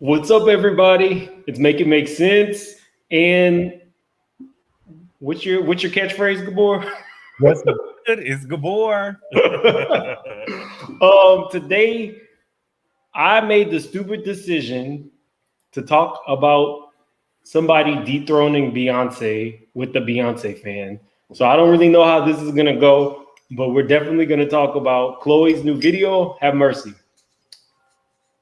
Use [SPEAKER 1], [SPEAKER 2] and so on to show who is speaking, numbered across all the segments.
[SPEAKER 1] What's up, everybody? It's Make It Make Sense. And what's your catchphrase, Gabor?
[SPEAKER 2] What's good? It's Gabor.
[SPEAKER 1] Today I made the stupid decision to talk about somebody dethroning Beyonce with the Beyonce fan. So I don't really know how this is gonna go, but we're definitely gonna talk about Chloe's new video, Have Mercy.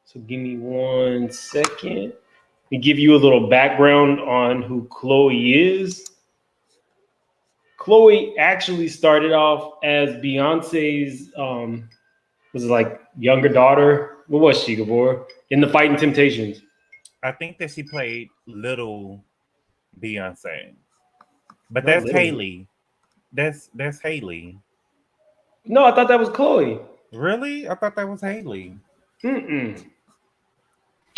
[SPEAKER 1] So give me 1 second. Let me give you a little background on who Chloe is. Chloe actually started off as Beyonce's, was it like younger daughter? What was she, Gabor? In the Fighting Temptations.
[SPEAKER 2] I think that she played little Beyonce, but
[SPEAKER 1] Not
[SPEAKER 2] that's
[SPEAKER 1] little.
[SPEAKER 2] Haley. That's Haley.
[SPEAKER 1] No, I thought that was Chloe.
[SPEAKER 2] Really? I thought that was Haley.
[SPEAKER 1] Mm-mm.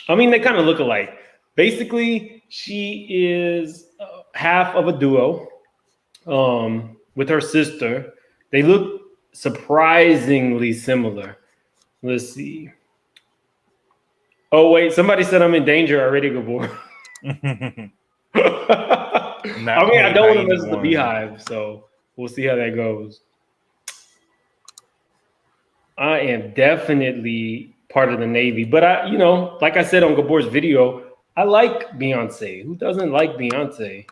[SPEAKER 1] I mean, they kind of look alike. Basically, she is half of a duo with her sister. They look surprisingly similar. Let's see. Oh, wait. Somebody said I'm in danger already, Gabor. I mean, I don't want to mess with the Beehive, so we'll see how that goes. I am definitely part of the Navy, but like I said on Gabor's video, I like Beyonce. Who doesn't like Beyonce?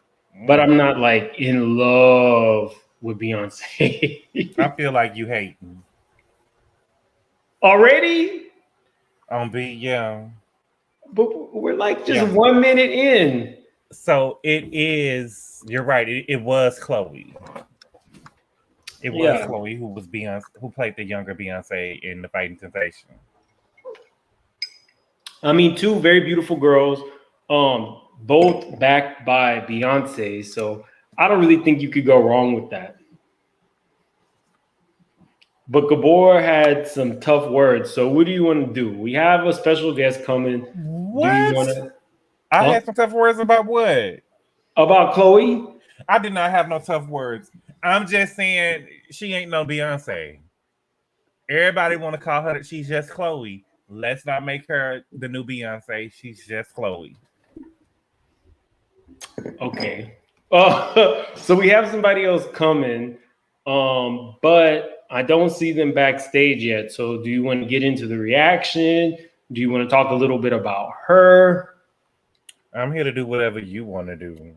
[SPEAKER 1] But I'm not like in love with Beyonce.
[SPEAKER 2] I feel like you hate me.
[SPEAKER 1] Already?
[SPEAKER 2] Yeah.
[SPEAKER 1] But we're like just 1 minute in.
[SPEAKER 2] So it is. You're right. It was Chloe. It was Chloe who was Beyonce, who played the younger Beyonce in The Fighting Temptation.
[SPEAKER 1] I mean, two very beautiful girls, both backed by Beyonce. So I don't really think you could go wrong with that. But Gabor had some tough words. So what do you want to do? We have a special guest coming.
[SPEAKER 2] What?
[SPEAKER 1] Do you want to?
[SPEAKER 2] I had some tough words about what?
[SPEAKER 1] About Chloe?
[SPEAKER 2] I did not have no tough words. I'm just saying she ain't no Beyonce. Everybody want to call her that she's just Chloe. Let's not make her the new Beyonce. She's just Chloe.
[SPEAKER 1] Okay. So we have somebody else coming, but I don't see them backstage yet. So do you want to get into the reaction? Do you want to talk a little bit about her?
[SPEAKER 2] I'm here to do whatever you want to do.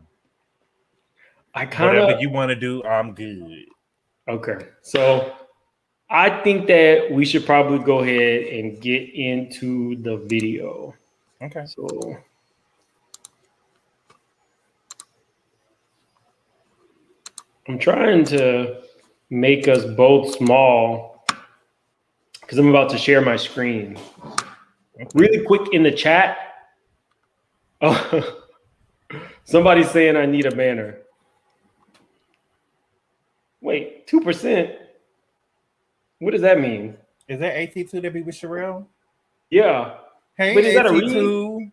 [SPEAKER 1] Whatever
[SPEAKER 2] you want to do, I'm good.
[SPEAKER 1] Okay. So I think that we should probably go ahead and get into the video.
[SPEAKER 2] Okay.
[SPEAKER 1] So I'm trying to make us both small because I'm about to share my screen. Okay. Really quick in the chat. Oh, somebody's saying I need a banner. Wait, 2%? What does that mean?
[SPEAKER 2] Is that AT2 that be with Sherelle?
[SPEAKER 1] Yeah.
[SPEAKER 2] Hey, but is that a reading?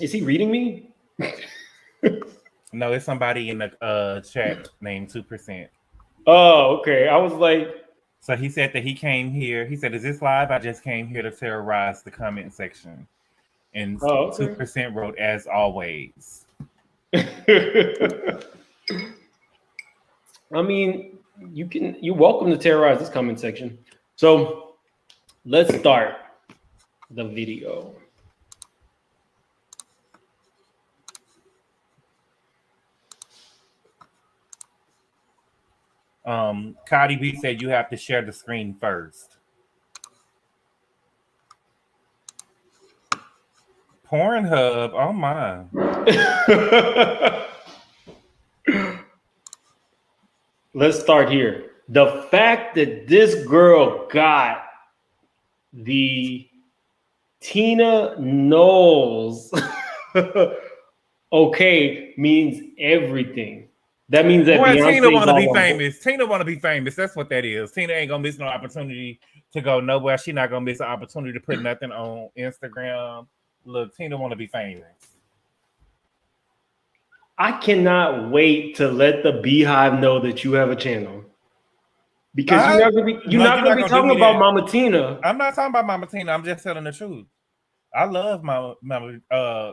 [SPEAKER 1] Is he reading me?
[SPEAKER 2] No, it's somebody in the chat named 2%.
[SPEAKER 1] Oh, okay. I was like...
[SPEAKER 2] So he said that he came here. He said, is this live? I just came here to terrorize the comment section. And 2% wrote, as always.
[SPEAKER 1] I mean, you're welcome to terrorize this comment section. So let's start the video.
[SPEAKER 2] Cardi B said you have to share the screen first. Pornhub, oh my.
[SPEAKER 1] Let's start here. The fact that this girl got the Tina Knowles okay means everything. That means that
[SPEAKER 2] Tina want to be famous. Tina want to be famous. That's what that is. Tina ain't gonna miss no opportunity to go nowhere. She not gonna miss an opportunity to put nothing on Instagram. Look, Tina want to be famous.
[SPEAKER 1] I cannot wait to let the Beehive know that you have a channel. Because you're not gonna be talking about Mama Tina.
[SPEAKER 2] I'm not talking about Mama Tina. I'm just telling the truth. I love my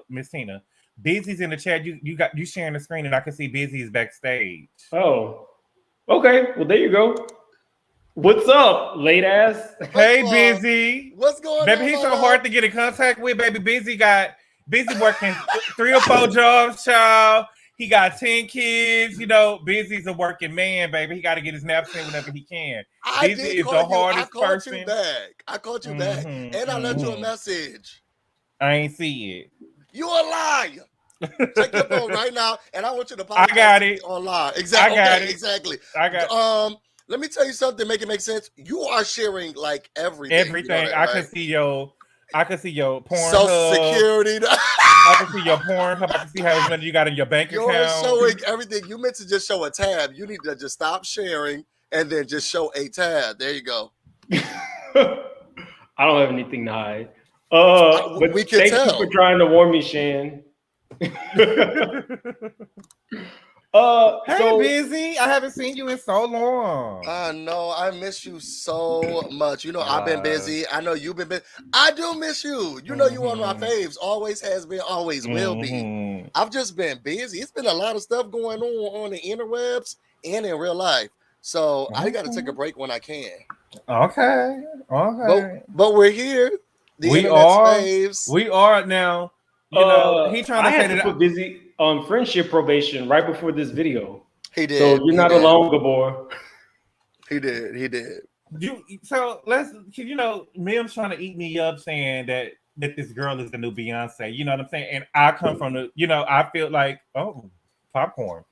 [SPEAKER 2] Miss Tina. Busy's in the chat. You sharing the screen, and I can see Busy is backstage.
[SPEAKER 1] Oh, okay. Well, there you go. What's up, late ass?
[SPEAKER 2] Hey, Busy.
[SPEAKER 3] What's going
[SPEAKER 2] baby,
[SPEAKER 3] on?
[SPEAKER 2] He's so hard to get in contact with. Baby, Busy working 3 or 4 jobs, child. He got 10 kids. You know, Busy's a working man, baby. He got to get his naps in whenever he can. Busy is the hardest person.
[SPEAKER 3] I called you back, and I left you a message.
[SPEAKER 2] I ain't see it.
[SPEAKER 3] You a liar. Check your phone right now, and I want you to
[SPEAKER 2] I got it
[SPEAKER 3] online. Exactly.
[SPEAKER 2] I got it.
[SPEAKER 3] Exactly.
[SPEAKER 2] I got.
[SPEAKER 3] Let me tell you something. Make it make sense. You are sharing like everything.
[SPEAKER 2] Everything. You know that, right? I can see your porn.
[SPEAKER 3] Social Security.
[SPEAKER 2] I can see your porn. I can see how much money you got in your bank account.
[SPEAKER 3] You're showing everything. You meant to just show a tab. You need to just stop sharing and then just show a tab. There you go.
[SPEAKER 1] I don't have anything to hide. But
[SPEAKER 3] we can
[SPEAKER 1] thank
[SPEAKER 3] tell.
[SPEAKER 1] you for trying to warn me, Shan.
[SPEAKER 2] Hey, Busy. I haven't seen you in so long.
[SPEAKER 3] I know. I miss you so much. You know, I've been busy. I know you've been busy. I do miss you. You know, you one of my faves. Always has been, always will be. I've just been busy. It's been a lot of stuff going on the interwebs and in real life. So I got to take a break when I can.
[SPEAKER 2] Okay.
[SPEAKER 3] But we're here.
[SPEAKER 2] We are now. You know, he trying to say that
[SPEAKER 1] put Busy on friendship probation right before this video.
[SPEAKER 3] He did.
[SPEAKER 1] So you're not alone, Gabor.
[SPEAKER 3] He did.
[SPEAKER 2] So Mim's trying to eat me up saying that this girl is the new Beyonce. You know what I'm saying? And I come from I feel like, popcorn.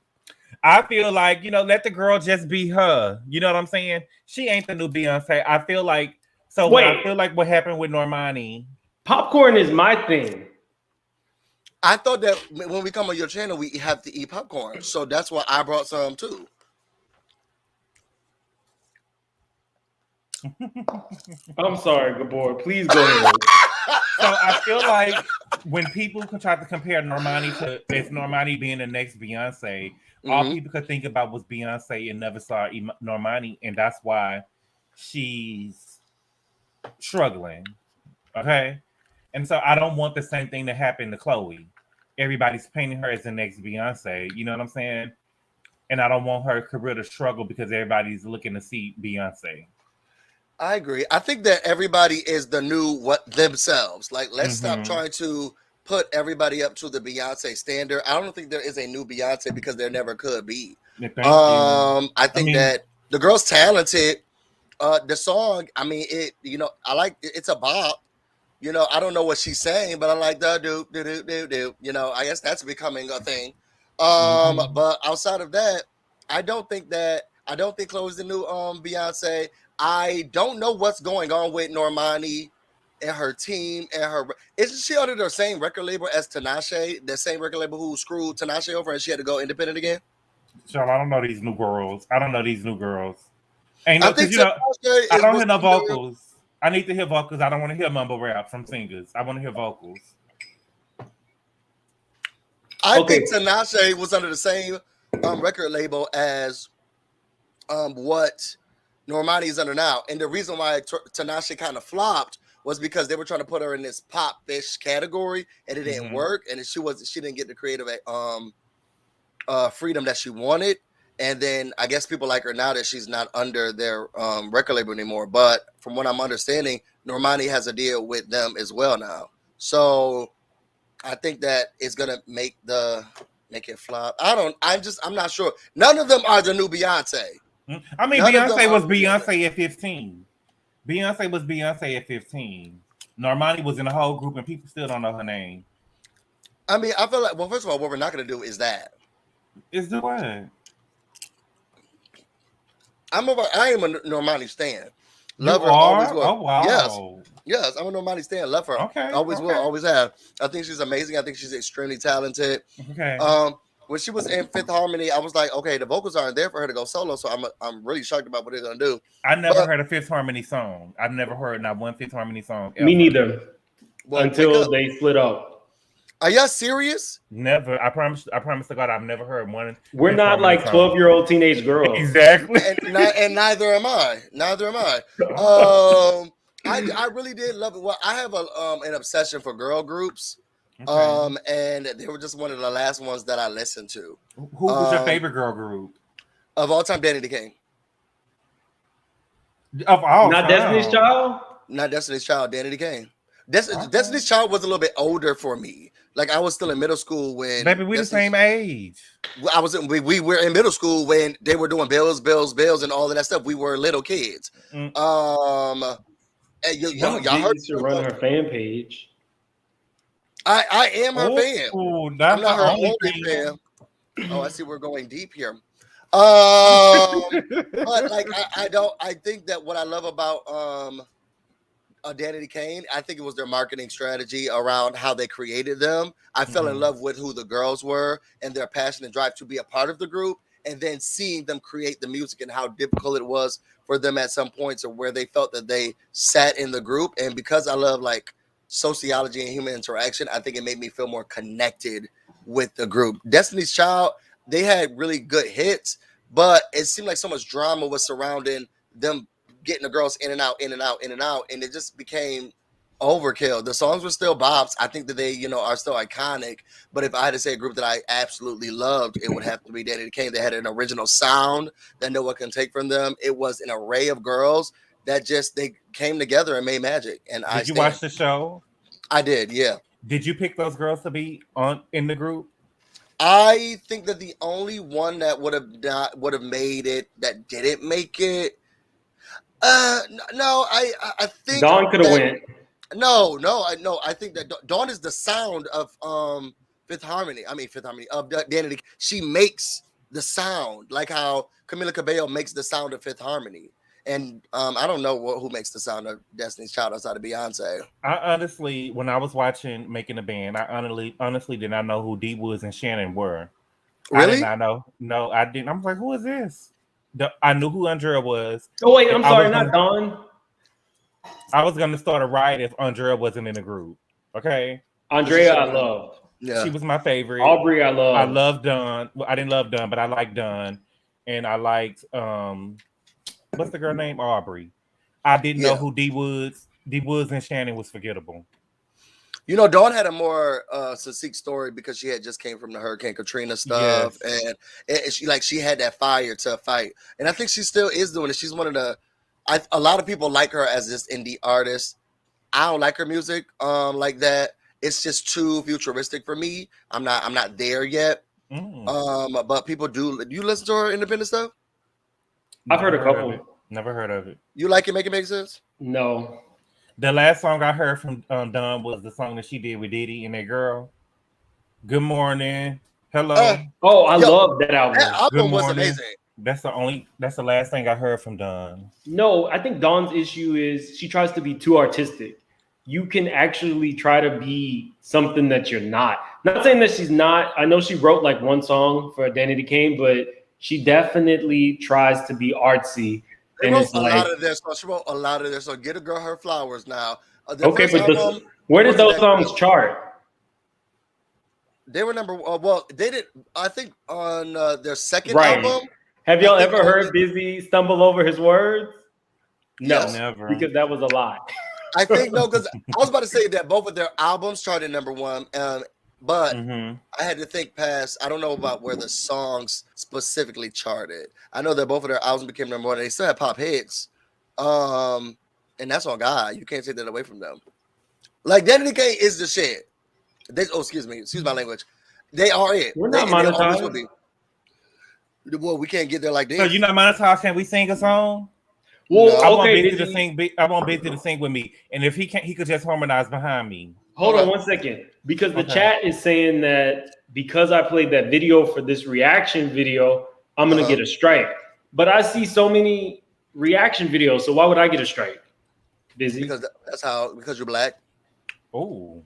[SPEAKER 2] I feel like, let the girl just be her. You know what I'm saying? She ain't the new Beyonce. I feel like what happened with Normani.
[SPEAKER 1] Popcorn is my thing.
[SPEAKER 3] I thought that when we come on your channel, we have to eat popcorn. So that's why I brought some too.
[SPEAKER 1] I'm sorry, Gabor. Please go ahead.
[SPEAKER 2] So I feel like when people try to compare Normani to Normani being the next Beyonce, all people could think about was Beyonce and never saw Normani, and that's why she's struggling. Okay. And so I don't want the same thing to happen to Chloe. Everybody's painting her as the next Beyonce. You know what I'm saying? And I don't want her career to struggle because everybody's looking to see Beyonce.
[SPEAKER 3] I agree. I think that everybody is the new themselves. Like, let's stop trying to put everybody up to the Beyonce standard. I don't think there is a new Beyonce because there never could be. I think that the girl's talented. The song, I mean, I like it. It's a bop. I don't know what she's saying, but I like the do. I guess that's becoming a thing. But outside of that, I don't think Chloe's the new Beyonce. I don't know what's going on with Normani and her team and isn't she under the same record label as Tinashe, the same record label who screwed Tinashe over and she had to go independent again?
[SPEAKER 2] Sean, I don't know these new girls. I don't hear no vocals. I need to hear vocals. I don't want to hear mumble rap from singers. I want to hear vocals.
[SPEAKER 3] I think Tinashe was under the same record label as what Normani is under now. And the reason why Tinashe kind of flopped was because they were trying to put her in this pop-ish category and it didn't work. And she didn't get the creative freedom that she wanted. And then I guess people like her now that she's not under their record label anymore. But from what I'm understanding, Normani has a deal with them as well now. So I think that it's gonna make it flop. I'm not sure. None of them are the new Beyonce.
[SPEAKER 2] I mean, Beyonce was Beyonce at 15. Beyonce was Beyonce at 15. Normani was in the whole group and people still don't know her name.
[SPEAKER 3] I mean, I feel like, well, first of all, what we're not gonna do is that.
[SPEAKER 2] Is the what?
[SPEAKER 3] I am a Normani stan.
[SPEAKER 2] Love her, always will. Oh
[SPEAKER 3] wow. Yes, I'm a Normani stan. Love her.
[SPEAKER 2] Okay.
[SPEAKER 3] Always will, always have. I think she's amazing. I think she's extremely talented.
[SPEAKER 2] Okay.
[SPEAKER 3] When she was in Fifth Harmony, I was like, okay, the vocals aren't there for her to go solo, so I'm really shocked about what they're gonna do.
[SPEAKER 2] I never heard a Fifth Harmony song. I've never heard not one Fifth Harmony song.
[SPEAKER 1] Me neither. Until they split up.
[SPEAKER 3] Are y'all serious?
[SPEAKER 2] Never. I promise to God, I've never heard one.
[SPEAKER 1] We're not like 12-year-old teenage girls.
[SPEAKER 2] Exactly.
[SPEAKER 3] And neither am I. I I really did love it. Well, I have an obsession for girl groups.
[SPEAKER 2] Okay.
[SPEAKER 3] And they were just one of the last ones that I listened to.
[SPEAKER 2] Who was your favorite girl group
[SPEAKER 3] Of all time? Danny the King.
[SPEAKER 2] of all
[SPEAKER 1] Not
[SPEAKER 2] time?
[SPEAKER 1] Destiny's Child.
[SPEAKER 3] Not Destiny's Child. Danny the King. Destiny's Child was a little bit older for me. Like I was still in middle school when.
[SPEAKER 2] Baby, we the same age.
[SPEAKER 3] We were in middle school when they were doing bills, and all of that stuff. We were little kids.
[SPEAKER 2] Mm.
[SPEAKER 3] And y'all heard
[SPEAKER 1] to run her fan page.
[SPEAKER 3] I am her fan.
[SPEAKER 2] I'm
[SPEAKER 3] not her
[SPEAKER 2] only
[SPEAKER 3] only fan. Oh, I see we're going deep here. But like I think that what I love about Danny Kane, I think it was their marketing strategy around how they created them. I fell in love with who the girls were and their passion and drive to be a part of the group, and then seeing them create the music and how difficult it was for them at some points, or where they felt that they sat in the group. And because I love like sociology and human interaction, I think it made me feel more connected with the group. Destiny's Child, they had really good hits, but it seemed like so much drama was surrounding them getting the girls in and out, and it just became overkill. The songs were still bops. I think that they, are still iconic. But if I had to say a group that I absolutely loved, it would have to be Danny Kane. They had an original sound that no one can take from them. It was an array of girls that they came together and made magic. And
[SPEAKER 2] did you watch the show?
[SPEAKER 3] I did, yeah.
[SPEAKER 2] Did you pick those girls to be in the group?
[SPEAKER 3] I think that the only one that would have made it that didn't make it. No, I think
[SPEAKER 1] Dawn could have went.
[SPEAKER 3] No, I think that Dawn is the sound of Fifth Harmony of Danny. She makes the sound like how Camila Cabello makes the sound of Fifth Harmony. And I don't know who makes the sound of Destiny's Child outside of Beyonce.
[SPEAKER 2] I honestly, when I was watching Making a Band, I honestly did not know who D Woods and Shannon were.
[SPEAKER 3] Really?
[SPEAKER 2] I did not know. No, I didn't. I was like, who is this? I knew who Andrea was.
[SPEAKER 1] Oh wait, I'm sorry, not Dawn.
[SPEAKER 2] I was gonna start a riot if Andrea wasn't in the group. Okay.
[SPEAKER 1] Andrea, I loved.
[SPEAKER 2] Yeah. She was my favorite.
[SPEAKER 1] Aubrey, I loved.
[SPEAKER 2] I loved Dawn. Well, I didn't love Dawn, but I liked Dawn. And I liked what's the girl name? Aubrey. I didn't know who D Woods and Shannon was forgettable.
[SPEAKER 3] Dawn had a more succinct story because she had just came from the Hurricane Katrina stuff, and she had that fire to fight, and I think she still is doing it. She's one of the. A lot of people like her as this indie artist. I don't like her music like that. It's just too futuristic for me. I'm not there yet. But people do. You listen to her independent stuff?
[SPEAKER 1] I've heard a couple.
[SPEAKER 2] Never heard of it.
[SPEAKER 3] You like it? Make it make sense?
[SPEAKER 1] No.
[SPEAKER 2] The last song I heard from Dawn was the song that she did with Diddy and that girl. Good morning. Hello.
[SPEAKER 1] I love that album.
[SPEAKER 3] That album was amazing.
[SPEAKER 2] That's the last thing I heard from Dawn.
[SPEAKER 1] No, I think Dawn's issue is she tries to be too artistic. You can actually try to be something that you're not. Not saying that she's not. I know she wrote like one song for Danny Kane, but she definitely tries to be artsy.
[SPEAKER 3] They wrote a lot of their songs. She wrote a lot of their songs. Get a girl her flowers now.
[SPEAKER 1] Okay, but where did those songs chart?
[SPEAKER 3] They were number. Well, they did. I think on their second album.
[SPEAKER 1] Have y'all ever heard Busy stumble over his words? No,
[SPEAKER 3] Yes.
[SPEAKER 2] Never.
[SPEAKER 1] Because that was a lie.
[SPEAKER 3] I think no, because I was about to say that both of their albums charted number one, but I had to think past. I don't know about where the songs specifically charted. I know that both of their albums became number one. They still had pop hits, and that's on God. You can't take that away from them. Like Danny K is the shit. Excuse my language. They are it.
[SPEAKER 1] We're not monetized.
[SPEAKER 3] Well, we can't get there like this.
[SPEAKER 2] So you're not monetized? Can we sing a song?
[SPEAKER 1] Well,
[SPEAKER 2] I want
[SPEAKER 1] okay,
[SPEAKER 2] Busy to sing. I want Busy to sing with me, and if he can't, he could just harmonize behind me.
[SPEAKER 1] Hold on 1 second, because the chat is saying that because I played that video for this reaction video, I'm gonna get a strike. But I see so many reaction videos, so why would I get a strike? Busy.
[SPEAKER 3] Because you're black.
[SPEAKER 2] Oh,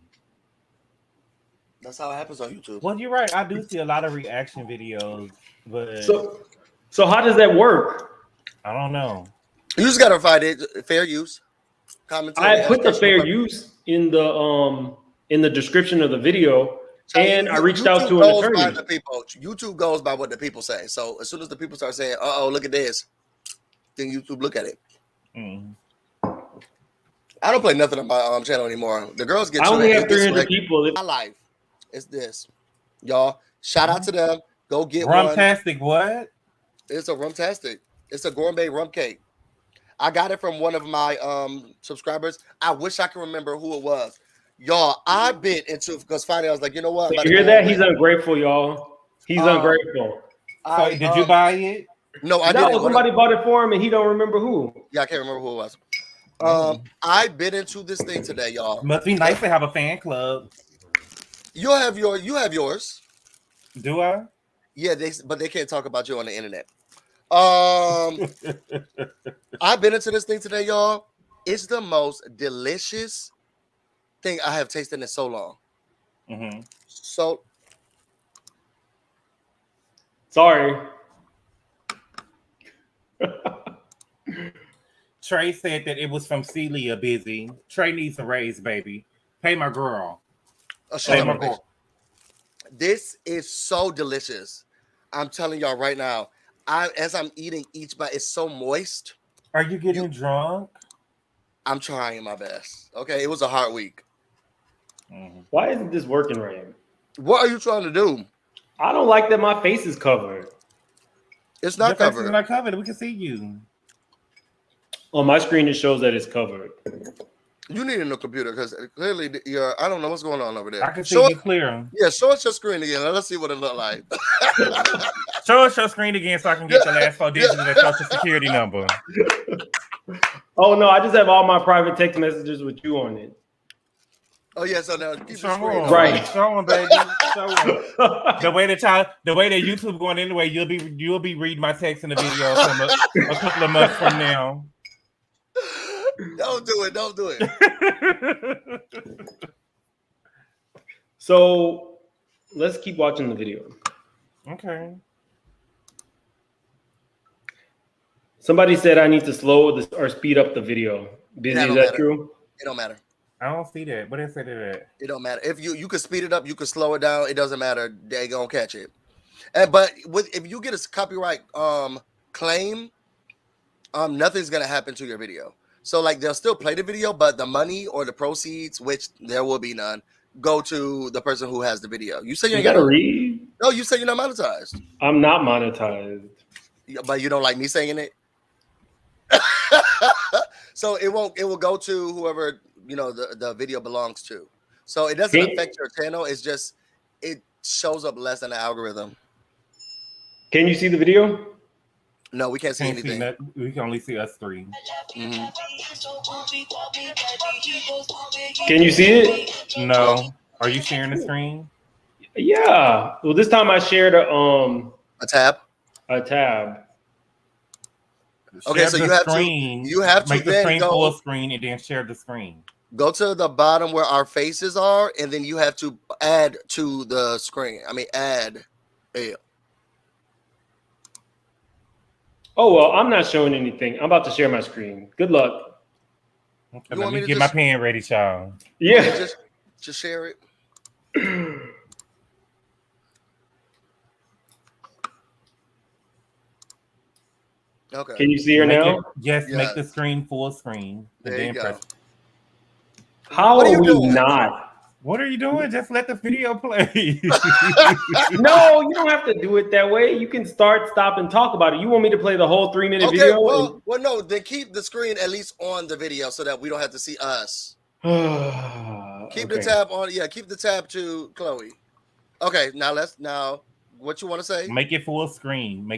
[SPEAKER 3] that's how it happens on YouTube.
[SPEAKER 2] Well, you're right. I do see a lot of reaction videos, but
[SPEAKER 1] so how does that work?
[SPEAKER 2] I don't know.
[SPEAKER 3] You just gotta find it fair use. Commentary.
[SPEAKER 1] I put the fair use in the description of the video, and I reached out to an attorney.
[SPEAKER 3] YouTube goes by what the people say. So as soon as the people start saying, "Oh, look at this," then YouTube look at it. I don't play nothing on my channel anymore. The girls get
[SPEAKER 1] I
[SPEAKER 3] you
[SPEAKER 1] only
[SPEAKER 3] to
[SPEAKER 1] have
[SPEAKER 3] hate this
[SPEAKER 1] 300
[SPEAKER 3] record.
[SPEAKER 1] people.
[SPEAKER 3] My life is this, y'all. Shout out to them. Go get one.
[SPEAKER 2] Rumtastic what?
[SPEAKER 3] It's a rumtastic. It's a gourmet rum cake. I got it from one of my subscribers. I wish I could remember who it was. Y'all, I bit into because finally I was like, you know what? I'm
[SPEAKER 1] So
[SPEAKER 3] about
[SPEAKER 1] you
[SPEAKER 3] to
[SPEAKER 1] hear
[SPEAKER 3] go
[SPEAKER 1] that?
[SPEAKER 3] with
[SPEAKER 1] He's
[SPEAKER 3] it.
[SPEAKER 1] ungrateful, y'all. He's ungrateful.
[SPEAKER 2] So did you buy it?
[SPEAKER 3] No, I
[SPEAKER 1] No,
[SPEAKER 3] didn't.
[SPEAKER 1] somebody bought it for him and he don't remember who.
[SPEAKER 3] Yeah, I can't remember who it was. I bit into this thing today, y'all.
[SPEAKER 2] Must be nice to have a fan club.
[SPEAKER 3] You have yours.
[SPEAKER 2] Do I?
[SPEAKER 3] Yeah, but they can't talk about you on the internet. I've been into this thing today, y'all. It's the most delicious thing I have tasted in so long.
[SPEAKER 2] Mm-hmm.
[SPEAKER 3] So
[SPEAKER 1] Sorry.
[SPEAKER 2] Trey said that it was from Celia Busy. Trey needs a raise, baby. Pay my girl. Pay my girl.
[SPEAKER 3] This is so delicious. I'm telling y'all right now. As I'm eating each bite, it's so moist.
[SPEAKER 2] Are you getting drunk?
[SPEAKER 3] I'm trying my best. Okay, it was a hard week.
[SPEAKER 1] Why isn't this working right?
[SPEAKER 3] What are you trying to do?
[SPEAKER 1] I don't like that my face is covered.
[SPEAKER 3] It's not covered.
[SPEAKER 2] It's not covered. We can see you.
[SPEAKER 1] On my screen, it shows that it's covered.
[SPEAKER 3] You need a new computer because clearly I don't know what's going on over there.
[SPEAKER 2] I can see you clear.
[SPEAKER 3] Yeah, show us your screen again. Let's see what it look like.
[SPEAKER 2] Show us your screen again so I can get the last 4 digits of the social security number.
[SPEAKER 1] Oh no, I just have all my private text messages with you on it.
[SPEAKER 3] Oh yeah, so now keep the
[SPEAKER 2] Show
[SPEAKER 3] screen
[SPEAKER 2] on,
[SPEAKER 3] on.
[SPEAKER 1] Right.
[SPEAKER 2] Show on, baby. Show on. The way that YouTube going anyway, you'll be reading my text in the video from a couple of months from now.
[SPEAKER 3] Don't do it. Don't do it.
[SPEAKER 1] So let's keep watching the video.
[SPEAKER 2] Okay.
[SPEAKER 3] Somebody said I need to slow this or speed up the video. Busy, is that true?
[SPEAKER 4] It don't matter.
[SPEAKER 2] I don't see that. What did it say to that?
[SPEAKER 4] It don't matter. If you could speed it up, you could slow it down. It doesn't matter. They gonna catch it. But if you get a copyright claim, nothing's gonna happen to your video. So like they'll still play the video, but the money or the proceeds, which there will be none, go to the person who has the video. You say
[SPEAKER 3] You gotta read.
[SPEAKER 4] No, you say you're not monetized.
[SPEAKER 3] I'm not monetized.
[SPEAKER 4] But you don't like me saying it. So it will go to whoever the video belongs to. So it doesn't affect your channel. It's just it shows up less in the algorithm.
[SPEAKER 3] Can you see the video?
[SPEAKER 4] No, we can't see anything.
[SPEAKER 2] We can only see us three.
[SPEAKER 4] Mm-hmm.
[SPEAKER 3] Can you see it?
[SPEAKER 2] No. Are you sharing the screen?
[SPEAKER 3] Yeah. Well, this time I shared a
[SPEAKER 4] tab.
[SPEAKER 3] A tab.
[SPEAKER 4] Okay, so you have to
[SPEAKER 2] make the
[SPEAKER 4] then
[SPEAKER 2] screen
[SPEAKER 4] go
[SPEAKER 2] full screen and then share the screen.
[SPEAKER 4] Go to the bottom where our faces are, and then you have to add to the screen. I mean, add. Yeah.
[SPEAKER 3] Oh well, I'm not showing anything. I'm about to share my screen. Good luck.
[SPEAKER 2] Okay, let me get my pen ready, child.
[SPEAKER 3] Yeah.
[SPEAKER 4] Just share it. Okay.
[SPEAKER 3] Can you see her now?
[SPEAKER 2] Yes, make the screen full screen.
[SPEAKER 4] There you go.
[SPEAKER 3] How are we not?
[SPEAKER 2] What are you doing? Just let the video play.
[SPEAKER 3] No, you don't have to do it that way. You can start, stop, and talk about it. You want me to play the whole 3-minute video?
[SPEAKER 4] Well, no. Then keep the screen at least on the video so that we don't have to see us. Keep the tab on. Yeah, keep the tab to Chloe. Okay, now what you want to say?
[SPEAKER 2] Make it full screen.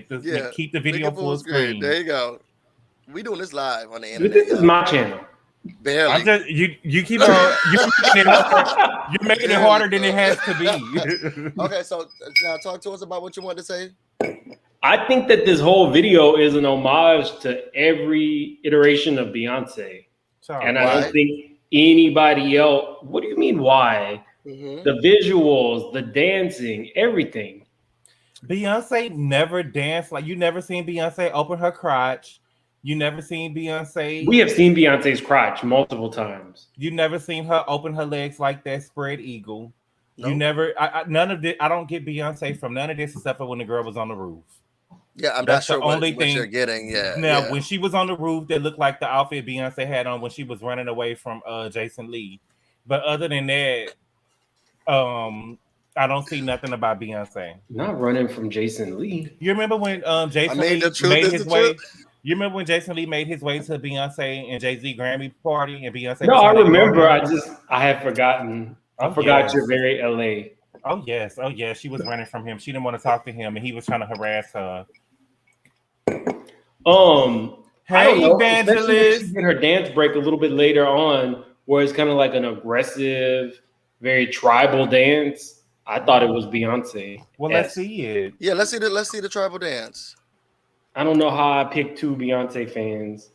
[SPEAKER 2] Keep the video full screen.
[SPEAKER 4] There you go. We doing this live on the internet.
[SPEAKER 3] This is my channel.
[SPEAKER 4] Barely.
[SPEAKER 2] You keep on. You're making it harder than it has to be.
[SPEAKER 4] Okay, so now talk to us about what you want to say.
[SPEAKER 3] I think that this whole video is an homage to every iteration of Beyonce. And I don't think anybody else. What do you mean why?
[SPEAKER 4] Mm-hmm.
[SPEAKER 3] The visuals, the dancing, everything.
[SPEAKER 2] Beyonce never danced like you never seen Beyonce open her crotch. You never seen Beyonce.
[SPEAKER 3] We have seen Beyonce's crotch multiple times.
[SPEAKER 2] You never seen her open her legs like that, spread eagle.
[SPEAKER 4] Nope.
[SPEAKER 2] You never. None of this. I don't get Beyonce from none of this except for when the girl was on the roof.
[SPEAKER 3] Yeah, I'm
[SPEAKER 2] That's
[SPEAKER 3] not
[SPEAKER 2] the
[SPEAKER 3] sure
[SPEAKER 2] only
[SPEAKER 3] what
[SPEAKER 2] thing.
[SPEAKER 3] you're getting. Yeah.
[SPEAKER 2] Now,
[SPEAKER 3] Yeah.
[SPEAKER 2] when she was on the roof, that looked like the outfit Beyonce had on when she was running away from Jason Lee. But other than that, I don't see nothing about Beyonce.
[SPEAKER 1] Not running from Jason Lee.
[SPEAKER 2] You remember when
[SPEAKER 3] I
[SPEAKER 2] Jason
[SPEAKER 3] mean, the
[SPEAKER 2] Lee
[SPEAKER 3] truth
[SPEAKER 2] made
[SPEAKER 3] is
[SPEAKER 2] his
[SPEAKER 3] the truth.
[SPEAKER 2] way? You remember when Jason Lee made his way to Beyonce and Jay-Z Grammy party and Beyonce
[SPEAKER 1] No,
[SPEAKER 2] was
[SPEAKER 1] I
[SPEAKER 2] trying to ignore
[SPEAKER 1] remember.
[SPEAKER 2] him?
[SPEAKER 1] I had forgotten. I
[SPEAKER 2] Oh
[SPEAKER 1] forgot
[SPEAKER 2] yes.
[SPEAKER 1] you're very LA.
[SPEAKER 2] Oh yes. Oh yes. She was running from him. She didn't want to talk to him and he was trying to harass her.
[SPEAKER 1] I don't
[SPEAKER 2] Hey
[SPEAKER 1] know, especially when she
[SPEAKER 2] Evangelist.
[SPEAKER 1] did her dance break a little bit later on, where it's kind of like an aggressive, very tribal dance. I thought it was Beyonce.
[SPEAKER 2] Well, let's see it.
[SPEAKER 3] Yeah, let's see the tribal dance.
[SPEAKER 1] I don't know how I picked two Beyonce fans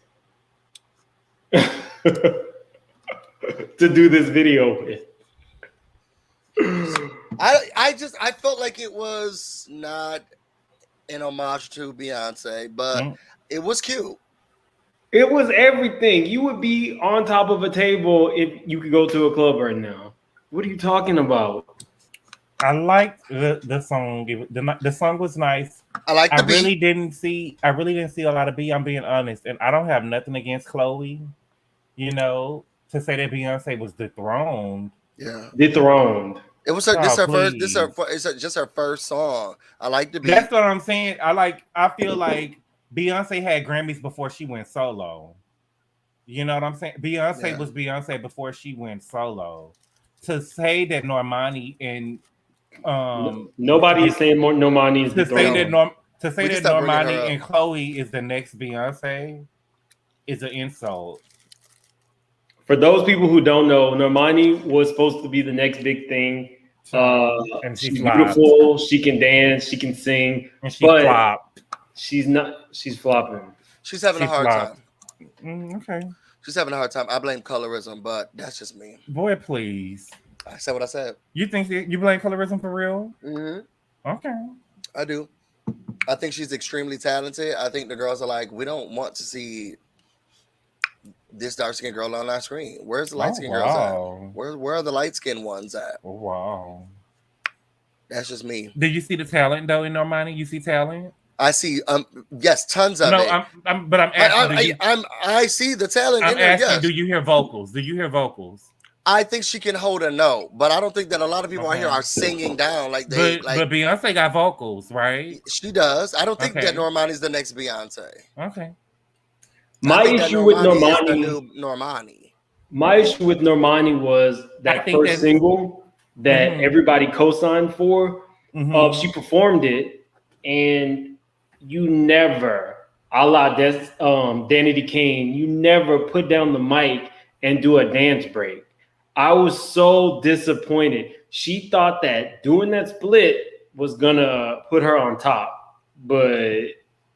[SPEAKER 1] to do this video with.
[SPEAKER 3] I felt like it was not an homage to Beyonce, but it was cute.
[SPEAKER 1] It was everything. You would be on top of a table if you could go to a club right now. What are you talking about?
[SPEAKER 2] I liked the song. The song was nice.
[SPEAKER 3] I like the beat.
[SPEAKER 2] I really didn't see a lot of B. I'm being honest, and I don't have nothing against Chloe. You know, to say that Beyonce was dethroned.
[SPEAKER 3] Yeah,
[SPEAKER 1] dethroned.
[SPEAKER 3] It was her. Just her first song. I like the beat.
[SPEAKER 2] That's what I'm saying. I feel like Beyonce had Grammys before she went solo. You know what I'm saying? Beyonce was Beyonce before she went solo. To say that Normani and
[SPEAKER 1] nobody is saying Normani is dethroned.
[SPEAKER 2] To say that Normani and Chloe is the next Beyonce is an insult.
[SPEAKER 1] For those people who don't know, Normani was supposed to be the next big thing. And she's beautiful. She can dance. She can sing.
[SPEAKER 2] And she flopped.
[SPEAKER 1] She's not. She's flopping.
[SPEAKER 3] She's having a hard
[SPEAKER 2] time. Okay.
[SPEAKER 3] She's having a hard time. I blame colorism, but that's just me.
[SPEAKER 2] Boy, please.
[SPEAKER 3] I said what I said.
[SPEAKER 2] You think you blame colorism for real?
[SPEAKER 3] Mm-hmm.
[SPEAKER 2] Okay.
[SPEAKER 3] I do. I think she's extremely talented. I think the girls are like, we don't want to see this dark skinned girl on our screen. Where's the light skinned girls at? Where are the light skinned ones at?
[SPEAKER 2] Oh, wow.
[SPEAKER 3] That's just me.
[SPEAKER 2] Did you see the talent though in Normani? You see talent?
[SPEAKER 3] I see. Yes, tons of it.
[SPEAKER 2] I'm asking.
[SPEAKER 3] I see the talent.
[SPEAKER 2] I'm
[SPEAKER 3] in there,
[SPEAKER 2] asking.
[SPEAKER 3] yes.
[SPEAKER 2] Do you hear vocals?
[SPEAKER 3] I think she can hold a note, but I don't think that a lot of people out here are singing down like they.
[SPEAKER 2] But Beyonce got vocals, right?
[SPEAKER 3] She does. I don't think that Normani's the next Beyonce.
[SPEAKER 2] Okay.
[SPEAKER 1] My issue with
[SPEAKER 3] Normani.
[SPEAKER 1] My issue with Normani was that first single that everybody co-signed for. She performed it, and you never, a la Danity Kane, you never put down the mic and do a dance break. I was so disappointed. She thought that doing that split was gonna put her on top, but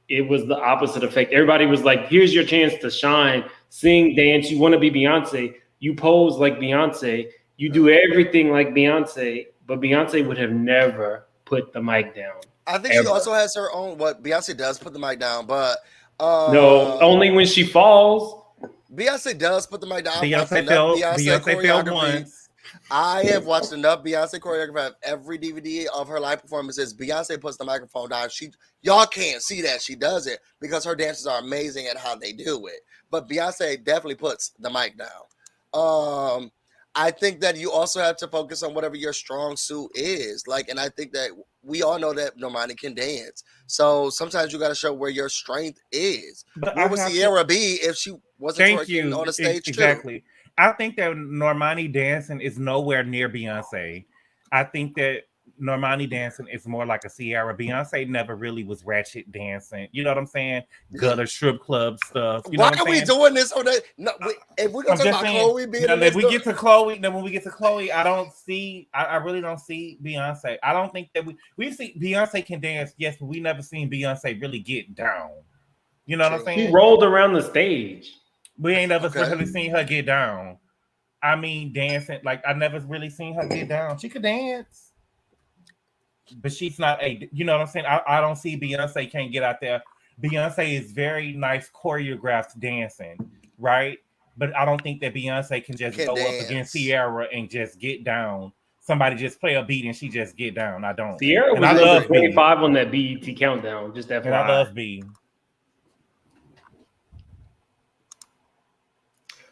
[SPEAKER 1] it was the opposite effect. Everybody was like, here's your chance to shine, sing, dance. You want to be Beyonce. You pose like Beyonce. You do everything like Beyonce, but Beyonce would have never put the mic down.
[SPEAKER 3] I think she also has her own, Beyonce does put the mic down, but
[SPEAKER 1] no, only when she falls.
[SPEAKER 3] Beyonce does put the mic down.
[SPEAKER 2] Beyonce fell once.
[SPEAKER 3] I have watched enough Beyonce choreography. Every DVD of her live performances, Beyonce puts the microphone down. Y'all can't see that she does it because her dancers are amazing at how they do it. But Beyonce definitely puts the mic down. I think that you also have to focus on whatever your strong suit is. And I think that we all know that Normani can dance. So sometimes you got to show where your strength is.
[SPEAKER 2] But
[SPEAKER 3] where would Sierra be if she wasn't twerking on the stage
[SPEAKER 2] exactly. Too? I think that Normani dancing is nowhere near Beyonce. I think that Normani dancing is more like a Sierra. Beyonce never really was ratchet dancing. You know what I'm saying? Gutter strip club stuff. You know
[SPEAKER 3] Why are we doing this? If we're gonna talk about Chloe being
[SPEAKER 2] if we get to Chloe, then when we get to Chloe, I really don't see Beyonce. I don't think that we see Beyonce can dance, yes, but we never seen Beyonce really get down. You know what I'm saying?
[SPEAKER 1] She rolled around the stage.
[SPEAKER 2] We ain't never really seen her get down. I mean, dancing, I never really seen her get down. She could dance, but she's not you know what I'm saying? I don't see Beyonce can't get out there. Beyonce is very nice choreographed dancing, right? But I don't think that Beyonce can just go up against Sierra and just get down. somebody just play a beat and she just get down. I don't.
[SPEAKER 1] Sierra
[SPEAKER 2] And I
[SPEAKER 1] was
[SPEAKER 2] love
[SPEAKER 1] number 25 on that BET countdown. Just FYI.
[SPEAKER 2] And I love B.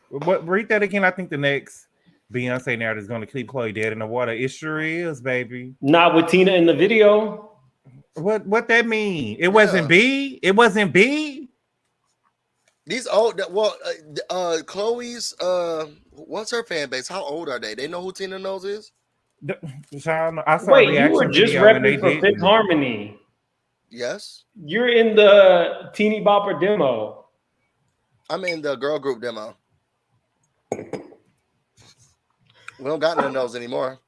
[SPEAKER 2] What read that again? I think the next Beyonce narrative is going to keep Chloe dead in the water. It sure is, baby.
[SPEAKER 1] Not with Tina in the video.
[SPEAKER 2] What that mean? It wasn't B. It wasn't B.
[SPEAKER 3] These old Chloe's what's her fan base? How old are they? They know who Tina Knows is?
[SPEAKER 2] I saw
[SPEAKER 1] Wait, you were just repping for
[SPEAKER 2] didn't.
[SPEAKER 1] Fifth Harmony.
[SPEAKER 3] Yes.
[SPEAKER 1] You're in the Teeny Bopper demo.
[SPEAKER 3] I'm in the girl group demo. We don't got none of those anymore.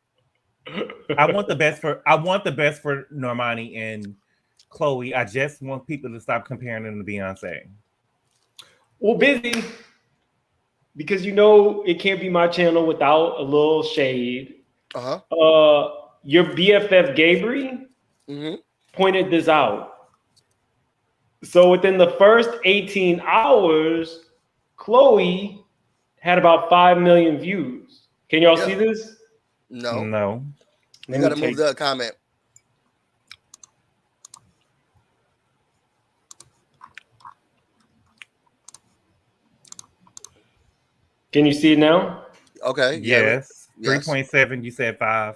[SPEAKER 2] I want the best for Normani and Chloe. I just want people to stop comparing them to Beyonce.
[SPEAKER 1] Well, busy. Because you know it can't be my channel without a little shade. Your BFF Gabry pointed this out. So within the first 18 hours, Chloe had about 5 million views. Can y'all see this?
[SPEAKER 3] No. You got to move the comment.
[SPEAKER 1] Can you see it now?
[SPEAKER 3] Okay.
[SPEAKER 2] Yes. 3.7. You said 5.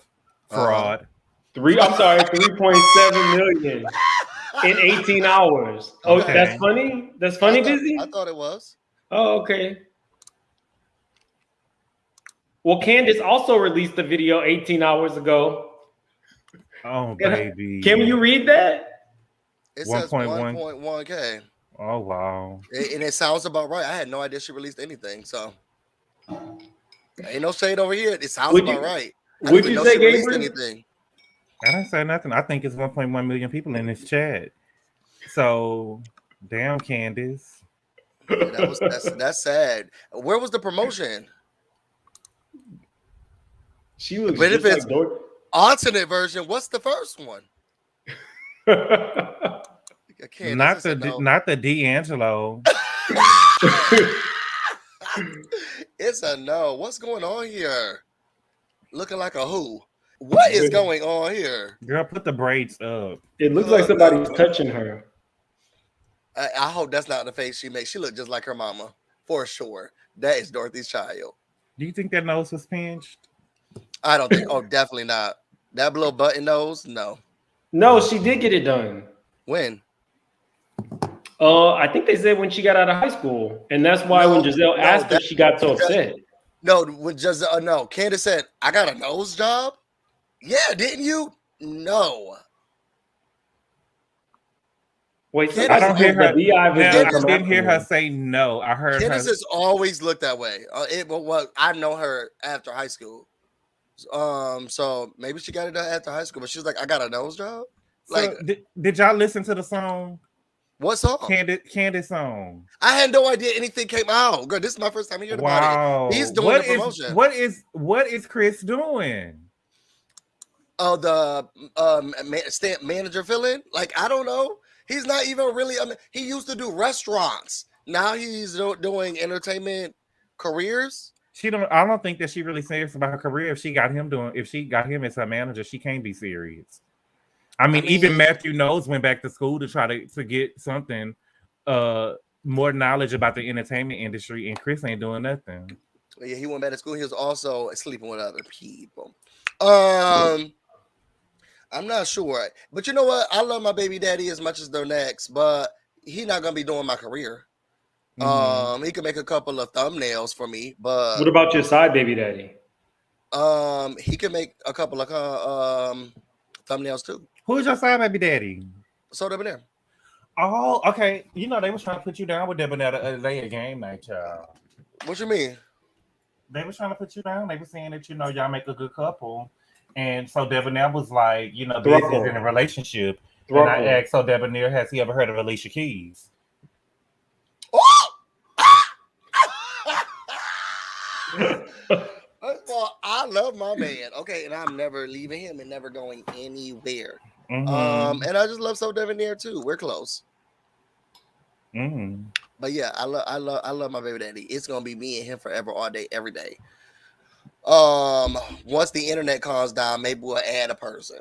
[SPEAKER 2] Fraud.
[SPEAKER 1] 3.7 million in 18 hours. Oh,
[SPEAKER 2] Okay.
[SPEAKER 1] That's funny? That's funny, Busy?
[SPEAKER 3] I thought it was.
[SPEAKER 1] Oh, okay. Well, Candace also released a video 18 hours ago.
[SPEAKER 2] Oh, baby.
[SPEAKER 1] Can you read that?
[SPEAKER 3] It says
[SPEAKER 2] 1.1.
[SPEAKER 3] 1.1K.
[SPEAKER 2] Oh, wow.
[SPEAKER 3] And it sounds about right. I had no idea she released anything. So ain't no shade over here. It sounds about right.
[SPEAKER 1] Would you say,
[SPEAKER 3] released anything?
[SPEAKER 2] I didn't say nothing. I think it's 1.1 million people in this chat. So, damn, Candace.
[SPEAKER 3] Yeah, that's sad. Where was the promotion?
[SPEAKER 1] She looks
[SPEAKER 3] But if
[SPEAKER 1] just
[SPEAKER 3] it's
[SPEAKER 1] like Dorothy.
[SPEAKER 3] alternate version, what's the first one?
[SPEAKER 2] Not the D'Angelo.
[SPEAKER 3] It's a no. What's going on here? Looking like a who? What is going on here?
[SPEAKER 2] Girl, put the braids up.
[SPEAKER 1] It looks like somebody's touching her.
[SPEAKER 3] I hope that's not the face she makes. She looked just like her mama, for sure. That is Dorothy's child.
[SPEAKER 2] Do you think that nose was pinched?
[SPEAKER 3] I don't think. Oh, definitely not. That little button nose? No.
[SPEAKER 1] No, she did get it done.
[SPEAKER 3] When?
[SPEAKER 1] I think they said when she got out of high school, and that's why when Giselle asked her, she got so upset.
[SPEAKER 3] No, when Giselle, no. Candace said, "I got a nose job." Yeah, didn't you? No.
[SPEAKER 1] Wait, so
[SPEAKER 2] I don't hear her.
[SPEAKER 1] I
[SPEAKER 2] didn't hear her say no. I heard
[SPEAKER 3] Candace
[SPEAKER 2] her.
[SPEAKER 3] has always looked that way. I know her after high school. So maybe she got it done after high school, but she was like, "I got a nose job." Like,
[SPEAKER 2] So, did y'all listen to the song?
[SPEAKER 3] What song?
[SPEAKER 2] Candace song.
[SPEAKER 3] I had no idea anything came out. Girl, this is my first time hearing about it. He's doing the promotion.
[SPEAKER 2] What is Chris doing?
[SPEAKER 3] Oh, the manager fill-in? Like, I don't know. He's not even really. He used to do restaurants. Now he's doing entertainment careers.
[SPEAKER 2] I don't think that she really serious about her career. If she got him as her manager, she can't be serious. I mean, even Matthew Knowles went back to school to try to get something more knowledge about the entertainment industry, and Chris ain't doing nothing.
[SPEAKER 3] Yeah, he went back to school. He was also sleeping with other people. I'm not sure, but you know what? I love my baby daddy as much as their next, but he's not gonna be doing my career. He can make a couple of thumbnails for me, but
[SPEAKER 1] what about your side baby daddy?
[SPEAKER 3] He can make a couple of thumbnails too.
[SPEAKER 2] Who's your side baby daddy?
[SPEAKER 3] So Debonair.
[SPEAKER 2] Oh, okay. You know they was trying to put you down with Debonair the other day at game night, child.
[SPEAKER 3] What you mean?
[SPEAKER 2] They was trying to put you down. They were saying that y'all make a good couple, and so Debonair was like, Biz is in a relationship. And I asked, so Debonair, has he ever heard of Alicia Keys?
[SPEAKER 3] First of all, I love my man. Okay, and I'm never leaving him and never going anywhere. And I just love So Debonair too. We're close. But yeah, I love my baby daddy. It's gonna be me and him forever, all day, every day. Once the internet calms down, maybe we'll add a person.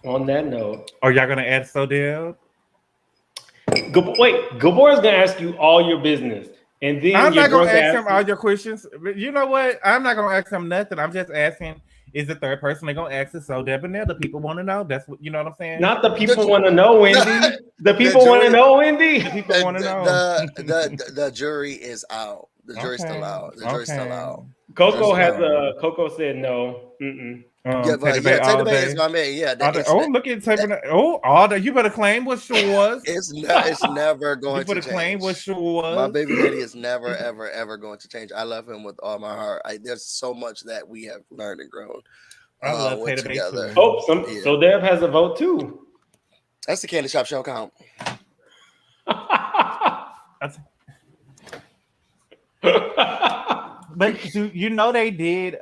[SPEAKER 1] On that note,
[SPEAKER 2] Are y'all gonna add Sodell?
[SPEAKER 1] Gabor's gonna ask you all your business, and then
[SPEAKER 2] I'm
[SPEAKER 1] your
[SPEAKER 2] not gonna
[SPEAKER 1] girl's
[SPEAKER 2] ask him all your questions. But you know what? I'm not gonna ask him nothing. I'm just asking. Is the third person they're gonna ask is so debonair? The people want to know. That's what you know what I'm saying.
[SPEAKER 1] Not the people want to know, Wendy. The people want to know, Wendy.
[SPEAKER 2] The people want to know.
[SPEAKER 3] The jury is out. The jury's still out. The jury's still out.
[SPEAKER 1] Coco said no. Mm-mm.
[SPEAKER 3] Tay Bay is my man. Yeah.
[SPEAKER 2] Look at Tay Bay. All day. You better claim what's yours.
[SPEAKER 3] It's never going to change.
[SPEAKER 2] You better claim what's yours.
[SPEAKER 3] My baby daddy is never, ever, ever going to change. I love him with all my heart. There's so much that we have learned and grown.
[SPEAKER 2] I love Tay Bay together.
[SPEAKER 1] So Dev has a vote too.
[SPEAKER 3] That's the candy shop show count.
[SPEAKER 2] But you know they did.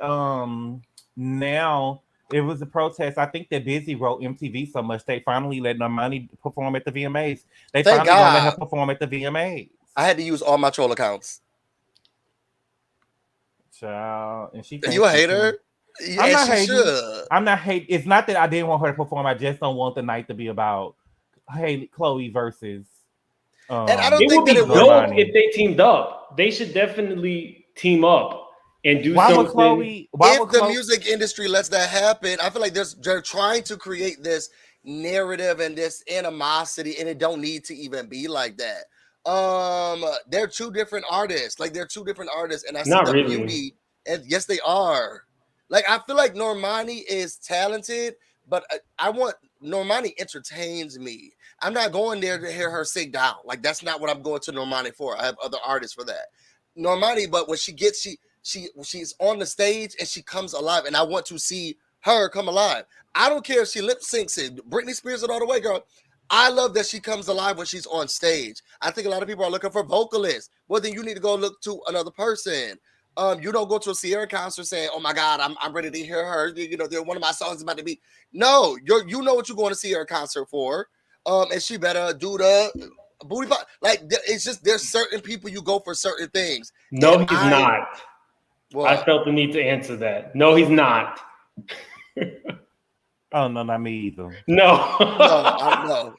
[SPEAKER 2] Now it was a protest. I think that Busy wrote MTV so much they finally let Normani perform at the VMAs. They finally gonna let her perform at the VMAs.
[SPEAKER 3] I had to use all my troll accounts.
[SPEAKER 2] Child, and she.
[SPEAKER 3] Are you a hater?
[SPEAKER 2] I'm not hating. I'm not hating. It's not that I didn't want her to perform. I just don't want the night to be about Chloe versus.
[SPEAKER 3] And I don't
[SPEAKER 1] it
[SPEAKER 3] think
[SPEAKER 1] would be
[SPEAKER 3] that
[SPEAKER 1] dope if they teamed up. They should definitely team up. And do something.
[SPEAKER 3] If the music industry lets that happen, I feel like they're trying to create this narrative and this animosity, and it don't need to even be like that. They're two different artists. Like they're two different artists, and I see the beauty. And yes, they are. Like I feel like Normani is talented, but I want Normani entertains me. I'm not going there to hear her sing down. Like that's not what I'm going to Normani for. I have other artists for that. Normani, but when she gets she's on the stage and she comes alive, and I want to see her come alive. I don't care if she lip syncs it, Britney Spears it all the way, girl. I love that she comes alive when she's on stage. I think a lot of people are looking for vocalists. Well, then you need to go look to another person. You don't go to a Sierra concert saying, "Oh my God, I'm ready to hear her." You know, one of my songs is about to be. No, you know what you're going to see her concert for. And she better do the booty pop. Like it's just there's certain people you go for certain things.
[SPEAKER 1] No, he's not. Well, I felt the need to answer that. No, he's not.
[SPEAKER 2] Oh no, not me either.
[SPEAKER 1] No.
[SPEAKER 3] No.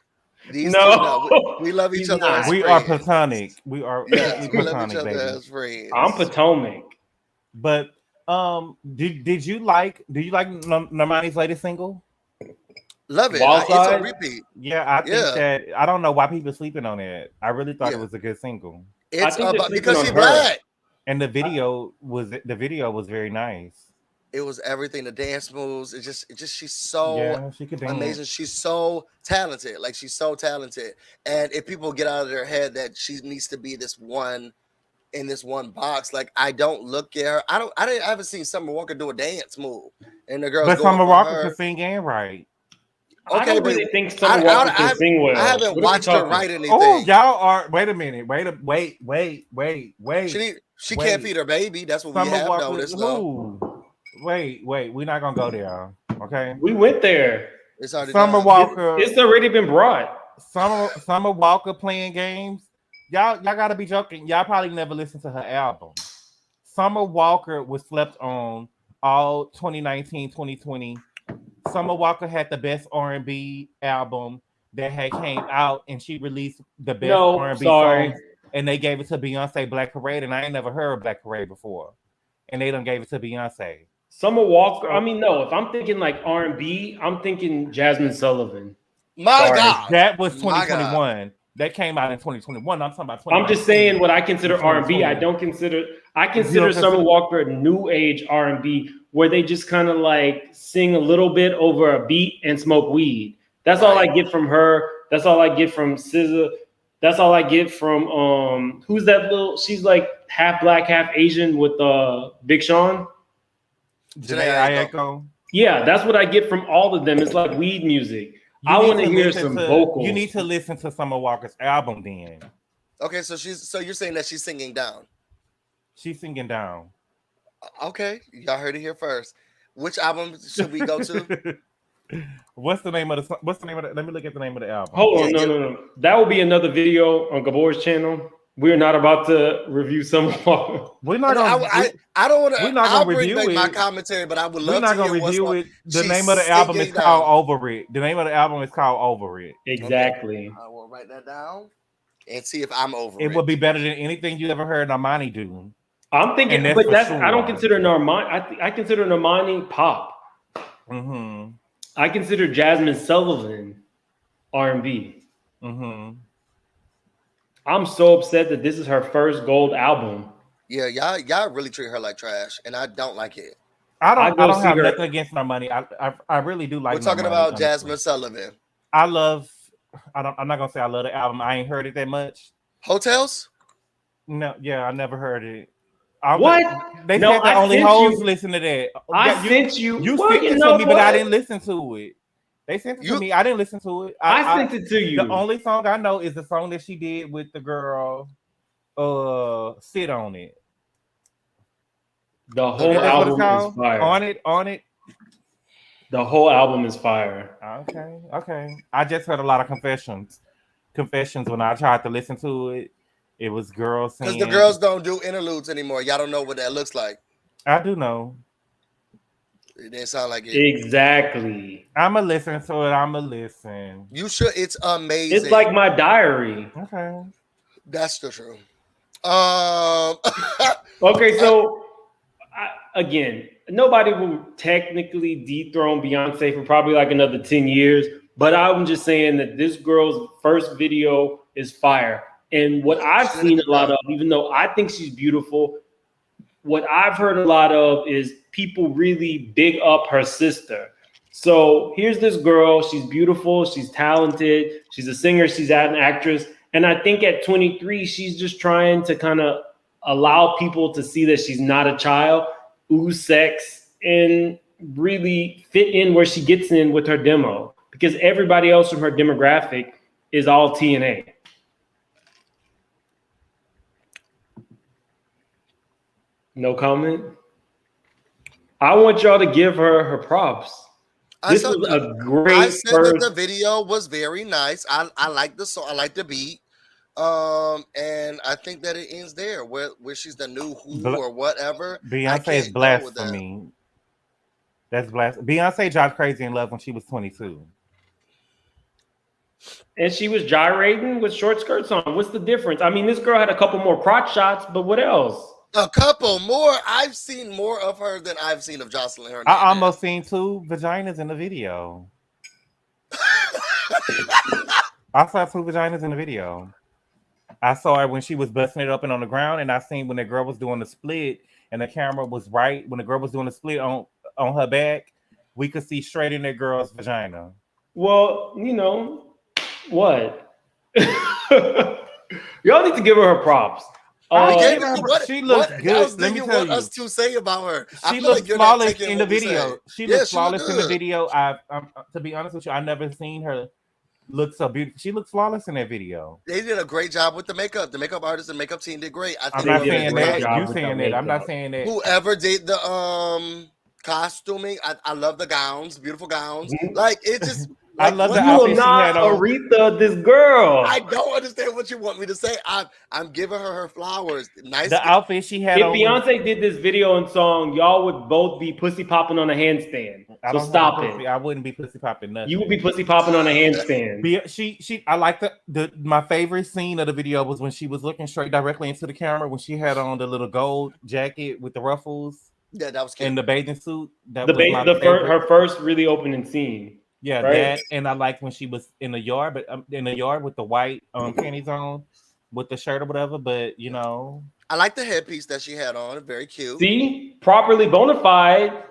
[SPEAKER 3] These two, we love each other. As
[SPEAKER 2] we
[SPEAKER 3] friends.
[SPEAKER 2] are platonic. We are platonic,
[SPEAKER 3] we love each other as friends.
[SPEAKER 1] I'm Potomac.
[SPEAKER 2] But did you like Normani's latest single?
[SPEAKER 3] Love it. It's on repeat.
[SPEAKER 2] Yeah, I think that I don't know why people are sleeping on it. I really thought it was a good single.
[SPEAKER 3] It's because she's black.
[SPEAKER 2] And the video was very nice.
[SPEAKER 3] It was everything. The dance moves. It just she's so
[SPEAKER 2] she could
[SPEAKER 3] amazing. She's so talented. Like she's so talented. And if people get out of their head that she needs to be this one in this one box, like I don't look at her. I haven't seen Summer Walker do a dance move. And the girls.
[SPEAKER 2] But Summer Walker can sing and write.
[SPEAKER 1] Okay, I don't really think Summer Walker can sing well.
[SPEAKER 3] I haven't watched her write anything.
[SPEAKER 2] Oh, y'all are. Wait a minute. Wait.
[SPEAKER 3] She can't feed her baby. That's what we have noticed.
[SPEAKER 2] Wait. We're not gonna go there. Okay.
[SPEAKER 1] We went there.
[SPEAKER 3] It's already
[SPEAKER 2] Summer Walker.
[SPEAKER 1] It's already been brought.
[SPEAKER 2] Summer Walker playing games. Y'all gotta be joking. Y'all probably never listened to her album. Summer Walker was slept on all 2019, 2020. Summer Walker had the best R&B album that had came out, and she released the best R&B songs, and they gave it to Beyonce Black Parade, and I ain't never heard of Black Parade before, and they done gave it to Beyonce.
[SPEAKER 1] Summer Walker. I mean, no. If I'm thinking like R&B, I'm thinking Jasmine Sullivan.
[SPEAKER 3] My God,
[SPEAKER 2] that was 2021. That came out in 2021. I'm talking about.
[SPEAKER 1] I'm just saying what I consider R&B. I consider Summer Walker new age R&B, where they just kind of like sing a little bit over a beat and smoke weed. That's all I get from her. That's all I get from SZA. That's all I get from who's that little? She's like half black, half Asian with Big Sean.
[SPEAKER 2] Janae Aiko.
[SPEAKER 3] Yeah,
[SPEAKER 1] that's what I get from all of them. It's like weed music. I want to hear some vocals.
[SPEAKER 2] You need to listen to Summer Walker's album then.
[SPEAKER 3] Okay, so you're saying that she's singing down.
[SPEAKER 2] She's singing down.
[SPEAKER 3] Okay, y'all heard it here first. Which album should we go to?
[SPEAKER 2] What's the name of the? Let me look at the name of the album.
[SPEAKER 1] Hold on, no. That will be another video on Gabor's channel. We're not about to review some.
[SPEAKER 2] We're not gonna.
[SPEAKER 3] I don't want to.
[SPEAKER 2] We're not
[SPEAKER 3] I'll
[SPEAKER 2] gonna
[SPEAKER 3] bring
[SPEAKER 2] review
[SPEAKER 3] back my
[SPEAKER 2] it.
[SPEAKER 3] commentary, but I would
[SPEAKER 2] We're
[SPEAKER 3] love
[SPEAKER 2] not
[SPEAKER 3] to
[SPEAKER 2] gonna
[SPEAKER 3] hear what's
[SPEAKER 2] review
[SPEAKER 3] on.
[SPEAKER 2] it. The
[SPEAKER 3] She's
[SPEAKER 2] name of the album is
[SPEAKER 3] singing
[SPEAKER 2] called
[SPEAKER 3] down.
[SPEAKER 2] Over It. The name of the album is called Over It.
[SPEAKER 1] Exactly.
[SPEAKER 3] I will write that down and see if I'm over
[SPEAKER 2] It would be better than anything you ever heard Normani do.
[SPEAKER 1] I'm thinking,
[SPEAKER 2] And
[SPEAKER 1] but
[SPEAKER 2] that's for
[SPEAKER 1] I don't
[SPEAKER 2] sure.
[SPEAKER 1] consider Normani. I consider Normani pop.
[SPEAKER 2] Mm-hmm.
[SPEAKER 1] I consider Jasmine Sullivan R&B.
[SPEAKER 2] Mm-hmm.
[SPEAKER 1] I'm so upset that this is her first gold album.
[SPEAKER 3] Yeah, y'all really treat her like trash, and I don't like it.
[SPEAKER 2] I don't
[SPEAKER 1] see
[SPEAKER 2] have
[SPEAKER 1] her-
[SPEAKER 2] nothing against Normani. I really do like.
[SPEAKER 3] We're talking
[SPEAKER 2] Normani,
[SPEAKER 3] about
[SPEAKER 2] honestly.
[SPEAKER 3] Jasmine Sullivan.
[SPEAKER 2] I'm not gonna say I love the album. I ain't heard it that much.
[SPEAKER 3] Hotels?
[SPEAKER 2] No, yeah, I never heard it.
[SPEAKER 1] What?
[SPEAKER 2] They
[SPEAKER 1] No,
[SPEAKER 2] said that
[SPEAKER 1] I
[SPEAKER 2] only
[SPEAKER 1] sent
[SPEAKER 2] hoes
[SPEAKER 1] you-
[SPEAKER 2] listen to that.
[SPEAKER 1] I sent you.
[SPEAKER 2] You
[SPEAKER 1] well,
[SPEAKER 2] sent
[SPEAKER 1] you
[SPEAKER 2] it
[SPEAKER 1] know
[SPEAKER 2] to me, but I
[SPEAKER 1] what?
[SPEAKER 2] didn't listen to it. They sent it to me. I didn't listen to it.
[SPEAKER 1] I sent it to you.
[SPEAKER 2] The only song I know is the song that she did with the girl, "Sit on It."
[SPEAKER 1] The whole
[SPEAKER 2] That's what it's
[SPEAKER 1] album is
[SPEAKER 2] called?
[SPEAKER 1] fire.
[SPEAKER 2] On it.
[SPEAKER 1] The whole album is fire.
[SPEAKER 2] Okay. I just heard a lot of confessions when I tried to listen to it. It was girls saying,
[SPEAKER 3] Because the girls don't do interludes anymore. Y'all don't know what that looks like.
[SPEAKER 2] I do know.
[SPEAKER 3] It didn't sound like it.
[SPEAKER 1] Exactly.
[SPEAKER 2] I'ma listen to it. I'ma listen.
[SPEAKER 3] You should. It's amazing.
[SPEAKER 1] It's like my diary.
[SPEAKER 2] Okay.
[SPEAKER 3] That's the truth.
[SPEAKER 1] Okay, so again, nobody will technically dethrone Beyonce for probably like another 10 years, but I'm just saying that this girl's first video is fire. And what I've seen a lot of, even though I think she's beautiful, what I've heard a lot of is people really big up her sister. So here's this girl, she's beautiful, she's talented, she's a singer, she's an actress. And I think at 23, she's just trying to kind of allow people to see that she's not a child, ooze sex, and really fit in where she gets in with her demo. Because everybody else from her demographic is all TNA. No comment? I want y'all to give her props. This was a great
[SPEAKER 3] I said
[SPEAKER 1] first.
[SPEAKER 3] that the video was very nice. I like the song. I like the beat. And I think that it ends there where she's the new who or whatever.
[SPEAKER 2] Beyonce is blessed for me. That's blessed. Beyonce dropped Crazy in Love when she was 22.
[SPEAKER 1] And she was gyrating with short skirts on. What's the difference? I mean, this girl had a couple more crotch shots, but what else?
[SPEAKER 3] A couple more. I've seen more of her than I've seen of Jocelyn Hernandez.
[SPEAKER 2] I almost seen 2 vaginas in the video. I saw 2 vaginas in the video. I saw her when she was busting it up and on the ground, and I seen when the girl was doing the split, and the camera was right when the girl was doing the split on her back. We could see straight in that girl's vagina.
[SPEAKER 1] Well, you know what? Y'all need to give her props.
[SPEAKER 2] She looks good.
[SPEAKER 3] Else
[SPEAKER 2] Let me
[SPEAKER 3] you
[SPEAKER 2] tell
[SPEAKER 3] want
[SPEAKER 2] you.
[SPEAKER 3] us to say about her?
[SPEAKER 2] She looks flawless in the video. She looks flawless in the
[SPEAKER 3] good.
[SPEAKER 2] video. To be honest with you, I never seen her look so beautiful. She looks flawless in that video.
[SPEAKER 3] They did a great job with the makeup. The makeup artist and makeup team did great.
[SPEAKER 2] I'm not saying that. You saying that. I'm not saying that.
[SPEAKER 3] Whoever did the costuming, I love the gowns, beautiful gowns.
[SPEAKER 1] Mm-hmm.
[SPEAKER 3] Like it just.
[SPEAKER 2] I love the outfit she had on.
[SPEAKER 1] Aretha, this girl.
[SPEAKER 3] I don't understand what you want me to say. I'm giving her flowers. Nice.
[SPEAKER 2] The outfit she had
[SPEAKER 1] if
[SPEAKER 2] on.
[SPEAKER 1] Beyonce did this video and song, y'all would both be pussy popping on a handstand. So stop it.
[SPEAKER 2] I wouldn't be pussy popping nothing.
[SPEAKER 1] You would be pussy popping on a handstand.
[SPEAKER 2] I like my favorite scene of the video was when she was looking straight directly into the camera when she had on the little gold jacket with the ruffles.
[SPEAKER 3] Yeah, that was cute.
[SPEAKER 2] And the bathing suit.
[SPEAKER 1] Her first really opening scene.
[SPEAKER 2] Yeah, right? That, and I liked when she was in the yard, but in the yard with the white panties on, with the shirt or whatever. But you know,
[SPEAKER 3] I like the headpiece that she had on. Very cute.
[SPEAKER 1] See, properly bona fide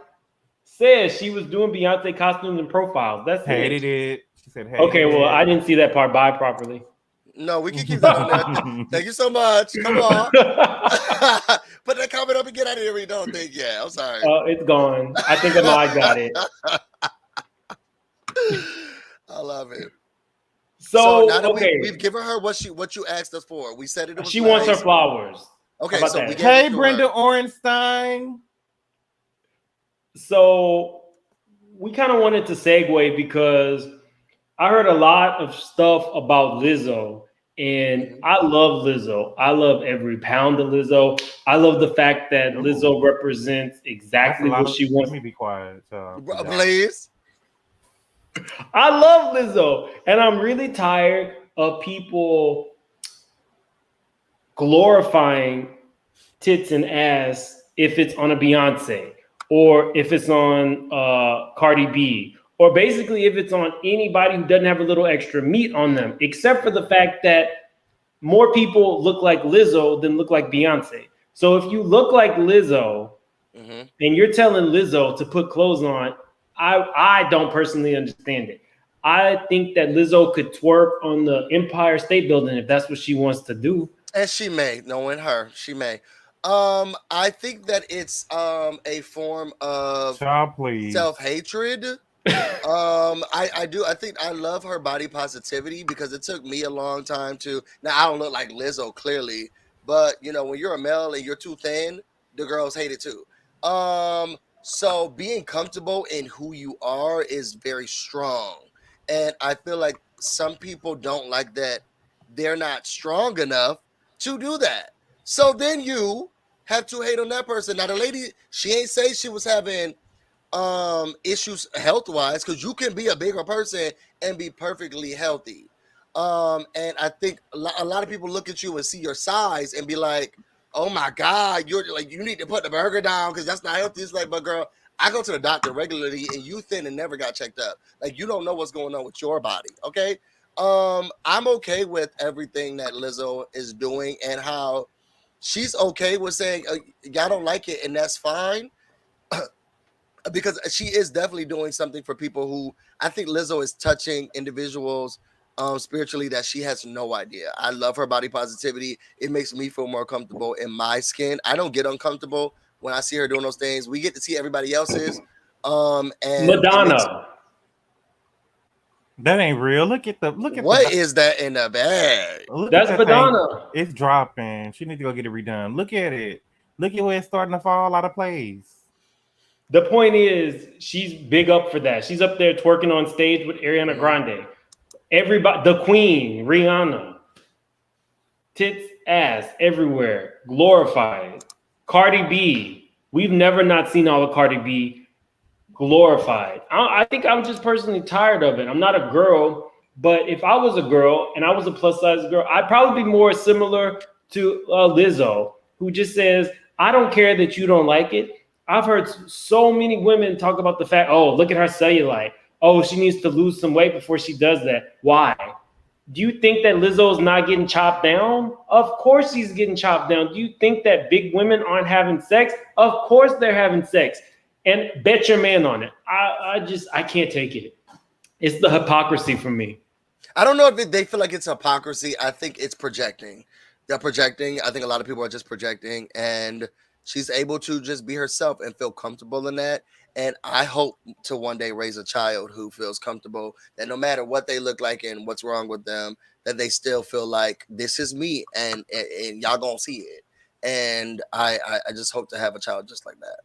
[SPEAKER 1] says she was doing Beyonce costumes and profiles. That's
[SPEAKER 2] hated it. She said, "Hey."
[SPEAKER 1] Okay, well, I didn't see that part by properly.
[SPEAKER 3] No, we can keep that on there. Thank you so much. Come on. Put that comment up and get out of here. We don't think. Yeah, I'm sorry.
[SPEAKER 1] It's gone. I think I got it.
[SPEAKER 3] I love it.
[SPEAKER 1] So
[SPEAKER 3] now that
[SPEAKER 1] okay,
[SPEAKER 3] we've given her what you asked us for. We said it.
[SPEAKER 1] She wants her flowers.
[SPEAKER 3] Okay, so we
[SPEAKER 2] hey, Brenda Orenstein.
[SPEAKER 1] So we kind of wanted to segue because I heard a lot of stuff about Lizzo, And I love Lizzo. I love every pound of Lizzo. I love the fact that Lizzo represents exactly what she wants.
[SPEAKER 2] Let me be quiet.
[SPEAKER 3] Please.
[SPEAKER 1] I love Lizzo. And I'm really tired of people glorifying tits and ass if it's on a Beyonce or if it's on Cardi B or basically if it's on anybody who doesn't have a little extra meat on them, except for the fact that more people look like Lizzo than look like Beyonce. So if you look like Lizzo and you're telling Lizzo to put clothes on, I don't personally understand it. I think that Lizzo could twerk on the Empire State Building if that's what she wants to do.
[SPEAKER 3] And she may, knowing her, she may. I think that it's a form of self-hatred. I do. I think I love her body positivity because it took me a long time to. Now I don't look like Lizzo clearly, but you know when you're a male and you're too thin, the girls hate it too. So being comfortable in who you are is very strong, and I feel like some people don't like that. They're not strong enough to do that. So then you have to hate on that person. Now the lady, she ain't say she was having issues health wise because you can be a bigger person and be perfectly healthy. And I think a lot of people look at you and see your size and be like, oh my god, you're like, you need to put the burger down because that's not healthy. It's like, but girl, I go to the doctor regularly and you thin and never got checked up. Like you don't know what's going on with your body. Okay. I'm okay with everything that Lizzo is doing and how she's okay with saying y'all don't like it and that's fine. Because she is definitely doing something for people who I think Lizzo is touching individuals spiritually that she has no idea. I love her body positivity. It makes me feel more comfortable in my skin. I don't get uncomfortable when I see her doing those things. We get to see everybody else's. And
[SPEAKER 1] Madonna.
[SPEAKER 2] That ain't real. Look at
[SPEAKER 3] what is that in the bag?
[SPEAKER 1] That's Madonna.
[SPEAKER 2] It's dropping. She needs to go get it redone. Look at it. Look at where it's starting to fall out of place.
[SPEAKER 1] The point is, she's big up for that. She's up there twerking on stage with Ariana Grande. Everybody, the Queen, Rihanna, tits, ass, everywhere, glorified. Cardi B, we've never not seen all of Cardi B glorified. I think I'm just personally tired of it. I'm not a girl, but if I was a girl and I was a plus size girl, I'd probably be more similar to Lizzo, who just says, I don't care that you don't like it. I've heard so many women talk about the fact, oh, look at her cellulite. Oh, she needs to lose some weight before she does that. Why? Do you think that Lizzo's not getting chopped down? Of course she's getting chopped down. Do you think that big women aren't having sex? Of course they're having sex. And bet your man on it. I can't take it. It's the hypocrisy for me.
[SPEAKER 3] I don't know if they feel like it's hypocrisy. I think it's projecting. They're projecting. I think a lot of people are just projecting, and she's able to just be herself and feel comfortable in that. And I hope to one day raise a child who feels comfortable that no matter what they look like and what's wrong with them, that they still feel like this is me and y'all gonna see it. And I just hope to have a child just like that.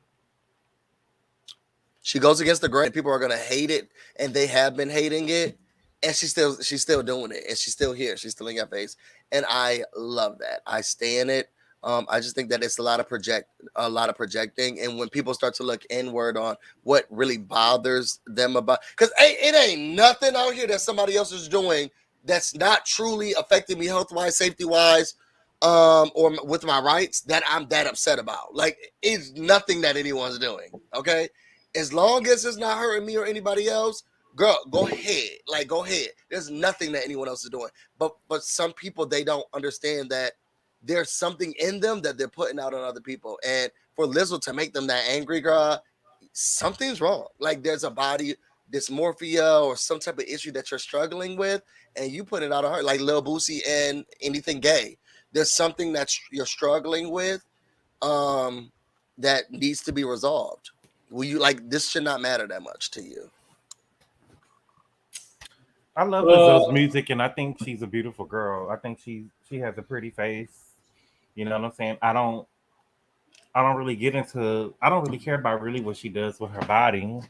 [SPEAKER 3] She goes against the grain. People are gonna hate it, and they have been hating it. And she's still doing it, and she's still here. She's still in your face, and I love that. I stay in it. I just think that it's a lot of projecting, and when people start to look inward on what really bothers them about, because it ain't nothing out here that somebody else is doing that's not truly affecting me health wise, safety wise, or with my rights that I'm that upset about. Like it's nothing that anyone's doing. Okay, as long as it's not hurting me or anybody else. Girl, go ahead. Like, go ahead. There's nothing that anyone else is doing. But some people, they don't understand that there's something in them that they're putting out on other people. And for Lizzo to make them that angry, girl, something's wrong. Like, there's a body dysmorphia or some type of issue that you're struggling with, and you put it out of her. Like Lil Boosie and anything gay. There's something that you're struggling with that needs to be resolved. This should not matter that much to you.
[SPEAKER 2] I love Lizzo's music, and I think she's a beautiful girl. I think she has a pretty face. You know what I'm saying? I don't really care about really what she does with her body.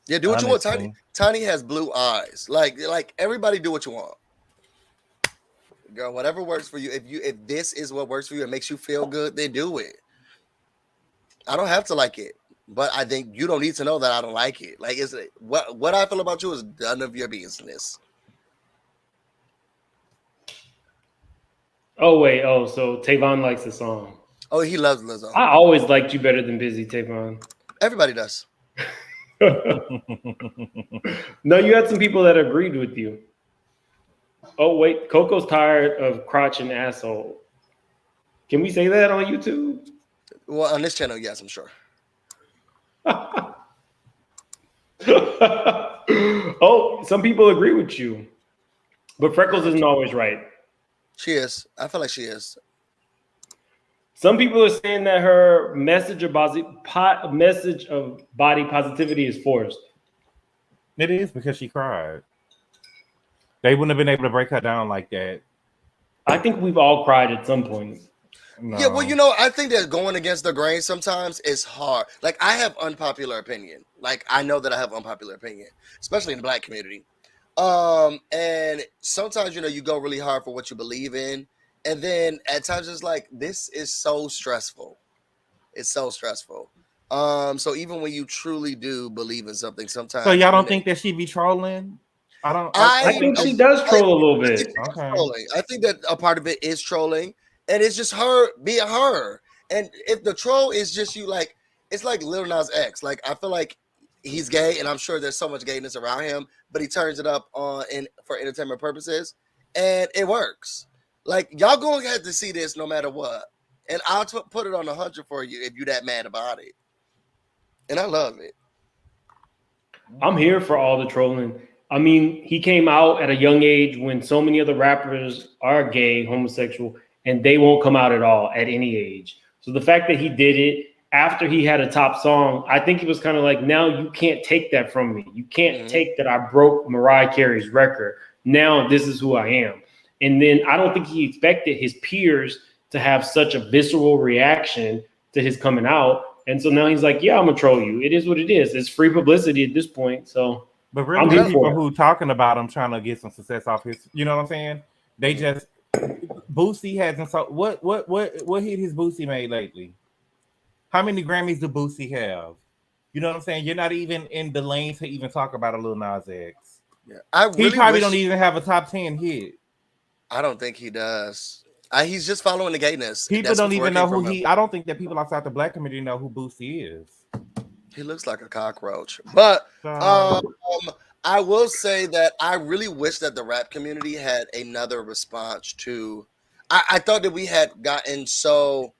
[SPEAKER 3] Yeah, do what you want. Tiny has blue eyes. Like everybody do what you want. Girl, whatever works for you. If this is what works for you and makes you feel good, then do it. I don't have to like it, but I think you don't need to know that I don't like it. Like, is it what I feel about you is none of your business.
[SPEAKER 1] Oh wait, so Tavon likes the song.
[SPEAKER 3] Oh, he loves Lizzo.
[SPEAKER 1] I always liked you better than Busy, Tavon.
[SPEAKER 3] Everybody does.
[SPEAKER 1] No, you had some people that agreed with you. Oh wait, Coco's tired of crotch and asshole. Can we say that on YouTube?
[SPEAKER 3] Well, on this channel, yes, I'm sure.
[SPEAKER 1] Oh, some people agree with you, but Freckles isn't always right.
[SPEAKER 3] She is. I feel like she is.
[SPEAKER 1] Some people are saying that her message of body positivity is forced.
[SPEAKER 2] It is because she cried. They wouldn't have been able to break her down like that.
[SPEAKER 1] I think we've all cried at some point.
[SPEAKER 2] No.
[SPEAKER 3] Yeah, well, I think that going against the grain sometimes is hard. Like, I have unpopular opinion. Like, I know that I have unpopular opinion, especially in the Black community. And sometimes, you go really hard for what you believe in. And then at times it's like, this is so stressful. It's so stressful. So even when you truly do believe in something, sometimes.
[SPEAKER 2] So y'all don't think that she be trolling?
[SPEAKER 1] I think she does troll a little bit.
[SPEAKER 2] Okay.
[SPEAKER 3] I think that a part of it is trolling, and it's just her being her. And if the troll is just you, like, it's like Lil Nas X. Like, I feel like he's gay, and I'm sure there's so much gayness around him, but he turns it up for entertainment purposes, and it works. Like, y'all going to have to see this no matter what, and I'll put it on 100 for you if you're that mad about it. And I love it.
[SPEAKER 1] I'm here for all the trolling. I mean, he came out at a young age when so many other rappers are gay, homosexual, and they won't come out at all at any age. So the fact that he did it after he had a top song, I think he was kind of like, now you can't take that from me. You can't take that I broke Mariah Carey's record. Now this is who I am. And then I don't think he expected his peers to have such a visceral reaction to his coming out. And so now he's like, yeah, I'm going to troll you. It is what it is. It's free publicity at this point. So,
[SPEAKER 2] but really, the people who talking about him trying to get some success off his, you know what I'm saying? They just, Boosie hasn't, so what hit his Boosie made lately? How many Grammys do Boosie have? You know what I'm saying? You're not even in the lane to even talk about a Lil Nas X.
[SPEAKER 3] Yeah,
[SPEAKER 2] he probably don't even have a top 10 hit.
[SPEAKER 3] I don't think he does. He's just following the gayness.
[SPEAKER 2] People don't even know who he. I don't think that people outside the Black community know who Boosie is.
[SPEAKER 3] He looks like a cockroach. But I will say that I really wish that the rap community had another response to. I thought that we had gotten so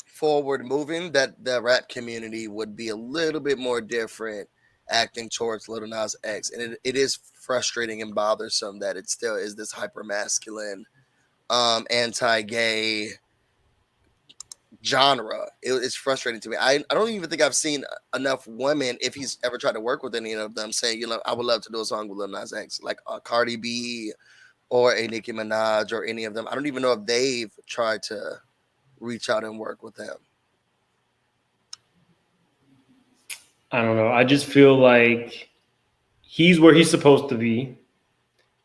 [SPEAKER 3] forward moving that the rap community would be a little bit more different acting towards Lil Nas X, and it is frustrating and bothersome that it still is this hyper masculine, anti-gay genre. It's frustrating to me. I don't even think I've seen enough women, if he's ever tried to work with any of them, saying, I would love to do a song with Lil Nas X, like a Cardi B or a Nicki Minaj or any of them. I don't even know if they've tried to reach out and work with him.
[SPEAKER 1] I don't know. I just feel like he's where he's supposed to be.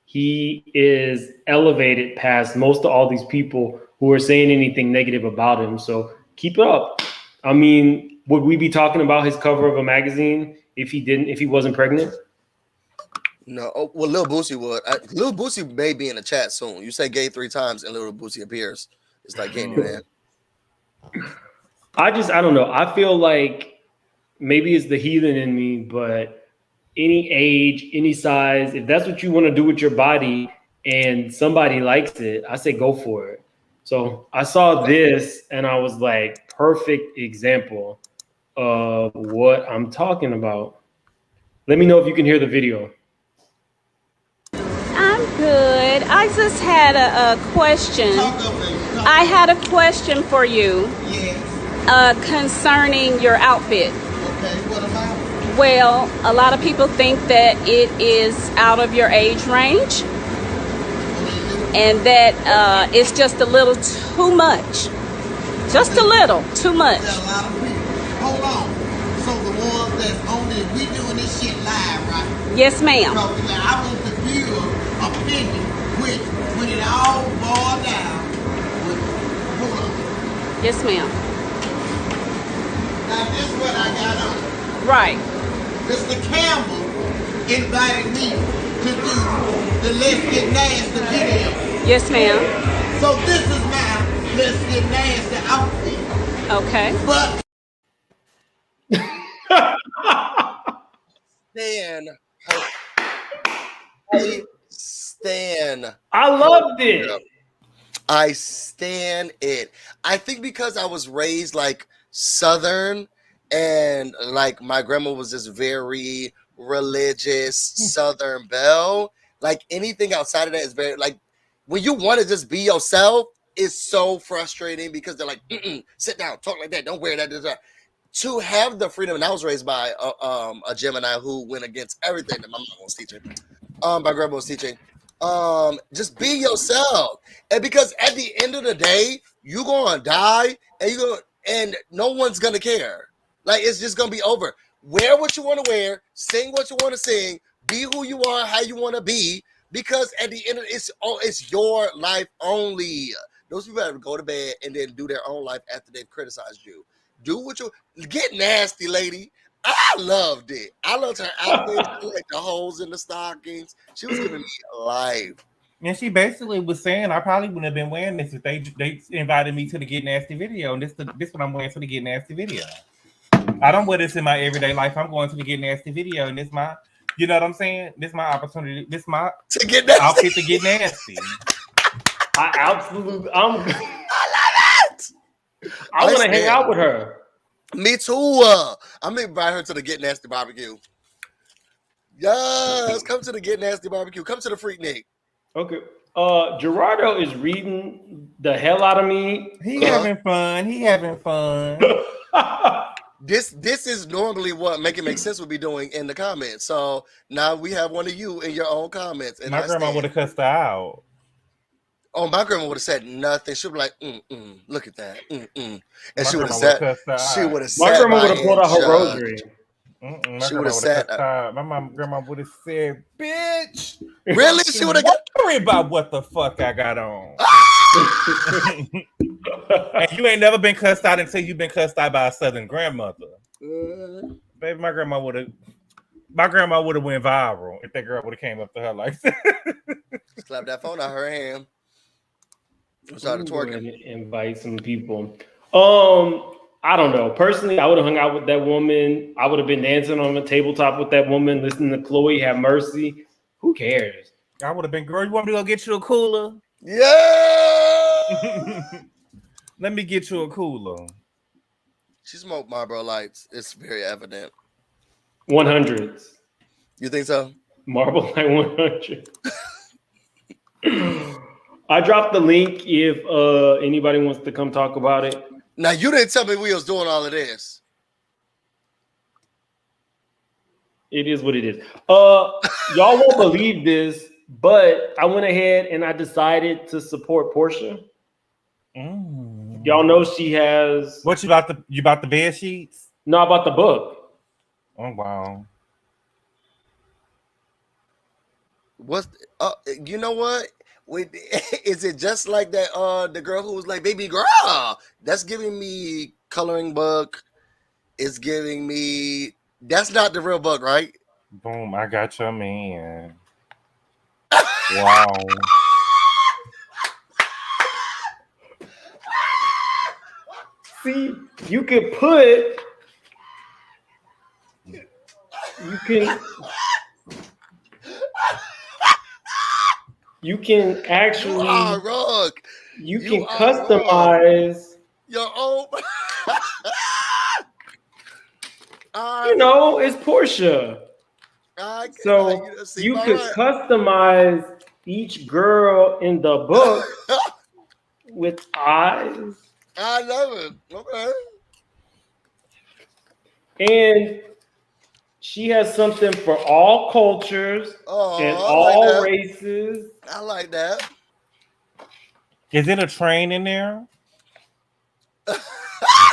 [SPEAKER 1] He is elevated past most of all these people who are saying anything negative about him. So keep it up. I mean, would we be talking about his cover of a magazine if he wasn't pregnant?
[SPEAKER 3] No. Oh, well, Lil Boosie would. Lil Boosie may be in the chat soon. You say gay 3 times and Lil Boosie appears. It's like, can you, man?
[SPEAKER 1] I don't know. I feel like maybe it's the heathen in me, but any age, any size, if that's what you want to do with your body and somebody likes it, I say go for it. So I saw this and I was like, perfect example of what I'm talking about. Let me know if you can hear the video.
[SPEAKER 5] I'm good. I just had a question. I had a question for you concerning your outfit. Well, a lot of people think that it is out of your age range and that it's just a little too much. Just a little too much.
[SPEAKER 6] Hold on. So the ones that's on this, we doing this shit live, right?
[SPEAKER 5] Yes, ma'am.
[SPEAKER 6] So I want the viewer opinion, which when it all boiled down, hold on.
[SPEAKER 5] Yes, ma'am.
[SPEAKER 6] Now this is what I got on.
[SPEAKER 5] Right.
[SPEAKER 6] Mr. Campbell invited me to do the Let's Get Nasty video.
[SPEAKER 5] Yes, ma'am.
[SPEAKER 6] So this is my Let's Get Nasty outfit.
[SPEAKER 5] Okay.
[SPEAKER 6] But
[SPEAKER 1] I loved it.
[SPEAKER 3] I stand it. I think because I was raised like Southern and like my grandma was this very religious Southern belle. Like anything outside of that is very like when you want to just be yourself, it's so frustrating because they're like, sit down, talk like that, don't wear that. To have the freedom, and I was raised by a Gemini who went against everything that my mom was teaching, my grandma was teaching. Just be yourself, and because at the end of the day, you gonna die, and no one's gonna care. Like it's just gonna be over. Wear what you want to wear, sing what you want to sing, be who you are, how you want to be. Because at the end of it's your life only. Those people have to go to bed and then do their own life after they've criticized you. Do what you get nasty, lady. I loved it. I loved her outfit, like the holes in the stockings. She was giving me life.
[SPEAKER 2] And she basically was saying, I probably wouldn't have been wearing this if they invited me to the Get Nasty video. And this what I'm wearing for the Get Nasty video. I don't wear this in my everyday life. I'm going to the Get Nasty video, and this my, you know what I'm saying? This my opportunity. This my
[SPEAKER 3] to get nasty.
[SPEAKER 2] outfit to get nasty.
[SPEAKER 1] I absolutely. I
[SPEAKER 3] love it.
[SPEAKER 1] I want to hang out with her.
[SPEAKER 3] Me too. I'm gonna invite her to the Get Nasty barbecue. Yes, come to the Get Nasty barbecue. Come to the Freak Nick.
[SPEAKER 1] Okay. Gerardo is reading the hell out of me.
[SPEAKER 2] He having fun. He having fun.
[SPEAKER 3] This is normally what Make It Make Sense would be doing in the comments. So now we have one of you in your own comments. And
[SPEAKER 2] my grandma would have cussed her out.
[SPEAKER 3] Oh, my grandma would have said nothing. She'd be like, look at that. And
[SPEAKER 2] My
[SPEAKER 3] she would have
[SPEAKER 2] grandma
[SPEAKER 3] said, she would have
[SPEAKER 1] My
[SPEAKER 3] said,
[SPEAKER 1] grandma would have pulled out her rosary.
[SPEAKER 3] She would have said,
[SPEAKER 2] my grandma would have said, bitch.
[SPEAKER 3] Really? She would have got.
[SPEAKER 2] Worry about what the fuck I got on. And you ain't never been cussed out until you've been cussed out by a Southern grandmother. Baby, my grandma would have went viral if that girl would have came up to her like that.
[SPEAKER 3] Slap that phone out her hand. Started twerking.
[SPEAKER 1] Invite some people. I don't know. Personally, I would have hung out with that woman. I would have been dancing on the tabletop with that woman, listening to Chloe Have Mercy. Who cares?
[SPEAKER 2] I would have been, girl, you want me to go get you a cooler?
[SPEAKER 3] Yeah.
[SPEAKER 2] Let me get you a cooler.
[SPEAKER 3] She smoked Marlboro Lights. It's very evident.
[SPEAKER 1] 100s.
[SPEAKER 3] You think so?
[SPEAKER 1] Marble Light 100. I dropped the link if anybody wants to come talk about it.
[SPEAKER 3] Now, you didn't tell me we was doing all of this.
[SPEAKER 1] It is what it is. Y'all won't believe this, but I went ahead and I decided to support Portia. Y'all know she has.
[SPEAKER 2] What you about the bed sheets?
[SPEAKER 1] No, about the book.
[SPEAKER 2] Oh wow.
[SPEAKER 3] What's you know what? Wait, is it just like that? The girl who was like, "Baby girl," that's giving me coloring book. It's giving me. That's not the real book, right?
[SPEAKER 2] Boom! I got your man. Wow.
[SPEAKER 1] See, you can put. You can actually. You can customize.
[SPEAKER 3] Your own.
[SPEAKER 1] You know, it's Portia. So you could customize each girl in the book with eyes.
[SPEAKER 3] I love it. Okay.
[SPEAKER 1] And she has something for all cultures and all races.
[SPEAKER 3] I like that.
[SPEAKER 2] Is it a train in there?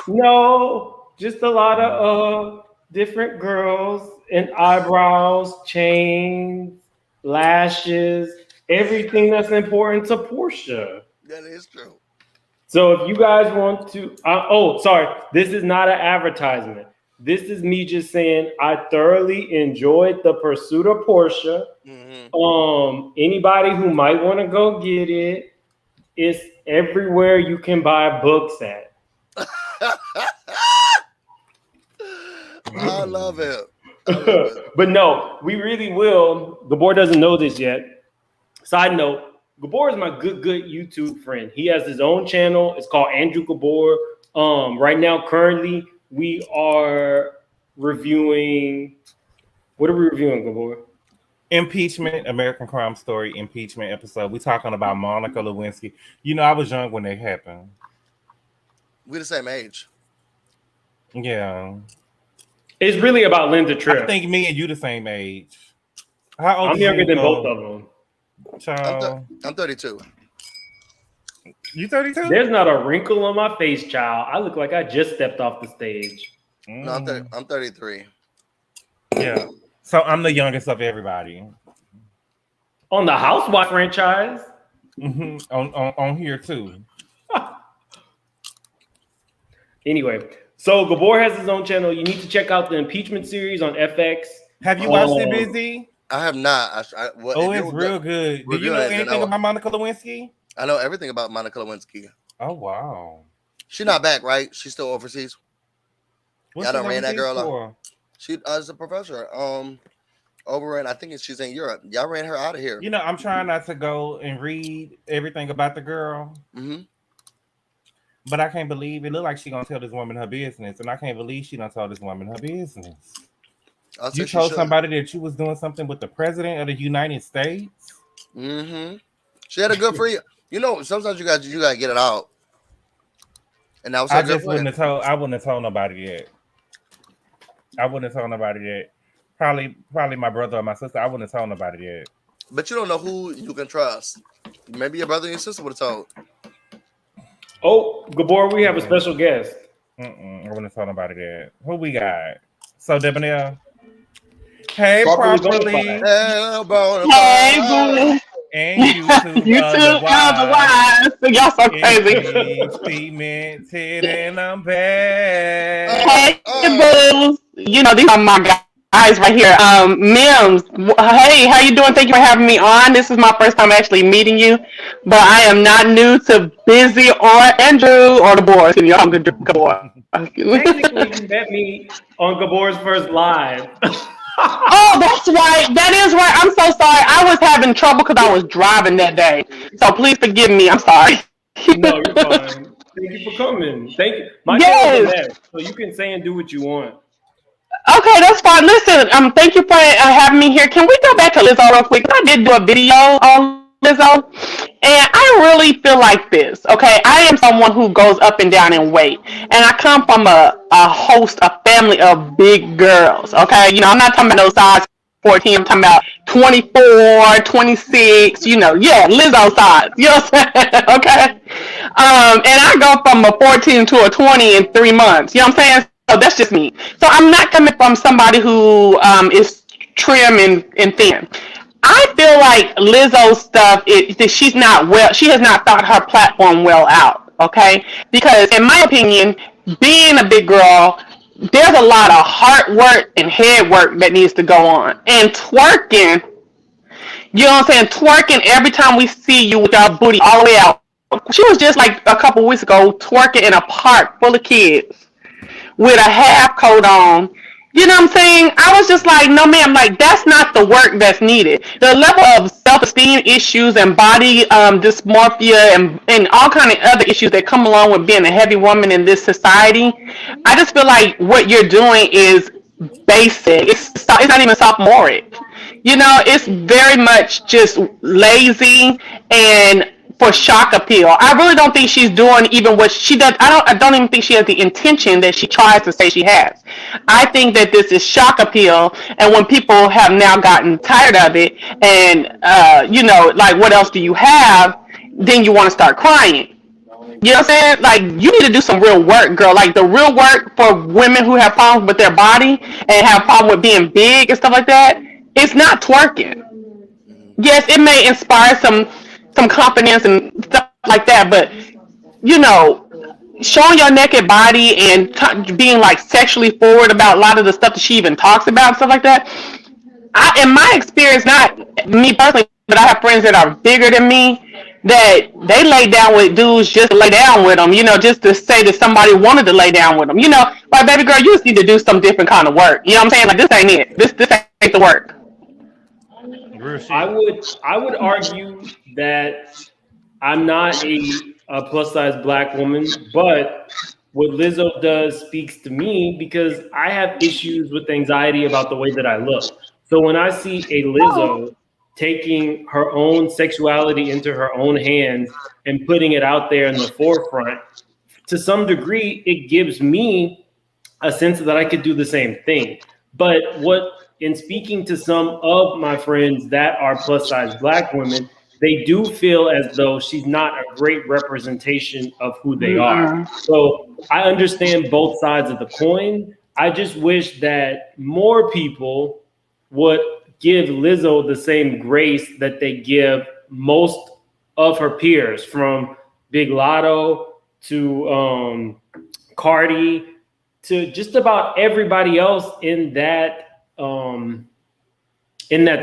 [SPEAKER 1] No, just a lot of different girls and eyebrows, chains, lashes. everything that's important to Portia.
[SPEAKER 3] That is true.
[SPEAKER 1] So if you guys want to, sorry, this is not an advertisement. This is me just saying I thoroughly enjoyed the pursuit of Portia. Mm-hmm. Anybody who might want to go get it, it's everywhere you can buy books at.
[SPEAKER 3] I love it.
[SPEAKER 1] But no, we really will. Gabor doesn't know this yet. Side note, Gabor is my good YouTube friend. He has his own channel. It's called Andrew Gabor. Right now, currently, we are reviewing. What are we reviewing, Gabor?
[SPEAKER 2] Impeachment, American Crime Story, impeachment episode. We're talking about Monica Lewinsky. You know, I was young when that happened.
[SPEAKER 3] We're the same age.
[SPEAKER 2] Yeah.
[SPEAKER 1] It's really about Linda Tripp.
[SPEAKER 2] I think me and you the same age. How old
[SPEAKER 1] I'm younger than both of them.
[SPEAKER 2] Child.
[SPEAKER 3] I'm 32.
[SPEAKER 2] You 32?
[SPEAKER 1] There's not a wrinkle on my face, child. I look like I just stepped off the stage.
[SPEAKER 3] No, I'm 33.
[SPEAKER 2] Yeah. So I'm the youngest of everybody.
[SPEAKER 1] On the Housewife franchise?
[SPEAKER 2] Mm-hmm. On here too.
[SPEAKER 1] Anyway, so Gabor has his own channel. You need to check out the impeachment series on FX.
[SPEAKER 2] Have you watched it, Busy?
[SPEAKER 3] I have not.
[SPEAKER 2] It's real good. Do you know anything about Monica Lewinsky?
[SPEAKER 3] I know everything about Monica Lewinsky.
[SPEAKER 2] Oh, wow.
[SPEAKER 3] She's not back, right? She's still overseas.
[SPEAKER 2] What's
[SPEAKER 3] Y'all done ran that girl
[SPEAKER 2] for?
[SPEAKER 3] She is a professor. Over in, I think she's in Europe. Y'all ran her out of here.
[SPEAKER 2] You know, I'm trying not to go and read everything about the girl.
[SPEAKER 3] Mm-hmm.
[SPEAKER 2] But I can't believe it looked like she gonna tell this woman her business, and I can't believe she done told this woman her business. You told somebody that you was doing something with the president of the United States.
[SPEAKER 3] Mm-hmm. She had a good friend. You know, sometimes you gotta get it out. And that was
[SPEAKER 2] I wouldn't have told nobody yet. I wouldn't have told nobody yet. Probably my brother or my sister. I wouldn't have told nobody yet.
[SPEAKER 3] But you don't know who you can trust. Maybe your brother and your sister would have told.
[SPEAKER 1] Oh, Gabor, we have a special guest.
[SPEAKER 2] I wouldn't have told nobody that. Who we got? So Debonair. Hey, properly.
[SPEAKER 7] Hey, boo.
[SPEAKER 2] And YouTube.
[SPEAKER 7] YouTube otherwise. Y'all so crazy.
[SPEAKER 2] Cemented and I'm back.
[SPEAKER 7] Hey, boo. You know, these are my guys right here. Mims. Hey, how you doing? Thank you for having me on. This is my first time actually meeting you, but I am not new to Busy or Andrew or the boys. You know, I'm good. Gabor.
[SPEAKER 1] Technically, you met me on Gabor's first live.
[SPEAKER 7] Oh, that's right. That is right. I'm so sorry. I was having trouble because I was driving that day. So please forgive me. I'm sorry.
[SPEAKER 1] No, you're fine. Thank you for coming. Thank you. My channel is there, so you can say and do what you want.
[SPEAKER 7] Okay, that's fine. Listen, thank you for having me here. Can we go back to Lizzo real quick? I did do a video on Lizzo, and I really feel like this. Okay, I am someone who goes up and down in weight, and I come from a family of big girls. Okay, you know, I'm not talking about no size 14. I'm talking about 24, 26. You know, yeah, Lizzo size. You know what I'm saying? Okay, and I go from a 14 to a 20 in 3 months. You know what I'm saying? So that's just me. So I'm not coming from somebody who is trim and thin. I feel like Lizzo's stuff, she's not well. She has not thought her platform well out. Okay, because in my opinion, being a big girl, there's a lot of heart work and head work that needs to go on. And twerking, you know what I'm saying? Twerking every time we see you with your booty all the way out. She was just like a couple weeks ago twerking in a park full of kids with a half coat on. You know what I'm saying? I was just like, no, ma'am, like, that's not the work that's needed. The level of self-esteem issues and body dysmorphia and all kind of other issues that come along with being a heavy woman in this society, I just feel like what you're doing is basic. It's not even sophomoric. You know, it's very much just lazy and for shock appeal. I really don't think she's doing even what she does. I don't even think she has the intention that she tries to say she has. I think that this is shock appeal, and when people have now gotten tired of it, and you know, like, what else do you have? Then you want to start crying. You know what I'm saying? Like, you need to do some real work, girl. Like, the real work for women who have problems with their body and have problems with being big and stuff like that, it's not twerking. yes, it may inspire some confidence and stuff like that, but you know, showing your naked body and being like sexually forward about a lot of the stuff that she even talks about and stuff like that. In my experience, not me personally, but I have friends that are bigger than me that they lay down with dudes just to lay down with them, you know, just to say that somebody wanted to lay down with them, you know, like baby girl, you just need to do some different kind of work. You know what I'm saying? Like this ain't it. This ain't the work.
[SPEAKER 2] Real shit.
[SPEAKER 1] I would argue that I'm not a plus size black woman, but what Lizzo does speaks to me because I have issues with anxiety about the way that I look. So when I see a Lizzo taking her own sexuality into her own hands and putting it out there in the forefront, to some degree, it gives me a sense that I could do the same thing. But in speaking to some of my friends that are plus size black women, they do feel as though she's not a great representation of who they are. So I understand both sides of the coin. I just wish that more people would give Lizzo the same grace that they give most of her peers, from Big Lotto to Cardi to just about everybody else in that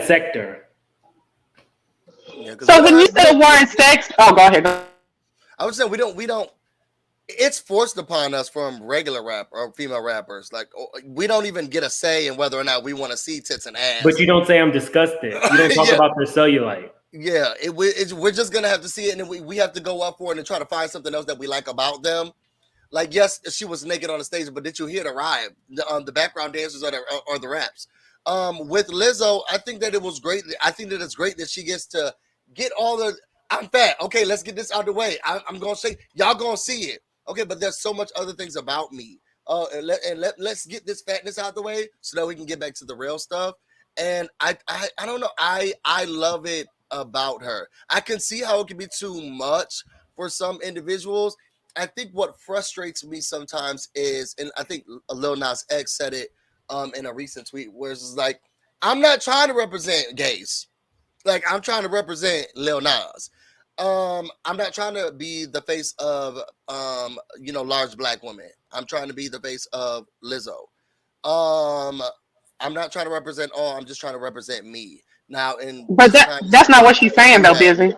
[SPEAKER 1] sector.
[SPEAKER 3] Yeah,
[SPEAKER 7] So when you say the word sex, oh, go ahead.
[SPEAKER 3] I would say we don't. It's forced upon us from regular rap or female rappers. Like we don't even get a say in whether or not we want to see tits and ass.
[SPEAKER 1] But you don't say I'm disgusted. You don't talk about their cellulite.
[SPEAKER 3] Yeah, we're just gonna have to see it, and then we have to go up for it and try to find something else that we like about them. Like, yes, she was naked on the stage, but did you hear the rhyme, the background dancers or the raps? With Lizzo, I think that it was great. I think that it's great that she gets to get all the. I'm fat. Okay, let's get this out of the way. I'm gonna say y'all gonna see it. Okay, but there's so much other things about me. Let's get this fatness out of the way so that we can get back to the real stuff. And I don't know. I love it about her. I can see how it can be too much for some individuals. I think what frustrates me sometimes is, and I think Lil Nas X said it in a recent tweet, where it's like, I'm not trying to represent gays. Like, I'm trying to represent Lil Nas. I'm not trying to be the face of large black women. I'm trying to be the face of Lizzo. I'm not trying to represent all. I'm just trying to represent me. Now,
[SPEAKER 7] but that's not what she's saying though, Busy.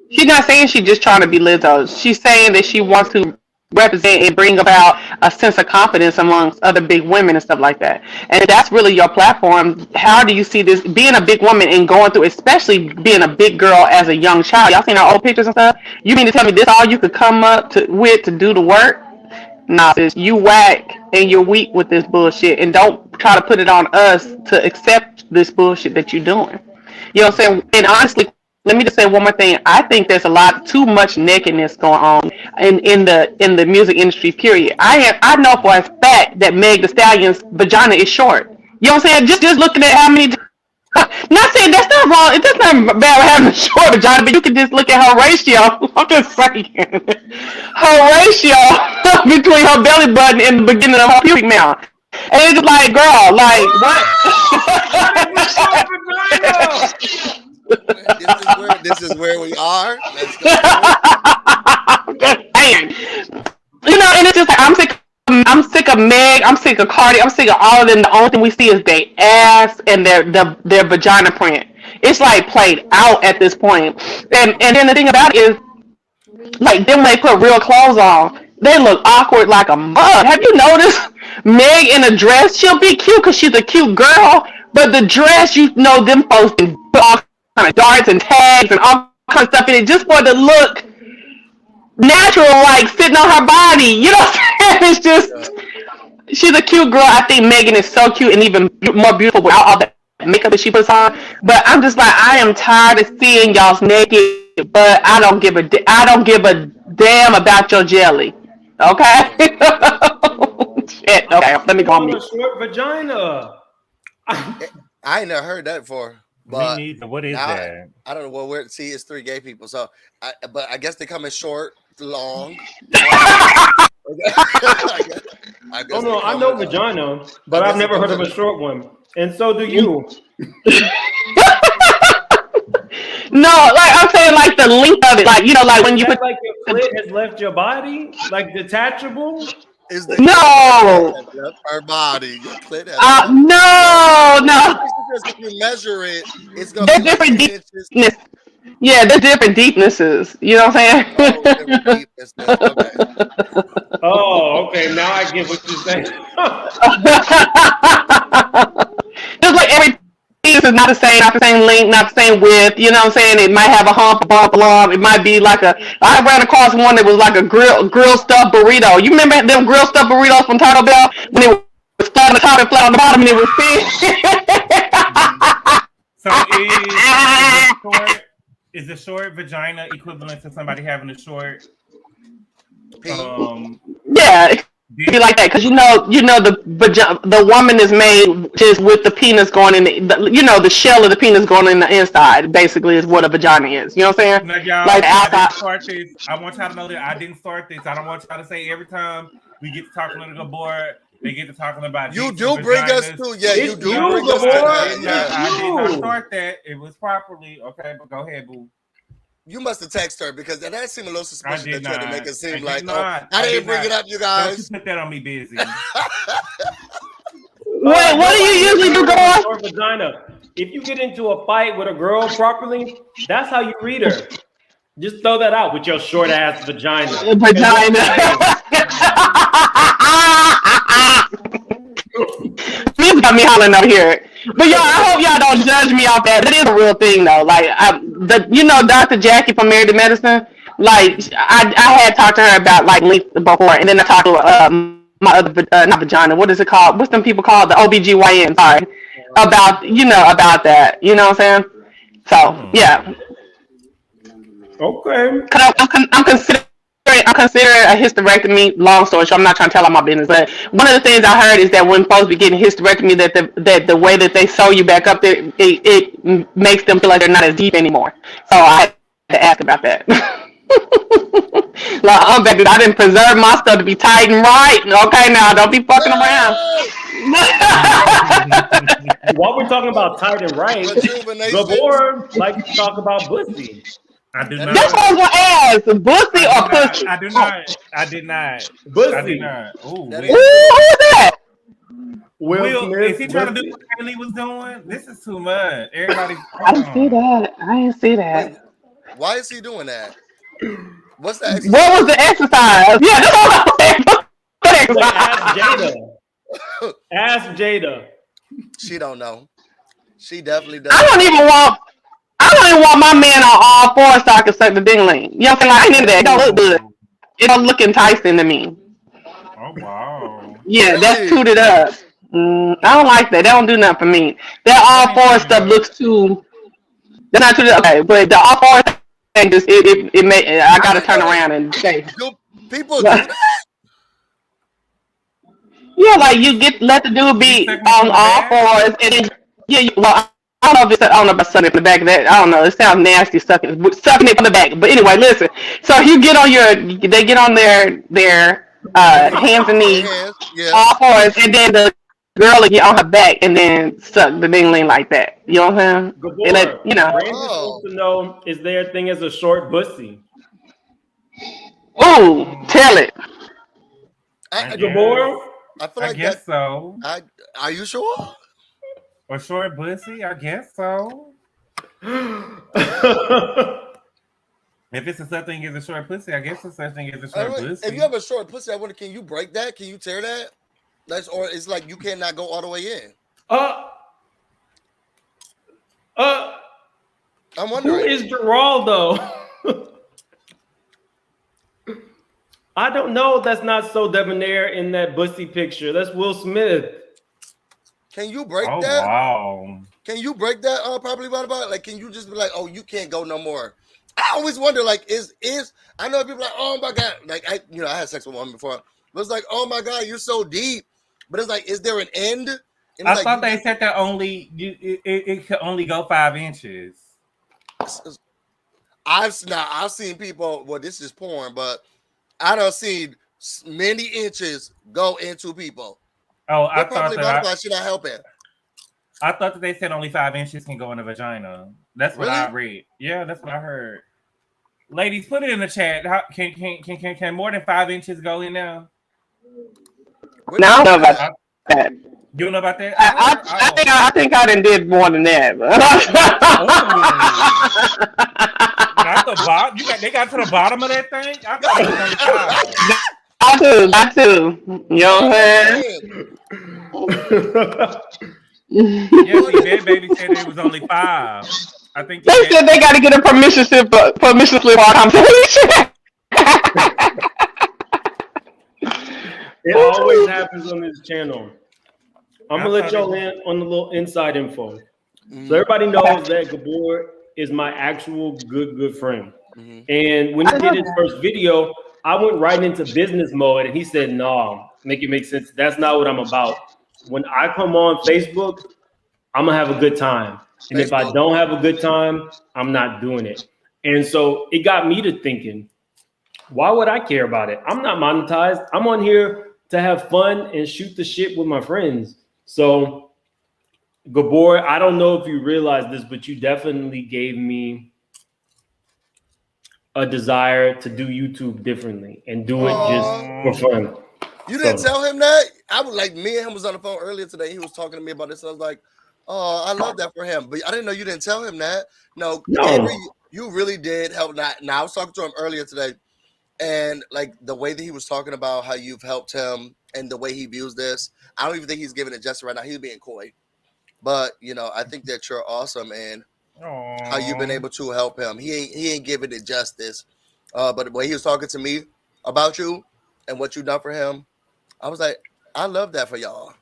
[SPEAKER 7] She's not saying she's just trying to be Lizzo. She's saying that she wants to represent and bring about a sense of confidence amongst other big women and stuff like that. And that's really your platform. How do you see this being a big woman and going through, especially being a big girl as a young child? Y'all seen our old pictures and stuff? You mean to tell me this all you could come up with to do the work? Nah, sis, you whack and you're weak with this bullshit, and don't try to put it on us to accept this bullshit that you're doing. You know what I'm saying? And honestly, let me just say one more thing. I think there's a lot too much nakedness going on in the music industry. Period. I know for a fact that Meg Thee Stallion's vagina is short. You know what I'm saying? Just looking at how many. Not saying that's not wrong. It's not bad with having a short vagina, but you can just look at her ratio. I'm just saying her ratio between her belly button and the beginning of her pubic mouth. And it's just like, girl, like what?
[SPEAKER 3] This is where we are.
[SPEAKER 7] Dang. You know, and it's just like I'm sick of Meg, I'm sick of Cardi, I'm sick of all of them. The only thing we see is their ass and their vagina print. It's like played out at this point. And then the thing about it is, like, then when they put real clothes on, they look awkward like a mug. Have you noticed Meg in a dress? She'll be cute because she's a cute girl, but the dress, you know, them folks can put all kind of darts and tags and all kind of stuff in it just for the look natural, like sitting on her body. You know what I'm saying? It's just, she's a cute girl. I think Megan is so cute and even more beautiful without all that makeup that she puts on. But I'm just like, I am tired of seeing y'all's naked, but I don't give a damn about your jelly. Okay? Shit. Okay, let me go on mute.
[SPEAKER 1] Short vagina.
[SPEAKER 3] I ain't never heard that before. But
[SPEAKER 2] me neither. What is that?
[SPEAKER 3] I don't know. Well, it's three gay people. So, but I guess they come in short, long.
[SPEAKER 1] I know vagina, but I've never heard of a short one. And so do you.
[SPEAKER 7] No, like I'm saying, like the length of it, like like when
[SPEAKER 1] Is
[SPEAKER 7] you
[SPEAKER 1] that
[SPEAKER 7] put.
[SPEAKER 1] like your clit has left your body, like detachable?
[SPEAKER 3] Is the
[SPEAKER 7] No,
[SPEAKER 3] her body? Your clit has left.
[SPEAKER 7] no, no.
[SPEAKER 3] Because if you measure it, it's gonna
[SPEAKER 7] There's
[SPEAKER 3] be like
[SPEAKER 7] different
[SPEAKER 3] 10 inches.
[SPEAKER 7] deepness. Yeah, there's different deepnesses. You know what I'm
[SPEAKER 3] Oh, different
[SPEAKER 7] saying?
[SPEAKER 3] deepnesses. Okay.
[SPEAKER 1] Oh, okay. Now I get what you're saying.
[SPEAKER 7] Just like every piece is not the same length, not the same width. You know what I'm saying? It might have a hump, a bump, a lump. It might be like a. I ran across one that was like a grill stuffed burrito. You remember them grill stuffed burritos from Taco Bell when it was flat on the top and flat on the bottom, and it was thin.
[SPEAKER 2] So is the short vagina equivalent to somebody having a short?
[SPEAKER 7] Yeah, it could be like that because the woman is made just with the penis going in the shell of the penis going in the inside. Basically, is what a vagina is. You know what I'm saying?
[SPEAKER 2] Now, y'all,
[SPEAKER 7] Like
[SPEAKER 2] I
[SPEAKER 7] outside.
[SPEAKER 2] didn't start this. I want y'all to know that I didn't start this. I don't want y'all to say every time we get to talking to the board, they get to talking about.
[SPEAKER 3] You do bring us to, yeah.
[SPEAKER 1] It's
[SPEAKER 3] You do
[SPEAKER 1] you,
[SPEAKER 3] bring us to
[SPEAKER 1] Gabor.
[SPEAKER 3] that.
[SPEAKER 2] I did not start that. It was properly okay, but go ahead, boo.
[SPEAKER 3] You must have texted her because that seemed a little suspicious that you had to make it seem like,
[SPEAKER 2] I
[SPEAKER 3] didn't bring it up, you guys.
[SPEAKER 2] Don't you put that on me, busy.
[SPEAKER 7] Wait, what do you usually do, girl?
[SPEAKER 1] Or vagina. If you get into a fight with a girl properly, that's how you read her. Just throw that out with your short ass vagina.
[SPEAKER 7] Please got me hollering over here. But y'all, I hope y'all don't judge me off that. It is a real thing though. Like Dr. Jackie from Married to Medicine. Like I had talked to her about like length before, and then I talked to my other not vagina. What is it called? What's them people called? The OBGYN. Sorry, about that. You know what I'm saying? So yeah.
[SPEAKER 1] Okay.
[SPEAKER 7] I'm considering a hysterectomy. Long story short, I'm not trying to tell all my business, but one of the things I heard is that when folks be getting hysterectomy, that the way that they sew you back up, it makes them feel like they're not as deep anymore. So I had to ask about that. Like, baby, I didn't preserve my stuff to be tight and right. Okay, now don't be fucking around.
[SPEAKER 1] While we're talking about tight and right, Gabor likes to talk about pussy.
[SPEAKER 2] I do not.
[SPEAKER 7] That's what I was gonna ask. Bussy or pussy?
[SPEAKER 2] I do not. I did not.
[SPEAKER 1] Bussy.
[SPEAKER 2] I did not. Ooh,
[SPEAKER 7] who's that?
[SPEAKER 1] Will Smith,
[SPEAKER 2] is he trying to do what Haley was doing? This is too much. Everybody.
[SPEAKER 7] I didn't see that.
[SPEAKER 3] Wait, why is he doing that? What's the exercise?
[SPEAKER 7] What was the exercise? Yeah, that's what
[SPEAKER 1] Ask Jada.
[SPEAKER 3] She don't know. She definitely does.
[SPEAKER 7] I don't even want my man on all fours so I can suck the dingling. You know what I'm saying? Like, I ain't into that. It don't look good. It don't look enticing to me.
[SPEAKER 2] Oh wow.
[SPEAKER 7] Yeah, that's tooted up. I don't like that. That don't do nothing for me. That all four stuff looks too. They're not too okay, but the all four thing just it may. I gotta turn around and say.
[SPEAKER 3] People do that.
[SPEAKER 7] Yeah, like you let the dude be on all fours, and then well, I don't know if I don't know about sucking it from the back of that. I don't know. It sounds nasty sucking it from the back. But anyway, listen. So you get on they get on their hands and knees, all fours, and then the girl will get on her back and then suck the dingling like that. You know what I'm saying?
[SPEAKER 1] Gabor,
[SPEAKER 7] And
[SPEAKER 1] Brandon wants to know, is there a thing as a short pussy?
[SPEAKER 7] Ooh, tell it.
[SPEAKER 1] Gabor?
[SPEAKER 3] I feel like
[SPEAKER 2] I guess so.
[SPEAKER 3] Are you sure?
[SPEAKER 2] A short pussy? I guess so. If it's a such thing as a short pussy, I guess it's such thing as a short pussy.
[SPEAKER 3] If you have a short pussy, I wonder, can you break that? Can you tear that? Or it's like you cannot go all the way in. I'm wondering.
[SPEAKER 1] Who is Geraldo? I don't know. That's not so debonair in that bussy picture. That's Will Smith.
[SPEAKER 3] Can you break that?
[SPEAKER 2] Wow.
[SPEAKER 3] Can you break that properly about like can you just be like, oh, you can't go no more? I always wonder, like, is I know people like, oh my god, like I had sex with one before, but it's like, oh my god, you're so deep. But it's like, is there an end? And
[SPEAKER 2] I thought they said that only it could only go 5 inches.
[SPEAKER 3] I've seen people. Well, this is porn, but I don't see many inches go into people.
[SPEAKER 2] Oh, I thought
[SPEAKER 3] probably
[SPEAKER 2] that
[SPEAKER 3] should not help it.
[SPEAKER 2] I thought that they said only 5 inches can go in the vagina. That's what I read. Yeah, that's what I heard. Ladies, put it in the chat. How, can more than 5 inches go in there?
[SPEAKER 7] No, I don't know about that.
[SPEAKER 2] You don't know about that?
[SPEAKER 7] I think I done did more than that.
[SPEAKER 2] Not the bottom. They got to the bottom of that thing. I thought it was only 5.
[SPEAKER 7] Got to. You know what I'm saying?
[SPEAKER 2] Yeah, see, that baby said it was only 5. I think
[SPEAKER 7] they said they got to get a permission slip for our conversation.
[SPEAKER 1] It always happens on this channel. I'm gonna let y'all in on the little inside info. So everybody knows that Gabor is my actual good friend. And when he did his first video, I went right into business mode, and he said, "No, make it make sense. That's not what I'm about. When I come on Facebook, I'm gonna have a good time. And if I don't have a good time, I'm not doing it." And so it got me to thinking, why would I care about it? I'm not monetized. I'm on here to have fun and shoot the shit with my friends. So, Gabor, I don't know if you realize this, but you definitely gave me a desire to do YouTube differently and do it just for fun.
[SPEAKER 3] You didn't tell him that? I was like, me and him was on the phone earlier today. He was talking to me about this. And I was like, oh, I love that for him. But I didn't know you didn't tell him that. No. Avery, you really did help. Now, I was talking to him earlier today. And like the way that he was talking about how you've helped him and the way he views this, I don't even think he's giving it justice right now. He's being coy. But, you know, I think that you're awesome and how you've been able to help him. He ain't giving it justice. But when he was talking to me about you and what you've done for him, I was like, I love that for y'all.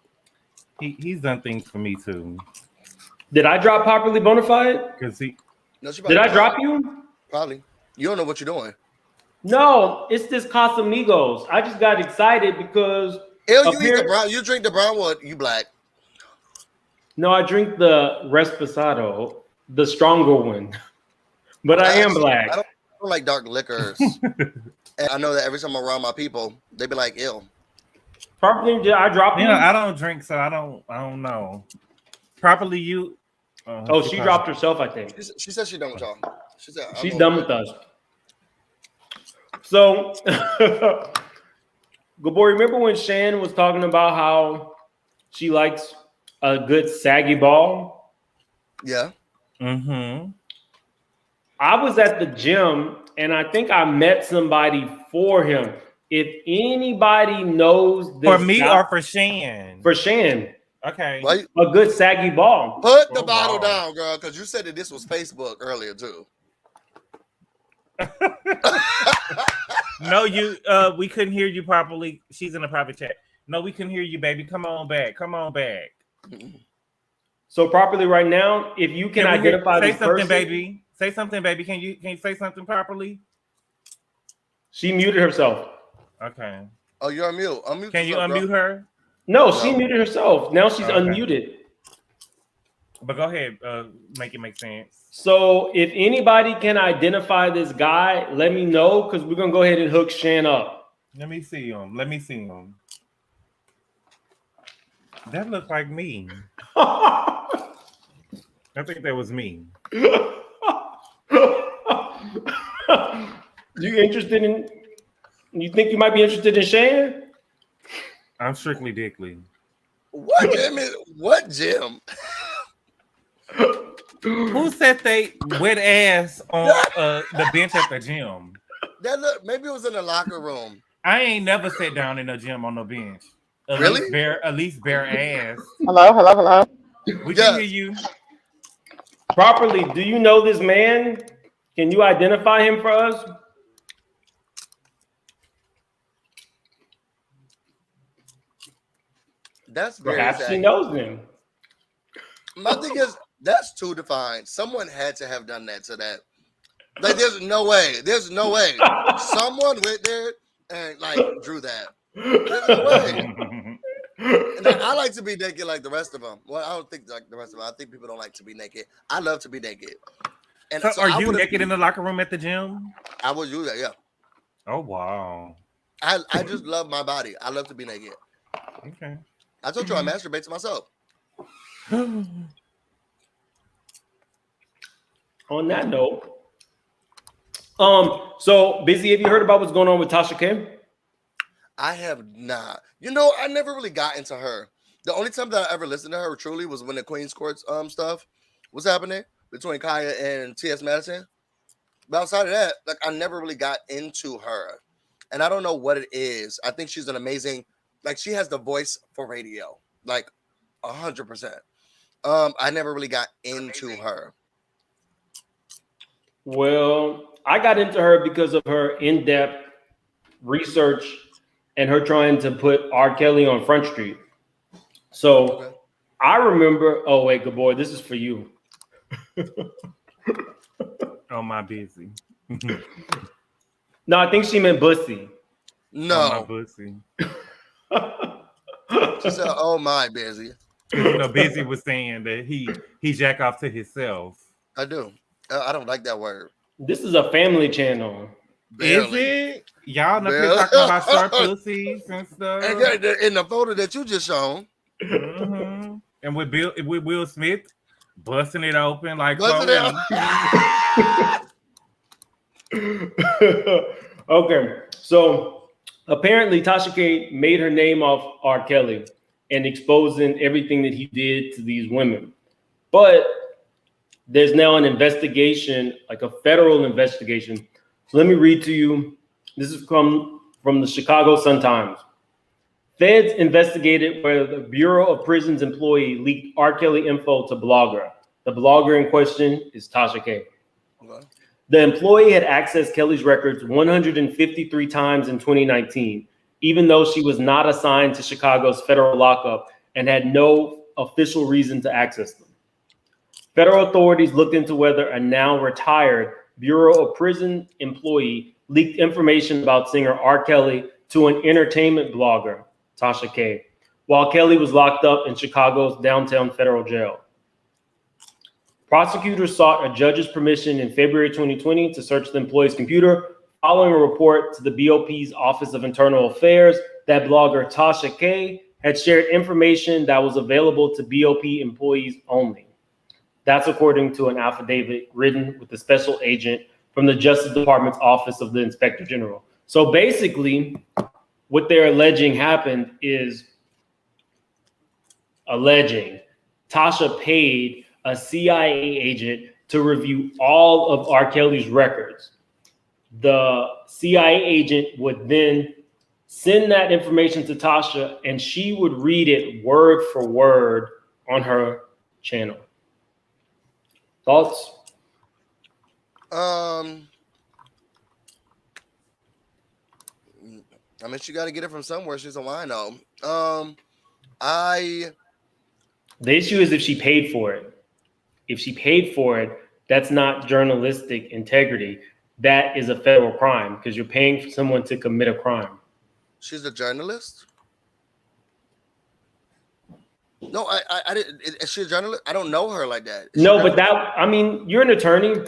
[SPEAKER 2] He's done things for me too.
[SPEAKER 1] Did I drop Properly Bonafide? Did I drop you?
[SPEAKER 3] Probably. You don't know what you're doing.
[SPEAKER 1] No, it's this Casamigos. I just got excited because
[SPEAKER 3] you eat the brown. You drink the brown one. You black.
[SPEAKER 1] No, I drink the Reposado, the stronger one. But I am black.
[SPEAKER 3] I don't like dark liquors. And I know that every time I'm around my people, they be like, "Ill."
[SPEAKER 1] Properly, did I drop you?
[SPEAKER 2] I don't drink, so I don't know. Properly, you.
[SPEAKER 1] She dropped herself, I think.
[SPEAKER 3] She said she done with y'all. She said
[SPEAKER 1] she's done with us. So, Gabor, remember when Shan was talking about how she likes a good saggy ball?
[SPEAKER 3] Yeah.
[SPEAKER 2] Mm-hmm.
[SPEAKER 1] I was at the gym, and I think I met somebody for him. If anybody knows this,
[SPEAKER 2] for me or for Shan?
[SPEAKER 1] For Shan.
[SPEAKER 2] Okay.
[SPEAKER 1] A good saggy ball.
[SPEAKER 3] Put the bottle down, girl, because you said that this was Facebook earlier too.
[SPEAKER 2] No, we couldn't hear you properly. She's in a private chat. No, we couldn't hear you, baby. Come on back.
[SPEAKER 1] So properly right now, if you can identify this person,
[SPEAKER 2] baby. Say something, baby. Can you say something properly?
[SPEAKER 1] She muted herself.
[SPEAKER 2] Okay.
[SPEAKER 3] Oh, you're on mute. Unmute.
[SPEAKER 2] Can you unmute her?
[SPEAKER 1] No, she muted herself. Now she's unmuted.
[SPEAKER 2] But go ahead, make it make sense.
[SPEAKER 1] So if anybody can identify this guy, let me know because we're gonna go ahead and hook Shan up.
[SPEAKER 2] Let me see him. That looked like me. I think that was me.
[SPEAKER 1] You think you might be interested in Shan?
[SPEAKER 2] I'm strictly dickly.
[SPEAKER 3] What gym?
[SPEAKER 2] Who said they wet ass on the bench at the gym?
[SPEAKER 3] Maybe it was in the locker room.
[SPEAKER 2] I ain't never sat down in the gym on no bench. At least bare ass.
[SPEAKER 7] Hello.
[SPEAKER 2] We can hear you.
[SPEAKER 1] Properly, do you know this man? Can you identify him for us?
[SPEAKER 3] That's very
[SPEAKER 1] perhaps he knows him.
[SPEAKER 3] My thing is that's too defined. Someone had to have done that to that. Like, there's no way. Someone went there and like drew that. There's no way. And I like to be naked like the rest of them. Well, I don't think like the rest of them. I think people don't like to be naked. I love to be naked. And
[SPEAKER 2] so are you naked in the locker room at the gym?
[SPEAKER 3] I would do that, yeah.
[SPEAKER 2] Oh wow.
[SPEAKER 3] I just love my body. I love to be naked.
[SPEAKER 2] Okay.
[SPEAKER 3] I told you I masturbate to myself.
[SPEAKER 1] On that note, so Busy, have you heard about what's going on with Tasha K?
[SPEAKER 3] I have not. You know, I never really got into her. The only time that I ever listened to her truly was when the Queen's Court stuff was happening between Kaya and T.S. Madison. But outside of that, like, I never really got into her. And I don't know what it is. I think she's an amazing, like, she has the voice for radio, like 100%. I never really got into her.
[SPEAKER 1] Well, I got into her because of her in-depth research and her trying to put R. Kelly on Front Street. So
[SPEAKER 3] Okay.
[SPEAKER 1] I remember, oh wait, good boy, this is for you.
[SPEAKER 2] Oh, my busy.
[SPEAKER 1] No, I think she meant Bussy.
[SPEAKER 3] No.
[SPEAKER 2] Oh, my pussy.
[SPEAKER 3] She said, oh my, Busy.
[SPEAKER 2] You know, Busy was saying that he jack off to himself.
[SPEAKER 3] I do. I don't like that word.
[SPEAKER 1] This is a family channel.
[SPEAKER 3] Barely.
[SPEAKER 2] Is it? Y'all know
[SPEAKER 3] Barely.
[SPEAKER 2] people talking about short pussies and stuff.
[SPEAKER 3] And in the photo that you just shown,
[SPEAKER 2] Mm-hmm. And with Will Smith busting it open like
[SPEAKER 3] busting it
[SPEAKER 2] Chloe.
[SPEAKER 1] Okay, so apparently Tasha K made her name off R. Kelly and exposing everything that he did to these women. But there's now an investigation, like a federal investigation. So let me read to you. This is from the Chicago Sun-Times. Feds investigated whether the Bureau of Prisons employee leaked R. Kelly info to blogger. The blogger in question is Tasha K.
[SPEAKER 3] Okay.
[SPEAKER 1] The employee had accessed Kelly's records 153 times in 2019, even though she was not assigned to Chicago's federal lockup and had no official reason to access them. Federal authorities looked into whether a now retired Bureau of Prison employee leaked information about singer R. Kelly to an entertainment blogger, Tasha K, while Kelly was locked up in Chicago's downtown federal jail. Prosecutors sought a judge's permission in February 2020 to search the employee's computer following a report to the BOP's Office of Internal Affairs that blogger Tasha K had shared information that was available to BOP employees only. That's according to an affidavit written with a special agent from the Justice Department's Office of the Inspector General. So basically, what they're alleging happened is Tasha paid a CIA agent to review all of R. Kelly's records. The CIA agent would then send that information to Tasha, and she would read it word for word on her channel. Thoughts?
[SPEAKER 3] I mean, she got to get it from somewhere. She's a wino.
[SPEAKER 1] The issue is if she paid for it. If she paid for it, that's not journalistic integrity. That is a federal crime because you're paying for someone to commit a crime.
[SPEAKER 3] She's a journalist? No, I didn't. Is she a journalist? I don't know her like that.
[SPEAKER 1] No, but you're an attorney.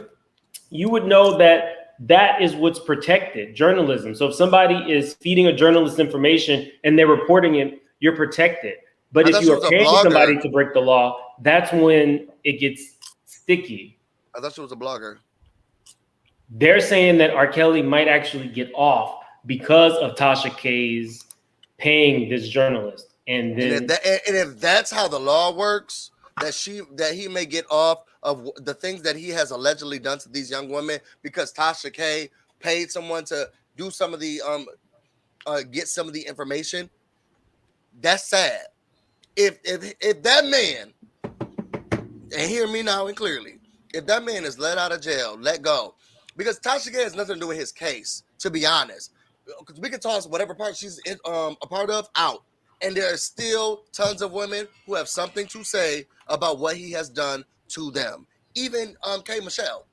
[SPEAKER 1] You would know that that is what's protected, journalism. So if somebody is feeding a journalist information and they're reporting it, you're protected. But if you are paying somebody to break the law, that's when it gets sticky.
[SPEAKER 3] I thought she was a blogger.
[SPEAKER 1] They're saying that R. Kelly might actually get off because of Tasha K's paying this journalist. And
[SPEAKER 3] if that's how the law works, that he may get off of the things that he has allegedly done to these young women because Tasha K paid someone to do some of the get some of the information. That's sad. If that man, and hear me now and clearly, if that man is let out of jail, let go, because Tasha K has nothing to do with his case, to be honest. Because we can toss whatever part she's a part of out. And there are still tons of women who have something to say about what he has done to them. Even K. Michelle.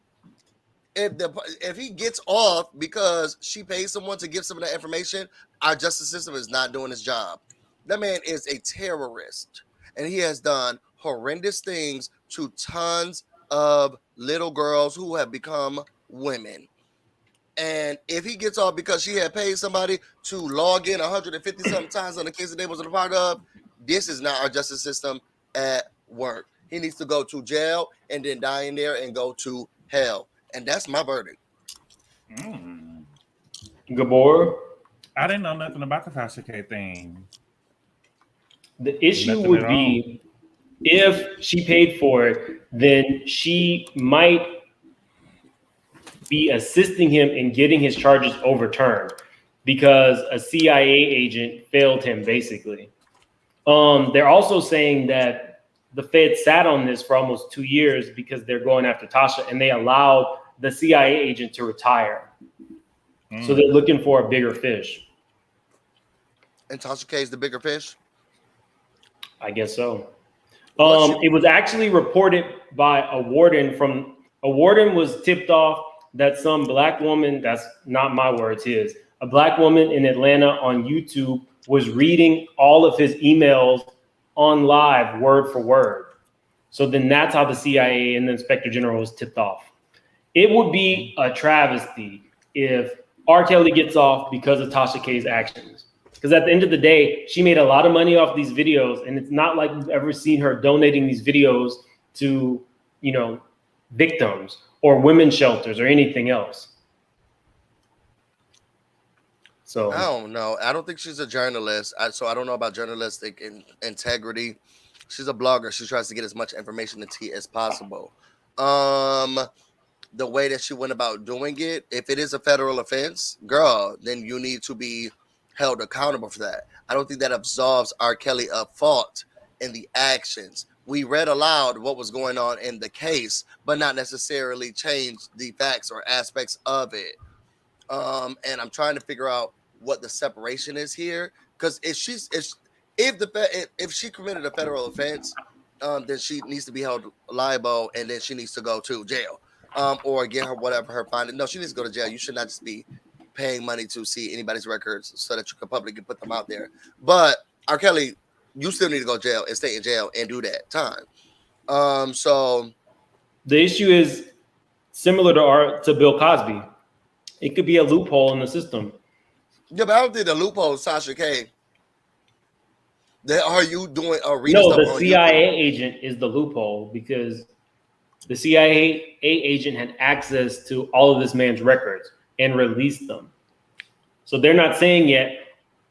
[SPEAKER 3] If he gets off because she pays someone to give some of that information, our justice system is not doing its job. That man is a terrorist. And he has done horrendous things to tons of little girls who have become women. And if he gets off because she had paid somebody to log in 150 something times on the case that they wasn't a part of, this is not our justice system at work. He needs to go to jail and then die in there and go to hell. And that's my verdict.
[SPEAKER 1] Gabor?
[SPEAKER 2] I didn't know nothing about the Tasha K thing.
[SPEAKER 1] The issue
[SPEAKER 2] Nothing
[SPEAKER 1] would
[SPEAKER 2] at
[SPEAKER 1] be if she paid for it, then she might be assisting him in getting his charges overturned because a CIA agent failed him, basically. They're also saying that the Fed sat on this for almost 2 years because they're going after Tasha, and they allowed the CIA agent to retire. So they're looking for a bigger fish.
[SPEAKER 3] And Tasha K is the bigger fish?
[SPEAKER 1] I guess so. It was actually reported by a warden was tipped off that some black woman, that's not my words, his, a black woman in Atlanta on YouTube was reading all of his emails on live word for word. So then that's how the CIA and the Inspector General was tipped off. It would be a travesty if R. Kelly gets off because of Tasha K's actions. Because at the end of the day, she made a lot of money off these videos, and it's not like we've ever seen her donating these videos to, victims or women's shelters or anything else. So
[SPEAKER 3] I don't know. I don't think she's a journalist. So I don't know about journalistic integrity. She's a blogger. She tries to get as much information to tea as possible. The way that she went about doing it, if it is a federal offense, girl, then you need to be held accountable for that. I don't think that absolves R. Kelly of fault in the actions. We read aloud what was going on in the case, but not necessarily change the facts or aspects of it. And I'm trying to figure out what the separation is here, because if she committed a federal offense, then she needs to be held liable, and then she needs to go to jail, or get her whatever her finding. No, she needs to go to jail. You should not just be paying money to see anybody's records so that you can publicly put them out there. But R. Kelly, you still need to go to jail and stay in jail and do that time. So
[SPEAKER 1] the issue is similar to Bill Cosby. It could be a loophole in the system.
[SPEAKER 3] Yeah, but I don't think the loophole is Tasha K. Are you doing a
[SPEAKER 1] No, the CIA agent is the loophole because the CIA agent had access to all of this man's records and released them. So they're not saying yet.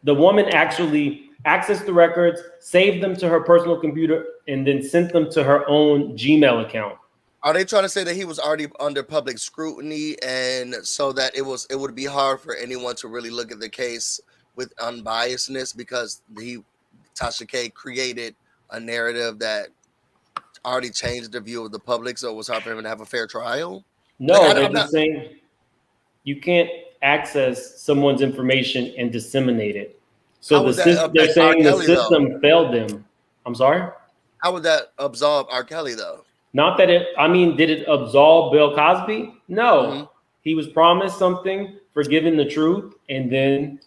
[SPEAKER 1] The woman actually accessed the records, saved them to her personal computer, and then sent them to her own Gmail account.
[SPEAKER 3] Are they trying to say that he was already under public scrutiny, and so that it would be hard for anyone to really look at the case with unbiasedness because Tasha K created a narrative that already changed the view of the public, so it was hard for him to have a fair trial?
[SPEAKER 1] No, they're just saying you can't access someone's information and disseminate it. So they're saying the system failed them. I'm sorry?
[SPEAKER 3] How would that absolve R. Kelly, though?
[SPEAKER 1] Not that did it absolve Bill Cosby? No. Mm-hmm. He was promised something for giving the truth. And then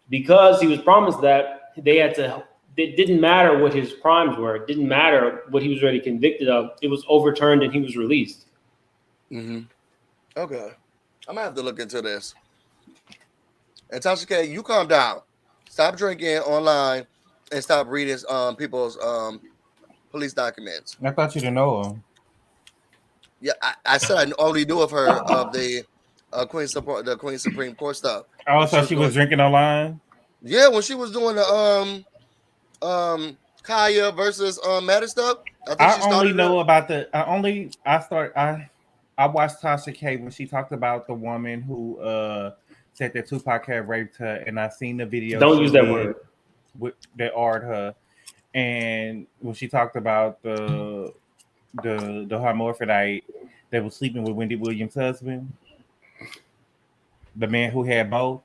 [SPEAKER 1] because he was promised that, it didn't matter what his crimes were. It didn't matter what he was already convicted of. It was overturned and he was released.
[SPEAKER 3] Mm-hmm. Okay. I'm going to have to look into this. And Tasha K, you calm down. Stop drinking online and stop reading people's police documents.
[SPEAKER 2] I thought you didn't know him.
[SPEAKER 3] Yeah, I said I only knew of her of the Queen Supreme Court stuff.
[SPEAKER 2] Oh, so she was drinking online?
[SPEAKER 3] Yeah, when she was doing the Kaya versus Matter stuff.
[SPEAKER 2] I only know about I watched Tasha K when she talked about the woman who said that Tupac had raped her, and I seen the video.
[SPEAKER 1] Don't use that word.
[SPEAKER 2] That arred her, and when she talked about the hermaphrodite that was sleeping with Wendy Williams' husband, the man who had both.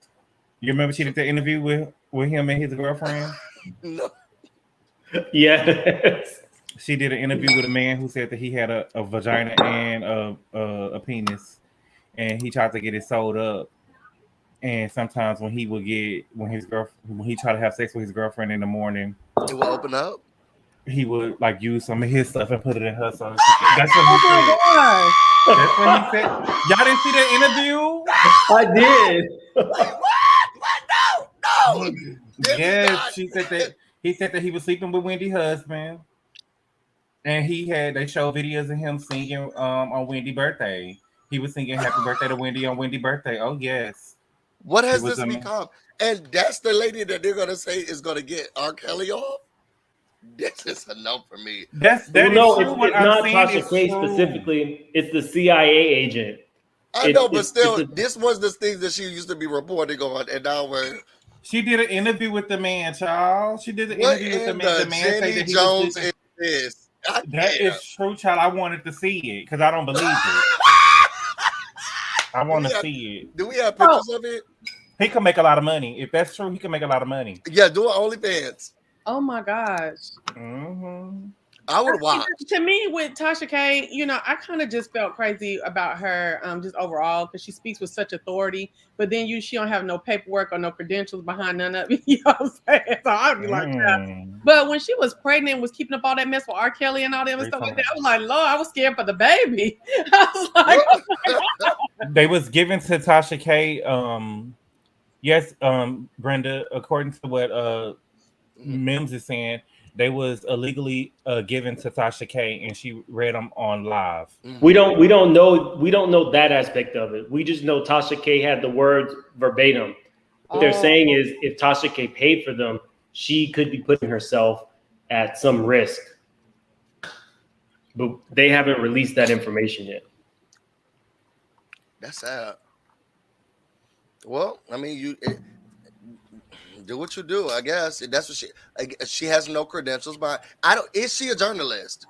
[SPEAKER 2] You remember she did the interview with him and his girlfriend?
[SPEAKER 3] No.
[SPEAKER 1] Yes.
[SPEAKER 2] She did an interview with a man who said that he had a vagina and a penis, and he tried to get it sewed up. And sometimes when he tried to have sex with his girlfriend in the morning,
[SPEAKER 3] it will open up.
[SPEAKER 2] He would use some of his stuff and put it in her. So that's what he said. That's what he said. Y'all didn't see that interview?
[SPEAKER 1] I did.
[SPEAKER 3] What? No.
[SPEAKER 2] Yes, she said that. He said that he was sleeping with Wendy's husband. And they showed videos of him singing on Wendy's birthday. He was singing "Happy Birthday" to Wendy on Wendy's birthday. Oh yes,
[SPEAKER 3] What
[SPEAKER 2] it
[SPEAKER 3] has
[SPEAKER 2] was
[SPEAKER 3] this become? And that's the lady that they're gonna say is gonna get R. Kelly off. This is a no for me.
[SPEAKER 2] That
[SPEAKER 1] Well,
[SPEAKER 2] is
[SPEAKER 1] no,
[SPEAKER 2] true. What
[SPEAKER 1] it's
[SPEAKER 2] I'm
[SPEAKER 1] not
[SPEAKER 2] saying
[SPEAKER 1] Tasha
[SPEAKER 2] is
[SPEAKER 1] K
[SPEAKER 2] true.
[SPEAKER 1] specifically. It's the CIA agent.
[SPEAKER 3] I know, but still, this was the things that she used to be reporting on, and now we're.
[SPEAKER 2] She did an interview with the man, child. She did an
[SPEAKER 3] What
[SPEAKER 2] interview with
[SPEAKER 3] in
[SPEAKER 2] the man.
[SPEAKER 3] the
[SPEAKER 2] The man said
[SPEAKER 3] Jenny
[SPEAKER 2] that he
[SPEAKER 3] Jones
[SPEAKER 2] was
[SPEAKER 3] is this?
[SPEAKER 2] That is true, child. I wanted to see it because I don't believe it. I want to see it.
[SPEAKER 3] Do we have pictures of it?
[SPEAKER 2] He can make a lot of money. If that's true, he can make a lot of money.
[SPEAKER 3] Yeah, do it OnlyFans.
[SPEAKER 8] Oh my gosh.
[SPEAKER 2] Mm-hmm.
[SPEAKER 3] I would watch.
[SPEAKER 8] To me, with Tasha K, I kind of just felt crazy about her, just overall, because she speaks with such authority. But then she don't have no paperwork or no credentials behind none of it. You know what I'm saying? So I'd be like, yeah. But when she was pregnant, and was keeping up all that mess with R. Kelly and all that stuff like that, I was like, Lord, I was scared for the baby. I was like, oh my God.
[SPEAKER 2] They was given to Tasha K. Yes, Brenda. According to what Mims is saying, they was illegally given to Tasha K, and she read them on live.
[SPEAKER 1] We don't know that aspect of it. We just know Tasha K had the words verbatim. What they're saying is, if Tasha K paid for them, she could be putting herself at some risk. But they haven't released that information yet.
[SPEAKER 3] That's sad. Well, I mean, you do what you do, I guess. That's what she has no credentials, but I don't. Is she a journalist?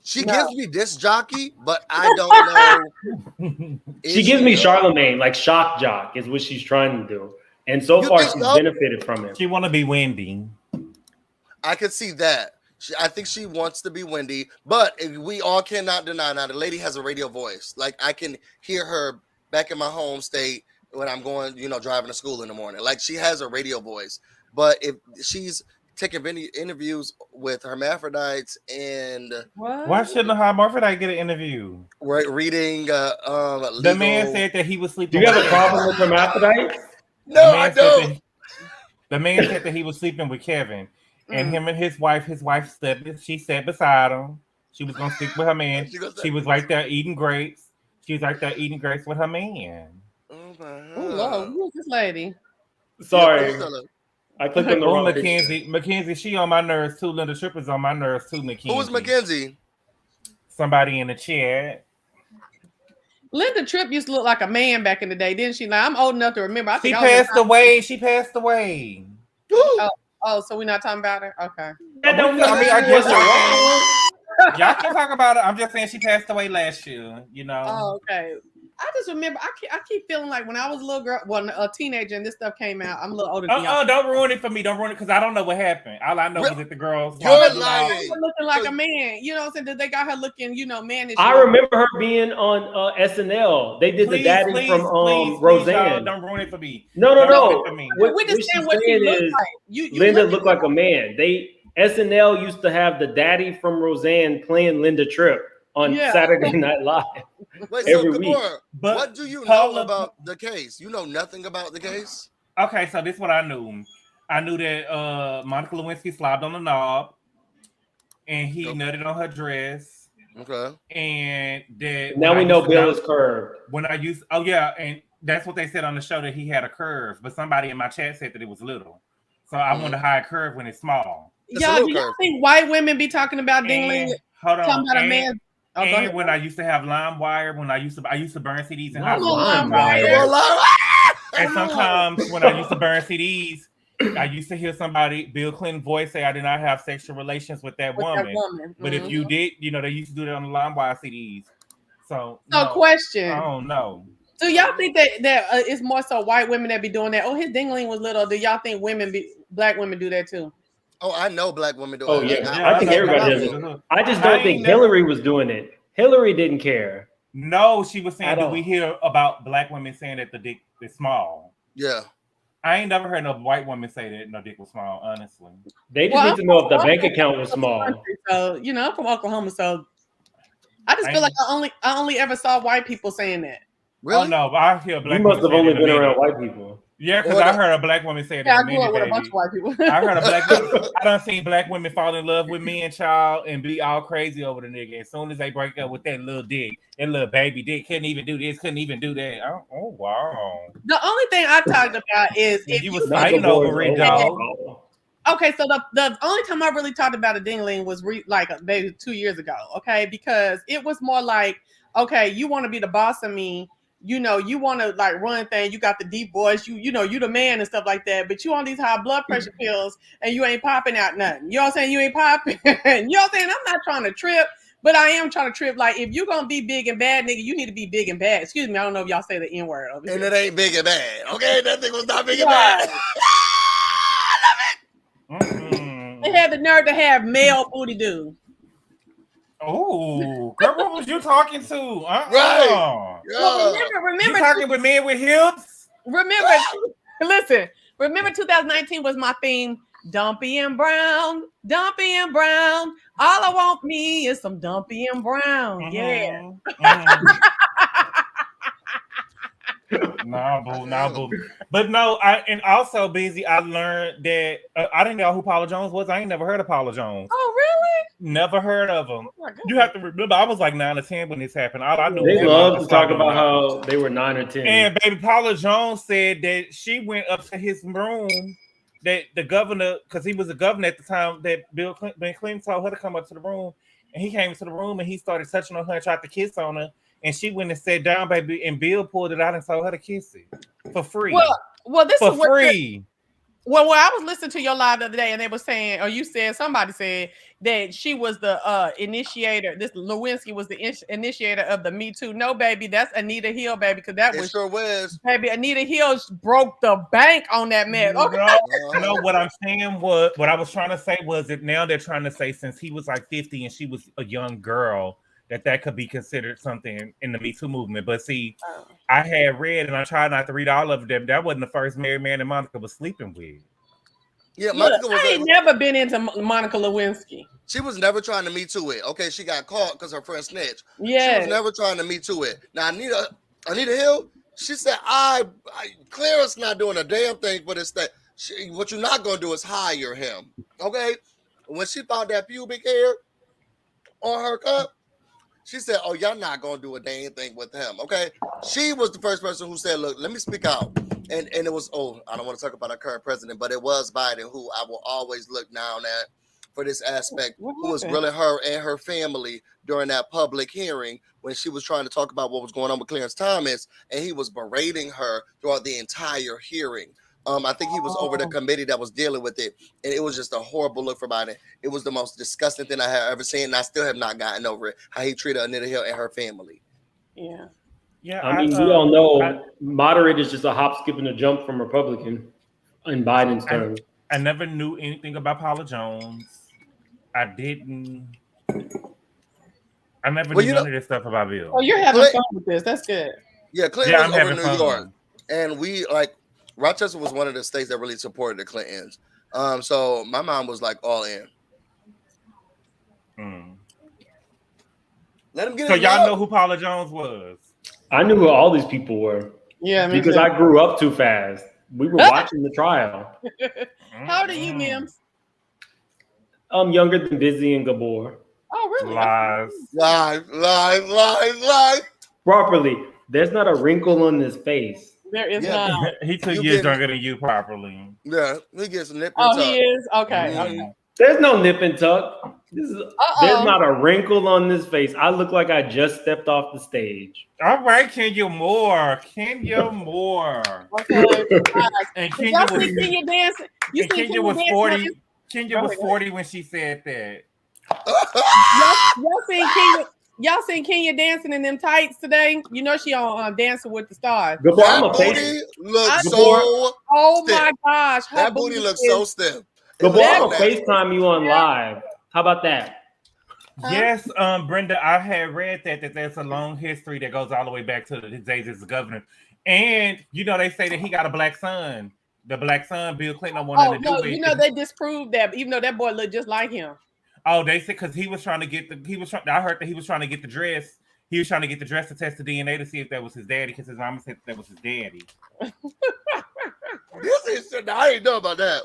[SPEAKER 3] She gives me disc jockey, but I don't know.
[SPEAKER 1] She gives me Charlemagne, like shock jock is what she's trying to do. And so far she's benefited from it.
[SPEAKER 2] She want to be Wendy.
[SPEAKER 3] I could see that. I think she wants to be Wendy, but we all cannot deny now the lady has a radio voice. Like I can hear her back in my home state when I'm going, driving to school in the morning. Like she has a radio voice. But if she's taking interviews with hermaphrodites and
[SPEAKER 2] why shouldn't a hermaphrodite get an interview?
[SPEAKER 3] Right, reading
[SPEAKER 2] the man said that he was sleeping.
[SPEAKER 1] Do you have a problem with hermaphrodites?
[SPEAKER 3] No, I don't.
[SPEAKER 2] The man said that he was sleeping with Kevin. And him and his wife she sat beside him. She was gonna sleep with her man. She was right there eating grapes. She was right there eating grapes with her man.
[SPEAKER 8] Oh Lord, who is this lady?
[SPEAKER 1] Sorry. I clicked on the wrong
[SPEAKER 2] Mackenzie, she on my nerves too. Linda Tripp is on my nerves too, Mackenzie.
[SPEAKER 3] Who is Mackenzie? Somebody
[SPEAKER 2] in the chat.
[SPEAKER 8] Linda Tripp used to look like a man back in the day, didn't she? Now I'm old enough to remember.
[SPEAKER 2] She passed away. She passed away.
[SPEAKER 8] Oh, so we're not talking about her? Okay.
[SPEAKER 2] I guess y'all can talk about it. I'm just saying she passed away last year,
[SPEAKER 8] Oh, okay. I just remember, I keep feeling like when I was a little girl, a teenager, and this stuff came out. I'm a little older than y'all.
[SPEAKER 2] Don't ruin it for me. Don't ruin it because I don't know what happened. All I know is that the girls
[SPEAKER 3] you're lying.
[SPEAKER 8] Looking like a man. You know what I'm saying? They got her looking, mannish.
[SPEAKER 1] I remember her being on SNL. They did the daddy from Roseanne.
[SPEAKER 2] Don't ruin it for me.
[SPEAKER 1] No.
[SPEAKER 8] We just saying what she looks like.
[SPEAKER 1] Linda looked like a man. SNL used to have the daddy from Roseanne playing Linda Tripp on Saturday Night Live.
[SPEAKER 3] Wait,
[SPEAKER 1] every week.
[SPEAKER 3] But what do you know about the case? You know nothing about the case?
[SPEAKER 2] Okay, so this is what I knew. I knew that Monica Lewinsky slobbed on the knob and he nutted on her dress.
[SPEAKER 3] Okay.
[SPEAKER 2] And that
[SPEAKER 1] now we know Bill is curved.
[SPEAKER 2] And that's what they said on the show, that he had a curve, but somebody in my chat said that it was little. So I want a high curve when it's small.
[SPEAKER 8] Y'all, do y'all think white women be talking about dingling?
[SPEAKER 2] Hold on.
[SPEAKER 8] Talking about a man.
[SPEAKER 2] And when I used to have LimeWire, when I used to burn CDs in high school. And sometimes when I used to burn CDs, I used to hear Bill Clinton voice say I did not have sexual relations with that woman. But if you did, they used to do that on the LimeWire CDs. So
[SPEAKER 8] question.
[SPEAKER 2] I don't know.
[SPEAKER 8] Do y'all think that it's more so white women that be doing that? Oh, his dingling was little. Do y'all think black women do that too?
[SPEAKER 3] Oh, I know black women do it.
[SPEAKER 1] Oh, yeah. I think everybody does it. I just don't think Hillary was doing it. Hillary didn't care.
[SPEAKER 2] No, she was saying, do we hear about black women saying that the dick is small?
[SPEAKER 3] Yeah.
[SPEAKER 2] I ain't never heard no white woman say that no dick was small, honestly.
[SPEAKER 1] They just need to know if the bank account was small.
[SPEAKER 8] So, I'm from Oklahoma, so I just feel like I only ever saw white people saying that.
[SPEAKER 3] Really?
[SPEAKER 2] Oh, no, but I hear black
[SPEAKER 1] You must have only been around white people.
[SPEAKER 2] Yeah, because I heard a black woman say
[SPEAKER 8] Yeah,
[SPEAKER 2] that.
[SPEAKER 8] I grew up with a bunch of white people.
[SPEAKER 2] I heard a black woman. I done seen black women fall in love with men, child, and be all crazy over the nigga. As soon as they break up with that little dick, that little baby dick, couldn't even do this, couldn't even do that. Oh wow.
[SPEAKER 8] The only thing I talked about is if
[SPEAKER 2] you was fighting over it, dog.
[SPEAKER 8] Okay, so the only time I really talked about a ding-a-ling was like maybe 2 years ago, okay? Because it was more like, okay, you want to be the boss of me, you know, you want to like run things, you got the deep voice, you know, you the man and stuff like that, but you on these high blood pressure pills and you ain't popping out nothing. You know what I'm saying? You ain't popping. You know what I'm saying? I'm not trying to trip, but I am trying to trip. Like, if you're going to be big and bad, nigga, you need to be big and bad. Excuse me, I don't know if y'all say the N-word over here.
[SPEAKER 3] And it ain't big and bad, okay? That thing was not big and bad.
[SPEAKER 8] They had the nerve to have male booty do.
[SPEAKER 2] Oh, girl, what was you talking to?
[SPEAKER 3] Right. Yeah.
[SPEAKER 8] Well, remember,
[SPEAKER 2] you talking with men with hips?
[SPEAKER 8] Remember, listen. Remember, 2019 was my theme. Dumpy and brown, dumpy and brown. All I want me is some dumpy and brown. Yeah.
[SPEAKER 2] Nah, boo. But no, and also busy. I learned that I didn't know who Paula Jones was. I ain't never heard of Paula Jones.
[SPEAKER 8] Oh, really?
[SPEAKER 2] Never heard of him. Oh, you have to remember, I was like 9 or 10 when this happened. All I knew
[SPEAKER 1] they love to talk about how they were 9 or 10.
[SPEAKER 2] And baby Paula Jones said that she went up to his room. That the governor, because he was a governor at the time, that Ben Clinton told her to come up to the room, and he came to the room and he started touching on her and tried to kiss on her. And she went and sat down, baby, and Bill pulled it out and told her to kiss it for free.
[SPEAKER 8] Well, this
[SPEAKER 2] for
[SPEAKER 8] is what
[SPEAKER 2] free.
[SPEAKER 8] Well, I was listening to your live the other day, and they were saying, or you said, somebody said that she was the initiator. This Lewinsky was the initiator of the Me Too. No, baby, that's Anita Hill, baby, because that was
[SPEAKER 3] sure was.
[SPEAKER 8] Baby, Anita Hill broke the bank on that man. Okay.
[SPEAKER 2] No, what I'm saying was, what I was trying to say was that now they're trying to say since he was like 50 and she was a young girl, that could be considered something in the Me Too movement. But see, I had read, and I tried not to read all of them. That wasn't the first married man that Monica was sleeping with.
[SPEAKER 3] Yeah,
[SPEAKER 8] Monica I ain't never been into Monica Lewinsky.
[SPEAKER 3] She was never trying to Me Too it. Okay, she got caught because her friend snitched.
[SPEAKER 8] Yeah,
[SPEAKER 3] she was never trying to Me Too it. Now Anita Hill, she said, Clara's not doing a damn thing for this thing. What you're not gonna do is hire him. Okay, when she found that pubic hair on her cup, she said, "Oh, y'all not gonna do a damn thing with him." Okay, she was the first person who said, "Look, let me speak out." And it was, I don't want to talk about our current president, but it was Biden, who I will always look down at for this aspect, who was grilling her and her family during that public hearing when she was trying to talk about what was going on with Clarence Thomas, and he was berating her throughout the entire hearing. I think he was over the committee that was dealing with it, and it was just a horrible look for Biden. It was the most disgusting thing I have ever seen, and I still have not gotten over it, how he treated Anita Hill and her family.
[SPEAKER 8] Yeah.
[SPEAKER 2] Yeah,
[SPEAKER 1] I mean, we all know moderate is just a hop, skip, and a jump from Republican in Biden's terms.
[SPEAKER 2] I never knew anything about Paula Jones. I didn't. I never knew none of this stuff about Bill.
[SPEAKER 8] Oh, you're having fun with this. That's good.
[SPEAKER 3] Yeah, Clinton was over New York, and we Rochester was one of the states that really supported the Clintons. So my mom was like all in. Let him get.
[SPEAKER 2] So y'all know who Paula Jones was?
[SPEAKER 1] I knew who all these people were.
[SPEAKER 8] Yeah,
[SPEAKER 1] because I grew up too fast. We were watching the trial.
[SPEAKER 8] How old are you, Mims?
[SPEAKER 1] I'm younger than Busy and Gabor.
[SPEAKER 8] Oh, really?
[SPEAKER 3] Lies.
[SPEAKER 1] Properly. There's not a wrinkle on his face.
[SPEAKER 8] There is not.
[SPEAKER 2] He 2 years younger than you, properly.
[SPEAKER 3] Yeah, he gets a nip and tuck.
[SPEAKER 8] He is? Okay. Okay.
[SPEAKER 1] There's no nip and tuck. There's not a wrinkle on this face. I look like I just stepped off the stage.
[SPEAKER 2] All right, Kenya Moore.
[SPEAKER 8] Okay.
[SPEAKER 2] And Kenya
[SPEAKER 8] dancing?
[SPEAKER 2] Kenya was 40. Kenya was 40 when she said that.
[SPEAKER 8] Y'all seen Kenya dancing in them tights today? You know she on Dancing with the Stars.
[SPEAKER 3] That booty looks so stiff.
[SPEAKER 8] My gosh.
[SPEAKER 3] That booty looks so stiff.
[SPEAKER 1] Gabor, I'm gonna FaceTime you on live. How about that?
[SPEAKER 2] Yes, Brenda, I had read that there's a long history that goes all the way back to his days as a governor. And, they say that he got a black son. The black son, Bill Clinton, wanted to do it.
[SPEAKER 8] They disproved that, even though that boy looked just like him.
[SPEAKER 2] Oh, they said because he was trying to get I heard that he was trying to get the dress. He was trying to get the dress to test the DNA to see if that was his daddy, because his mama said that was his daddy.
[SPEAKER 3] This is shit. I ain't know about that.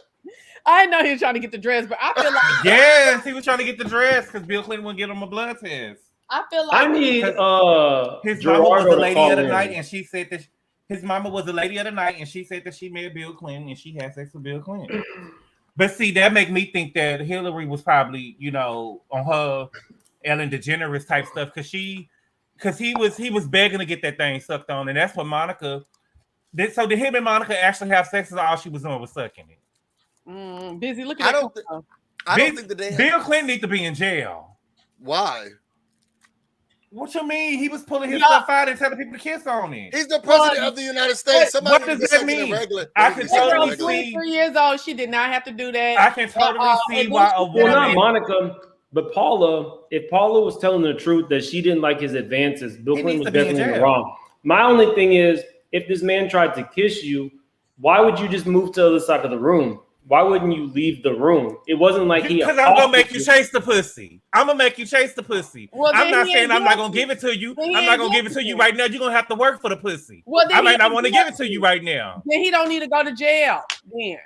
[SPEAKER 8] I know he was trying to get the dress, but I feel like
[SPEAKER 2] Yes, he was trying to get the dress because Bill Clinton wouldn't give him a blood test.
[SPEAKER 8] I feel like
[SPEAKER 1] I need
[SPEAKER 2] his mama was
[SPEAKER 1] Gerardo
[SPEAKER 2] the
[SPEAKER 1] to
[SPEAKER 2] lady
[SPEAKER 1] call
[SPEAKER 2] of the
[SPEAKER 1] in.
[SPEAKER 2] night, and she said that his mama was the lady of the night, and she said that she married Bill Clinton and she had sex with Bill Clinton. But see, that make me think that Hillary was probably, on her Ellen DeGeneres type stuff because he was begging to get that thing sucked on, and that's what Monica did. So did him and Monica actually have sex? All she was doing was sucking it.
[SPEAKER 8] Busy. Look at
[SPEAKER 3] I
[SPEAKER 8] that.
[SPEAKER 3] don't think that they.
[SPEAKER 2] Bill Clinton need to be in jail.
[SPEAKER 3] Why?
[SPEAKER 2] What you mean? He was pulling his stuff out and telling people to kiss on it.
[SPEAKER 3] He's the president of the United States.
[SPEAKER 2] What does that mean? I can totally see.
[SPEAKER 8] 23 years old. She did not have to do that.
[SPEAKER 2] I can totally see why a woman.
[SPEAKER 1] Well, not Monica, but Paula. If Paula was telling the truth that she didn't like his advances, Bill
[SPEAKER 2] He
[SPEAKER 1] Clinton
[SPEAKER 2] needs
[SPEAKER 1] was
[SPEAKER 2] to be in
[SPEAKER 1] definitely
[SPEAKER 2] jail.
[SPEAKER 1] wrong. My only thing is, if this man tried to kiss you, why would you just move to the other side of the room? Why wouldn't you leave the room? It wasn't like he.
[SPEAKER 2] Because I'm gonna make you chase the pussy. I'm gonna make you chase the pussy.
[SPEAKER 8] Well,
[SPEAKER 2] I'm
[SPEAKER 8] then
[SPEAKER 2] not
[SPEAKER 8] he
[SPEAKER 2] saying
[SPEAKER 8] ain't
[SPEAKER 2] I'm not
[SPEAKER 8] guilty.
[SPEAKER 2] gonna give it to you.
[SPEAKER 8] Then he
[SPEAKER 2] I'm not
[SPEAKER 8] ain't
[SPEAKER 2] gonna give it to
[SPEAKER 8] guilty.
[SPEAKER 2] you right now. You're gonna have to work for the pussy.
[SPEAKER 8] Well, then
[SPEAKER 2] I
[SPEAKER 8] he
[SPEAKER 2] might not
[SPEAKER 8] ain't
[SPEAKER 2] want to give it to
[SPEAKER 8] guilty.
[SPEAKER 2] you right now.
[SPEAKER 8] Then he don't need to go to jail. Then,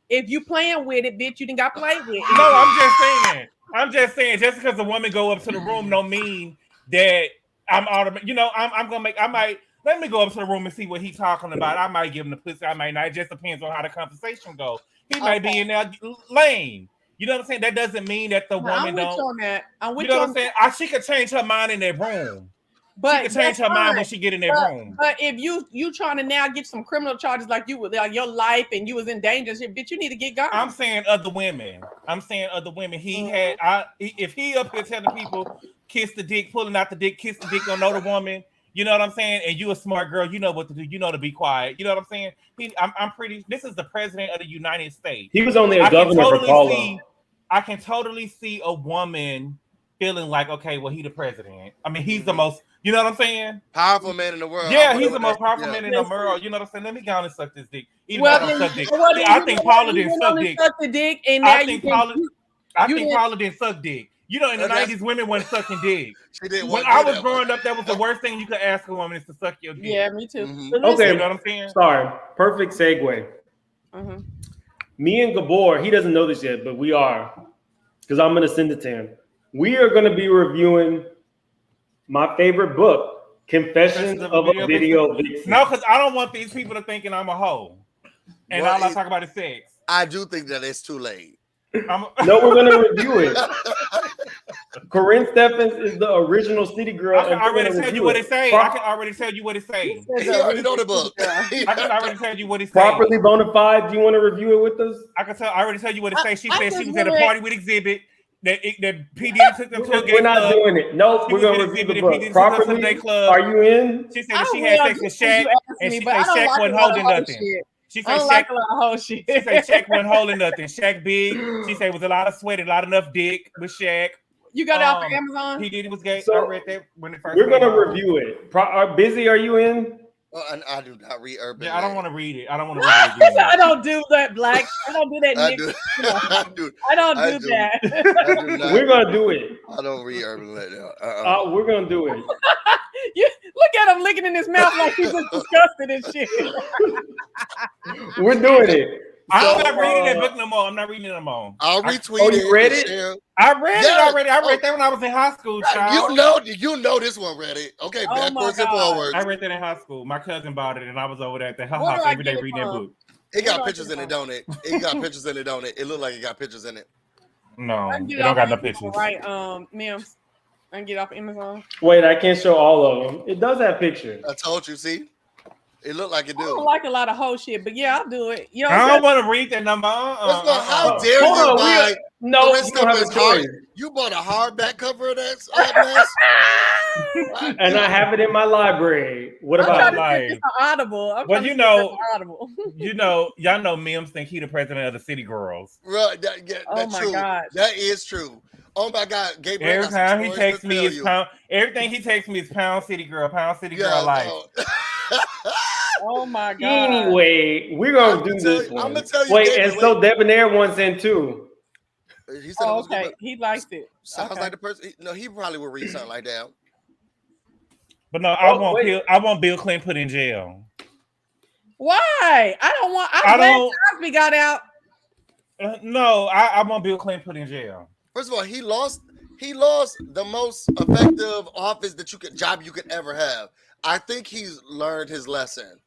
[SPEAKER 8] if you playing with it, bitch, you didn't got played with.
[SPEAKER 2] No, I'm just saying. Just because a woman go up to the room, don't mean that I'm automatic. I'm gonna make. I might let me go up to the room and see what he's talking about. I might give him the pussy. I might not. It just depends on how the conversation goes. He might be in there lame. You know what I'm saying? That doesn't mean that the woman
[SPEAKER 8] I'm with
[SPEAKER 2] don't.
[SPEAKER 8] you on that. I'm with
[SPEAKER 2] You know
[SPEAKER 8] you
[SPEAKER 2] what
[SPEAKER 8] on
[SPEAKER 2] I'm saying? She could change her mind in that room.
[SPEAKER 8] But
[SPEAKER 2] She could change her mind when she get in that room.
[SPEAKER 8] But if you trying to now get some criminal charges like your life and you was in danger, shit, bitch, you need to get gone.
[SPEAKER 2] I'm saying other women. He had. If he up here telling people kiss the dick, pulling out the dick, kiss the dick on another woman. You know what I'm saying? And you a smart girl, you know what to do. You know to be quiet. You know what I'm saying? I'm pretty. This is the president of the United States.
[SPEAKER 1] He was only a governor for Paula.
[SPEAKER 2] I can totally see a woman feeling like, okay, well, he the president. I mean, he's the most. You know what I'm saying?
[SPEAKER 3] Powerful man in the world.
[SPEAKER 2] Yeah, he's the most powerful man in the world. You know what I'm saying? Let me go and suck this dick. Even
[SPEAKER 8] well,
[SPEAKER 2] though I don't suck dick.
[SPEAKER 8] Well,
[SPEAKER 2] I think Paula didn't suck dick.
[SPEAKER 8] Suck the dick, and now
[SPEAKER 2] I think Paula didn't suck dick. You know, in the 90s, women weren't sucking dick. When I was growing up, that was the worst thing you could ask a woman is to suck your dick.
[SPEAKER 8] Yeah, me too.
[SPEAKER 1] Okay,
[SPEAKER 2] you know what I'm saying?
[SPEAKER 1] Sorry, perfect segue. Me and Gabor, he doesn't know this yet, but we are, because I'm going to send it to him. We are going to be reviewing my favorite book, Confessions of a Video Vixen.
[SPEAKER 2] No, because I don't want these people to thinking I'm a hoe. And all I talk about is sex.
[SPEAKER 3] I do think that it's too late.
[SPEAKER 1] No, we're going to review it. Corinne Stephens is the original City Girl.
[SPEAKER 2] I can already tell you what it say. I can already tell you what it say.
[SPEAKER 3] He already know the book.
[SPEAKER 2] I can already tell you what it say.
[SPEAKER 1] Properly bona fide. Do you want to review it with us?
[SPEAKER 2] I already tell you what it say. She said she was at a party with Exhibit. That PD took them to a gay club.
[SPEAKER 1] We're not doing it. No, we're going to review the book. Properly, are you in?
[SPEAKER 2] She said that she had sex with Shaq, and she said Shaq wasn't holding nothing. She said Shaq
[SPEAKER 8] She
[SPEAKER 2] said Shaq wasn't holding nothing. Shaq big. She said it was a lot of sweat, a lot enough dick with Shaq.
[SPEAKER 8] You got it off of Amazon?
[SPEAKER 2] He did. It was gay.
[SPEAKER 1] So,
[SPEAKER 2] I read that when it first.
[SPEAKER 1] We're going to review it. Busy, are you in?
[SPEAKER 3] And I do not read Urban.
[SPEAKER 2] Yeah, I don't want to read it. I don't want to read it again.
[SPEAKER 8] I don't do that, Black. I don't do that, Nick. I don't do that.
[SPEAKER 1] We're going to do it.
[SPEAKER 3] I don't read Urban Legend.
[SPEAKER 1] We're going to do it.
[SPEAKER 8] Look at him licking in his mouth like he's just disgusted and shit.
[SPEAKER 1] We're doing it.
[SPEAKER 2] I'm not reading that book no more. I'm not reading it no more.
[SPEAKER 3] I'll retweet it.
[SPEAKER 1] You read it?
[SPEAKER 2] I read it already. I read that when I was in high school, child.
[SPEAKER 3] You know this one read it. Okay, backwards and forwards.
[SPEAKER 2] I read that in high school. My cousin bought it, and I was over there at her house every day reading that book.
[SPEAKER 3] It got pictures in it, don't it? It got pictures in it, don't it? It looked like it got pictures in it.
[SPEAKER 2] No, it don't got no pictures.
[SPEAKER 8] Right, Mims. I can get off Amazon.
[SPEAKER 1] Wait, I can't show all of them. It does have pictures.
[SPEAKER 3] I told you, see? It looked like it do.
[SPEAKER 8] I don't like a lot of whole shit, but yeah, I'll do it. You know
[SPEAKER 2] I don't want to read that number.
[SPEAKER 3] How dare you buy?
[SPEAKER 1] No, you don't have a choice.
[SPEAKER 3] You bought a hardback cover of that mess?
[SPEAKER 1] And I have it in my library. What about
[SPEAKER 8] it's Audible?
[SPEAKER 2] Well, Audible. Y'all know Mims think he the president of the City Girls.
[SPEAKER 3] Right, that's true.
[SPEAKER 8] God.
[SPEAKER 3] That is true. Oh my God, Gabriel.
[SPEAKER 2] Every time he texts me is pound. Everything he texts me is pound City Girl life.
[SPEAKER 8] Oh my God.
[SPEAKER 1] Anyway, we're gonna do this one.
[SPEAKER 3] I'm gonna tell you.
[SPEAKER 1] Wait, and so Debonair wants in too.
[SPEAKER 3] He said
[SPEAKER 8] okay, he likes it.
[SPEAKER 3] Sounds like the person. No, he probably would read something like that.
[SPEAKER 2] But no, I want Bill Clinton put in jail.
[SPEAKER 8] Why? I don't want. I'm
[SPEAKER 2] I
[SPEAKER 8] glad
[SPEAKER 2] don't.
[SPEAKER 8] Cosby got out.
[SPEAKER 2] No, I want Bill Clinton put in jail.
[SPEAKER 3] First of all, he lost the most effective office job you could ever have. I think he's learned his lesson.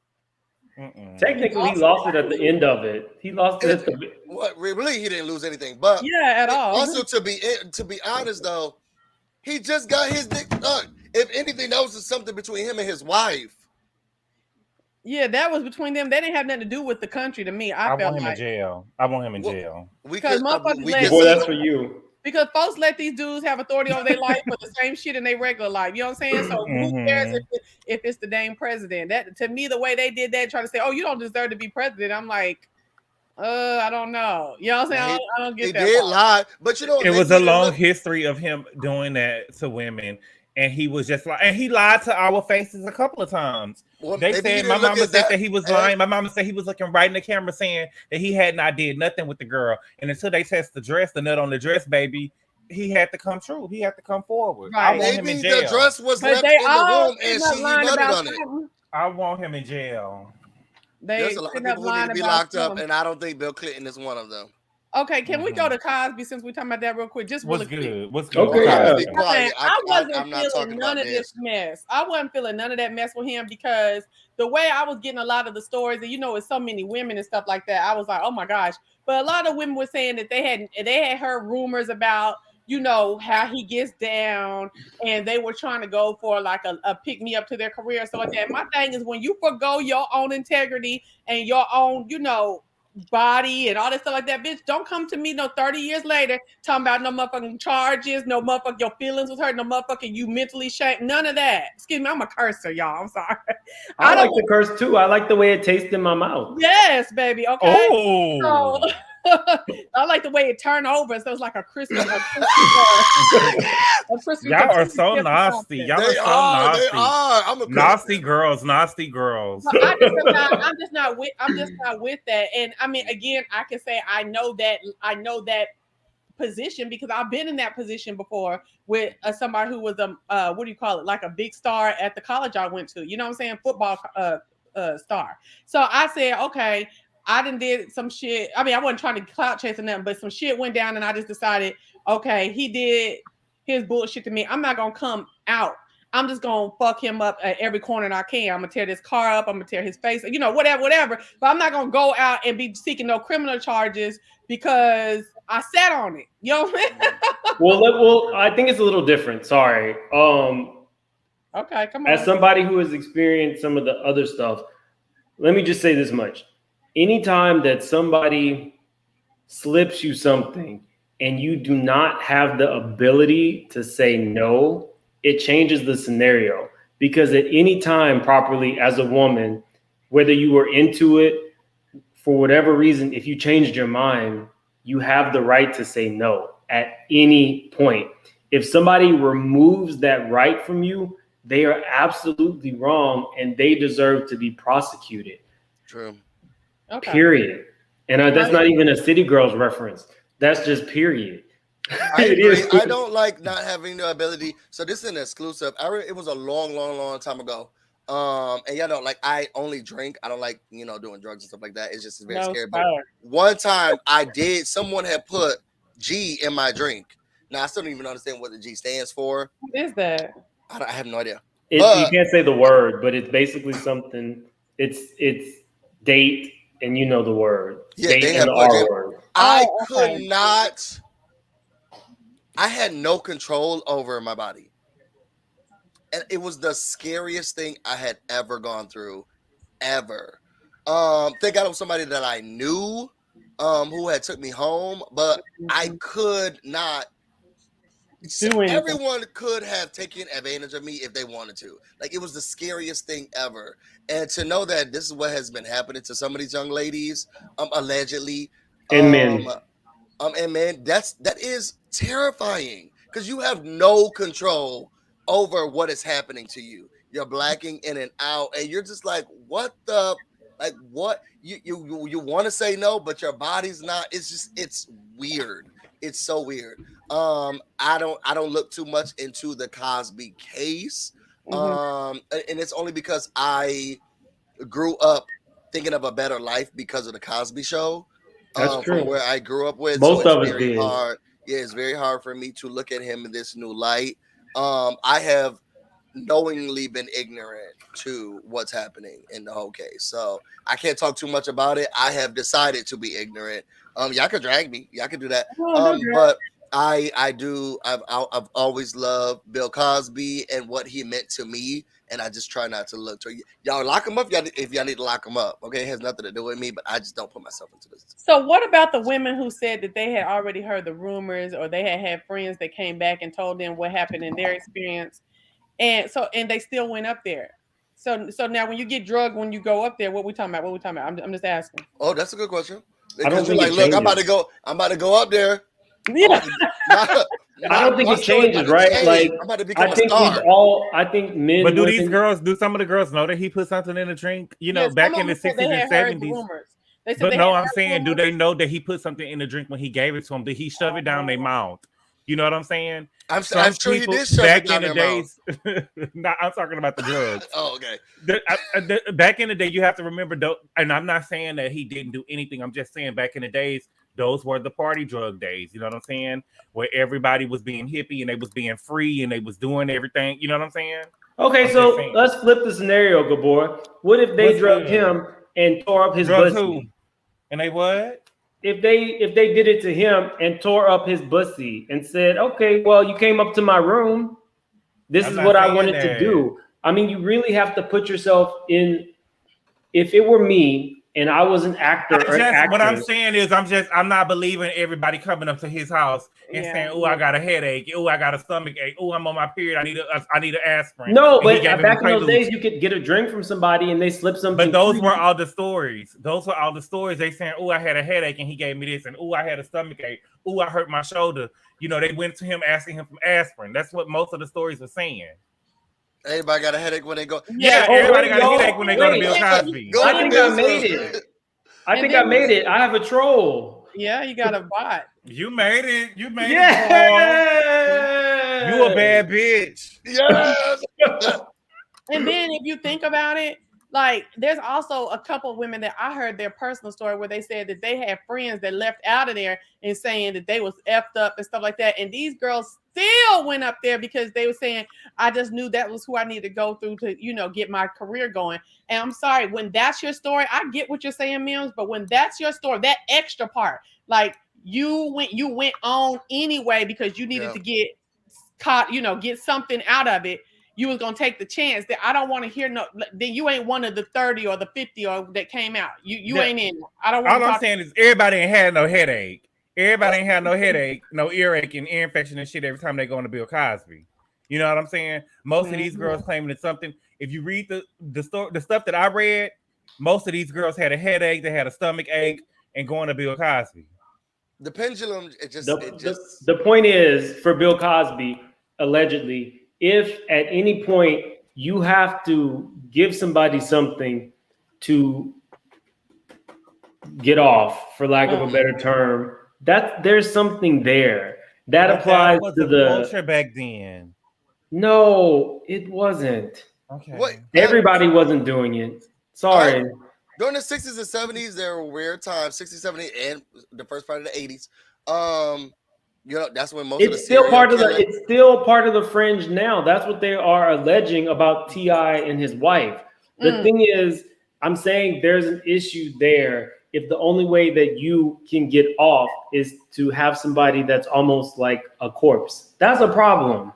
[SPEAKER 1] Technically, he lost it at the end of it. He lost it at the.
[SPEAKER 3] What really he didn't lose anything, but
[SPEAKER 8] Yeah, at all.
[SPEAKER 3] Also, to be honest though, he just got his dick sucked. If anything, that was something between him and his wife.
[SPEAKER 8] Yeah, that was between them. They didn't have nothing to do with the country to me. I felt
[SPEAKER 2] want him
[SPEAKER 8] like
[SPEAKER 2] in jail. I want him in jail.
[SPEAKER 8] Because
[SPEAKER 1] Boy, that's for you.
[SPEAKER 8] Because folks let these dudes have authority over their life for the same shit in their regular life. You know what I'm saying? So who cares if it's the dang president? That to me, the way they did that, trying to say, "Oh, you don't deserve to be president," I'm like, I don't know. You know what I'm saying? I don't get
[SPEAKER 3] he
[SPEAKER 8] that.
[SPEAKER 3] He did lie, but you know,
[SPEAKER 2] it was a long history of him doing that to women. And he was just like, and he lied to our faces a couple of times.
[SPEAKER 3] Well,
[SPEAKER 2] they said my mama said that he was lying. My mama said he was looking right in the camera saying that he had not did nothing with the girl. And until they test the dress, the nut on the dress, baby, he had to come true. He had to come forward.
[SPEAKER 8] Right.
[SPEAKER 2] I want him in jail.
[SPEAKER 3] The dress was left in the room and he nutted on it.
[SPEAKER 2] I want him in jail.
[SPEAKER 3] There's a lot of people who need to be locked up, and I don't think Bill Clinton is one of them.
[SPEAKER 8] Okay, can we go to Cosby since we're talking about that real quick? Just
[SPEAKER 2] what's
[SPEAKER 8] really
[SPEAKER 2] good?
[SPEAKER 8] quick.
[SPEAKER 2] What's good?
[SPEAKER 1] Okay,
[SPEAKER 8] I wasn't feeling none of this mess. I wasn't feeling none of that mess with him because the way I was getting a lot of the stories, and you know, it's so many women and stuff like that. I was like, oh my gosh! But a lot of women were saying that they had heard rumors about, you know, how he gets down, and they were trying to go for like a pick me up to their career. So like that. My thing is when you forgo your own integrity and your own, you know, body and all that stuff like that, bitch, don't come to me no 30 years later talking about no motherfucking charges, no motherfucking your feelings was hurt, no motherfucking you mentally shamed, none of that. Excuse me, I'm a cursor, y'all. I'm sorry.
[SPEAKER 1] I like to curse too. I like the way it tastes in my mouth.
[SPEAKER 8] Yes, baby. Okay.
[SPEAKER 2] Oh.
[SPEAKER 8] So, I like the way it turned over, so it's like a crispy.
[SPEAKER 2] Y'all are so nasty. Y'all are so nasty.
[SPEAKER 3] They are. I'm a
[SPEAKER 2] nasty girls. Nasty girls.
[SPEAKER 8] I'm just not with that. And I mean, again, I can say I know that position because I've been in that position before with somebody who was what do you call it, like a big star at the college I went to. You know what I'm saying? Football star. So I said, okay. I did some shit. I mean, I wasn't trying to clout chase or nothing, but some shit went down and I just decided, okay, he did his bullshit to me. I'm not going to come out. I'm just going to fuck him up at every corner I can. I'm going to tear this car up. I'm going to tear his face, you know, whatever. But I'm not going to go out and be seeking no criminal charges because I sat on it. You know what I mean?
[SPEAKER 1] Well, I think it's a little different. Sorry.
[SPEAKER 8] Okay, come on.
[SPEAKER 1] As somebody who has experienced some of the other stuff, let me just say this much. Anytime that somebody slips you something and you do not have the ability to say no, it changes the scenario. Because at any time properly as a woman, whether you were into it for whatever reason, if you changed your mind, you have the right to say no at any point. If somebody removes that right from you, they are absolutely wrong and they deserve to be prosecuted.
[SPEAKER 3] True.
[SPEAKER 8] Okay.
[SPEAKER 1] Period. And that's not even a City Girls reference. That's just period.
[SPEAKER 3] I agree. I don't like not having the ability. So this is an exclusive. It was a long time ago. And y'all know, like, I only drink. I don't like, you know, doing drugs and stuff like that. It's just very scary. But one time I did. Someone had put G in my drink. Now I still don't even understand what the G stands for.
[SPEAKER 8] What is that?
[SPEAKER 3] I have no idea.
[SPEAKER 1] You can't say the word, but it's basically something. It's date. And you know the word.
[SPEAKER 3] Yeah,
[SPEAKER 1] they and the R word.
[SPEAKER 3] I could not. I had no control over my body. And it was the scariest thing I had ever gone through. Ever. Thank God it was somebody that I knew who had took me home, but I could not. Everyone could have taken advantage of me if they wanted to. Like, it was the scariest thing ever. And to know that this is what has been happening to some of these young ladies, allegedly,
[SPEAKER 1] and men,
[SPEAKER 3] that is terrifying because you have no control over what is happening to you. You're blacking in and out, and you're just like, what the, like, what you want to say no, but your body's not. It's weird. It's so weird. I don't look too much into the Cosby case. And it's only because I grew up thinking of a better life because of the Cosby Show.
[SPEAKER 1] That's true.
[SPEAKER 3] From where I grew up with.
[SPEAKER 1] Most
[SPEAKER 3] so
[SPEAKER 1] of
[SPEAKER 3] it's
[SPEAKER 1] us
[SPEAKER 3] very
[SPEAKER 1] did.
[SPEAKER 3] hard. Yeah, it's very hard for me to look at him in this new light. I have knowingly been ignorant to what's happening in the whole case. So I can't talk too much about it. I have decided to be ignorant. Y'all could drag me. Y'all could do that. But I've always loved Bill Cosby and what he meant to me. And I just try not to look to y'all. Lock him up if y'all need to lock him up. Okay, it has nothing to do with me, but I just don't put myself into this.
[SPEAKER 8] So what about the women who said that they had already heard the rumors, or they had friends that came back and told them what happened in their experience, and they still went up there? So now when you get drugged, when you go up there, what we talking about? I'm just asking.
[SPEAKER 3] Oh, that's a good question.
[SPEAKER 1] I don't
[SPEAKER 3] Because you're
[SPEAKER 1] think
[SPEAKER 3] like,
[SPEAKER 1] it
[SPEAKER 3] look,
[SPEAKER 1] changes.
[SPEAKER 3] I'm about to go up there.
[SPEAKER 8] Yeah.
[SPEAKER 1] I don't think it changes, right? Like,
[SPEAKER 3] I'm about to become
[SPEAKER 1] I think
[SPEAKER 3] a star.
[SPEAKER 1] I think men.
[SPEAKER 2] But do
[SPEAKER 1] women,
[SPEAKER 2] these girls? Do some of the girls know that he put something in the drink? You know, back in the 60s and 70s. But no, I'm saying, do they know that he put something in the drink when he gave it to them? Did he shove it down their mouth? You know what I'm saying?
[SPEAKER 3] I'm sure he did shove
[SPEAKER 2] back
[SPEAKER 3] it down
[SPEAKER 2] in the
[SPEAKER 3] their
[SPEAKER 2] days. No, I'm talking about the drugs.
[SPEAKER 3] Oh, okay.
[SPEAKER 2] Back in the day, you have to remember, though, and I'm not saying that he didn't do anything. I'm just saying back in the days, those were the party drug days. You know what I'm saying? Where everybody was being hippie and they was being free and they was doing everything. You know what I'm saying?
[SPEAKER 1] Okay, so let's flip the scenario, Gabor. What if they drugged him and tore up his pussy?
[SPEAKER 2] And they what?
[SPEAKER 1] If they did it to him and tore up his pussy and said, "Okay, well, you came up to my room. This is what I wanted to do." I mean, you really have to put yourself in. If it were me and I was an actor or an actress,
[SPEAKER 2] what I'm saying is, I'm not believing everybody coming up to his house and saying, "Oh, I got a headache. Oh, I got a stomach ache. Oh, I'm on my period. I need an aspirin."
[SPEAKER 1] No, but back in those days, you could get a drink from somebody and they slip something.
[SPEAKER 2] But those were all the stories. They saying, "Oh, I had a headache and he gave me this," and "Oh, I had a stomach ache. Oh, I hurt my shoulder." You know, they went to him asking him for aspirin. That's what most of the stories were saying.
[SPEAKER 3] Everybody got a headache when they go.
[SPEAKER 2] Yeah, everybody got a headache when they go to Bill Cosby.
[SPEAKER 1] I think I made it. I have a troll.
[SPEAKER 8] Yeah, you got a bot.
[SPEAKER 2] You made it. You made it.
[SPEAKER 1] Yeah.
[SPEAKER 2] You a bad bitch.
[SPEAKER 3] Yes.
[SPEAKER 8] And then if you think about it, like there's also a couple of women that I heard their personal story where they said that they had friends that left out of there and saying that they was effed up and stuff like that. And these girls still went up there because they were saying, I just knew that was who I needed to go through to, get my career going. And I'm sorry, when that's your story, I get what you're saying, Mims, but when that's your story, that extra part, like you went on anyway because you needed to get caught, get something out of it. You was gonna take the chance that I don't want to hear then you ain't one of the 30 or the 50 or that came out. You ain't in. I don't want.
[SPEAKER 2] All I'm saying is everybody ain't had no headache. Everybody ain't had no headache, no earache and ear infection and shit every time they go into Bill Cosby. You know what I'm saying? Most of these girls claiming it's something. If you read the stuff that I read, most of these girls had a headache, they had a stomach ache, and going to Bill Cosby.
[SPEAKER 3] The pendulum,
[SPEAKER 1] the point is for Bill Cosby, allegedly, if at any point you have to give somebody something to get off, for lack of a better term, there's something there that applies to the
[SPEAKER 2] culture back then.
[SPEAKER 1] No, it wasn't.
[SPEAKER 2] Okay.
[SPEAKER 1] Everybody wasn't doing it. Sorry.
[SPEAKER 3] During the 60s and 70s, there were weird times, 60s, 70s, and the first part of the 80s. That's when most of the
[SPEAKER 1] it's still part of the fringe now. That's what they are alleging about T.I. and his wife. The thing is, I'm saying there's an issue there. If the only way that you can get off is to have somebody that's almost like a corpse, that's a problem.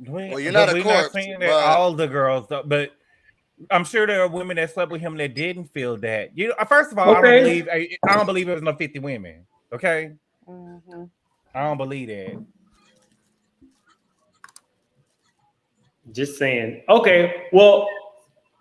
[SPEAKER 3] Well, you're not a corpse.
[SPEAKER 2] Not saying that all the girls, but I'm sure there are women that slept with him that didn't feel that. First of all, I don't believe it was no 50 women. Okay. Mm-hmm. I don't believe that.
[SPEAKER 1] Just saying. Okay. Well,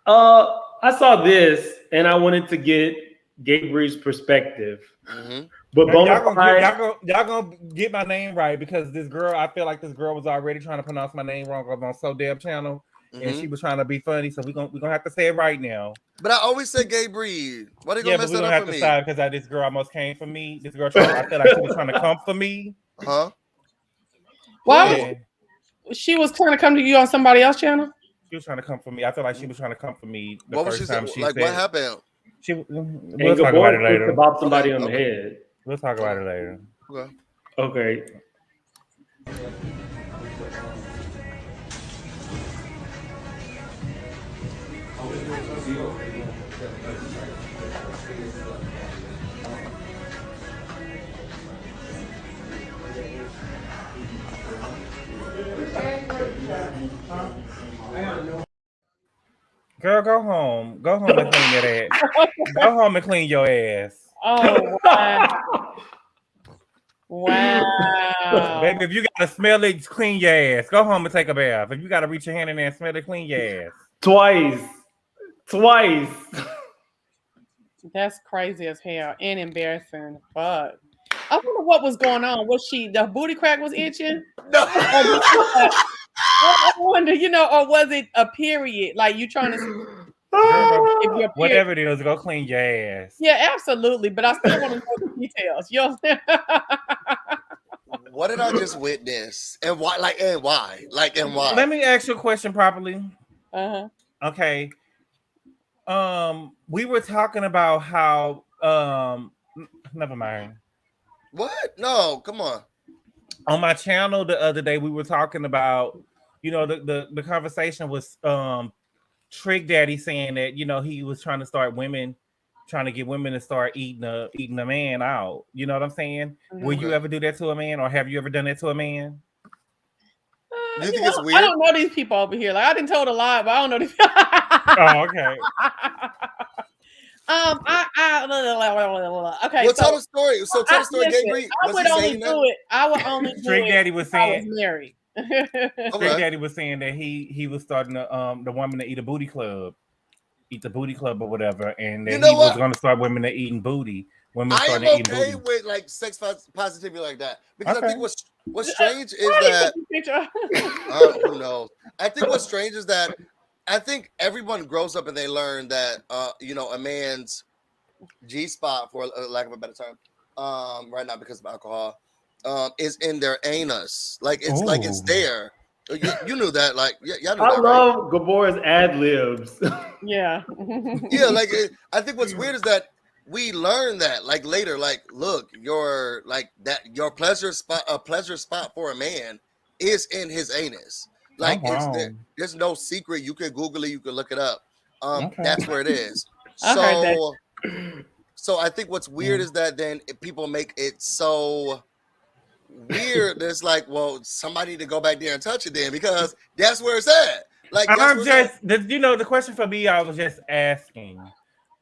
[SPEAKER 1] I saw this and I wanted to get Gabriel's perspective. Mm-hmm. But
[SPEAKER 2] y'all gonna get my name right because this girl, I feel like this girl was already trying to pronounce my name wrong on So Damn Channel, and she was trying to be funny. So we're gonna have to say it right now.
[SPEAKER 3] But I always say Gabriel. Why they gonna mess that up for me? Yeah, but we're gonna have to
[SPEAKER 2] decide because this girl almost came for me. This girl, I feel like she was trying to come for me.
[SPEAKER 3] Huh?
[SPEAKER 8] Well, she was trying to come to you on somebody else's channel.
[SPEAKER 2] She was trying to come for me. I feel like she was trying to come for me.
[SPEAKER 3] What was she saying? Like, what happened?
[SPEAKER 2] We'll
[SPEAKER 1] And
[SPEAKER 2] talk about it
[SPEAKER 1] Gabor
[SPEAKER 2] later.
[SPEAKER 1] to bop somebody on the head.
[SPEAKER 2] We'll talk about it later.
[SPEAKER 1] Okay.
[SPEAKER 2] Girl, go home. Go home and clean that ass. Go home and clean your ass.
[SPEAKER 8] Oh wow. Wow.
[SPEAKER 2] Baby, if you gotta smell it, clean your ass. Go home and take a bath. If you gotta reach your hand in there and smell it, clean your ass.
[SPEAKER 1] Twice.
[SPEAKER 8] That's crazy as hell and embarrassing. Fuck. I wonder what was going on. Was the booty crack was itching?
[SPEAKER 3] No.
[SPEAKER 8] I wonder, or was it a period? Like you trying to
[SPEAKER 2] Girl, whatever it is, go clean your ass.
[SPEAKER 8] Yeah, absolutely. But I still want to know the details.
[SPEAKER 3] What did I just witness? And why? And why?
[SPEAKER 2] Let me ask you a question properly.
[SPEAKER 8] Uh-huh.
[SPEAKER 2] Okay. We were talking about how never mind.
[SPEAKER 3] What? No, come on.
[SPEAKER 2] On my channel the other day, we were talking about, the conversation was Trick Daddy saying that, he was trying to get women to start eating a man out. You know what I'm saying?
[SPEAKER 8] Mm-hmm.
[SPEAKER 2] Will you ever do that to a man, or have you ever done that to a man?
[SPEAKER 3] Do you think it's weird?
[SPEAKER 8] I don't know these people over here. Like I didn't told a lie, but I don't know these.
[SPEAKER 2] Oh, okay.
[SPEAKER 8] Okay.
[SPEAKER 3] Well, tell the story. So tell the story, Gabriel.
[SPEAKER 8] I would only do it. I would only do
[SPEAKER 2] Trick
[SPEAKER 8] it
[SPEAKER 2] Daddy was
[SPEAKER 8] if I was
[SPEAKER 2] saying.
[SPEAKER 8] married.
[SPEAKER 2] Trick Daddy was saying that he was starting the woman to eat the booty club or whatever, and that he was going to start women to eating booty. Women starting to eat booty.
[SPEAKER 3] With like sex positivity like that, because I think what's strange is that who knows? I think what's strange is that I think everyone grows up and they learn that a man's G-spot, for lack of a better term, right now because of alcohol, is in their anus. Like it's there. You knew that, y'all knew
[SPEAKER 1] I love Gabor's ad libs.
[SPEAKER 8] Yeah.
[SPEAKER 3] Yeah, I think what's weird is that we learn that later, look, your pleasure spot for a man is in his anus. There's no secret. You can Google it, you can look it up. That's where it is. So I think what's weird is that then people make it so weird. It's well, somebody need to go back there and touch it then, because that's where it's at.
[SPEAKER 2] The question for me, I was just asking.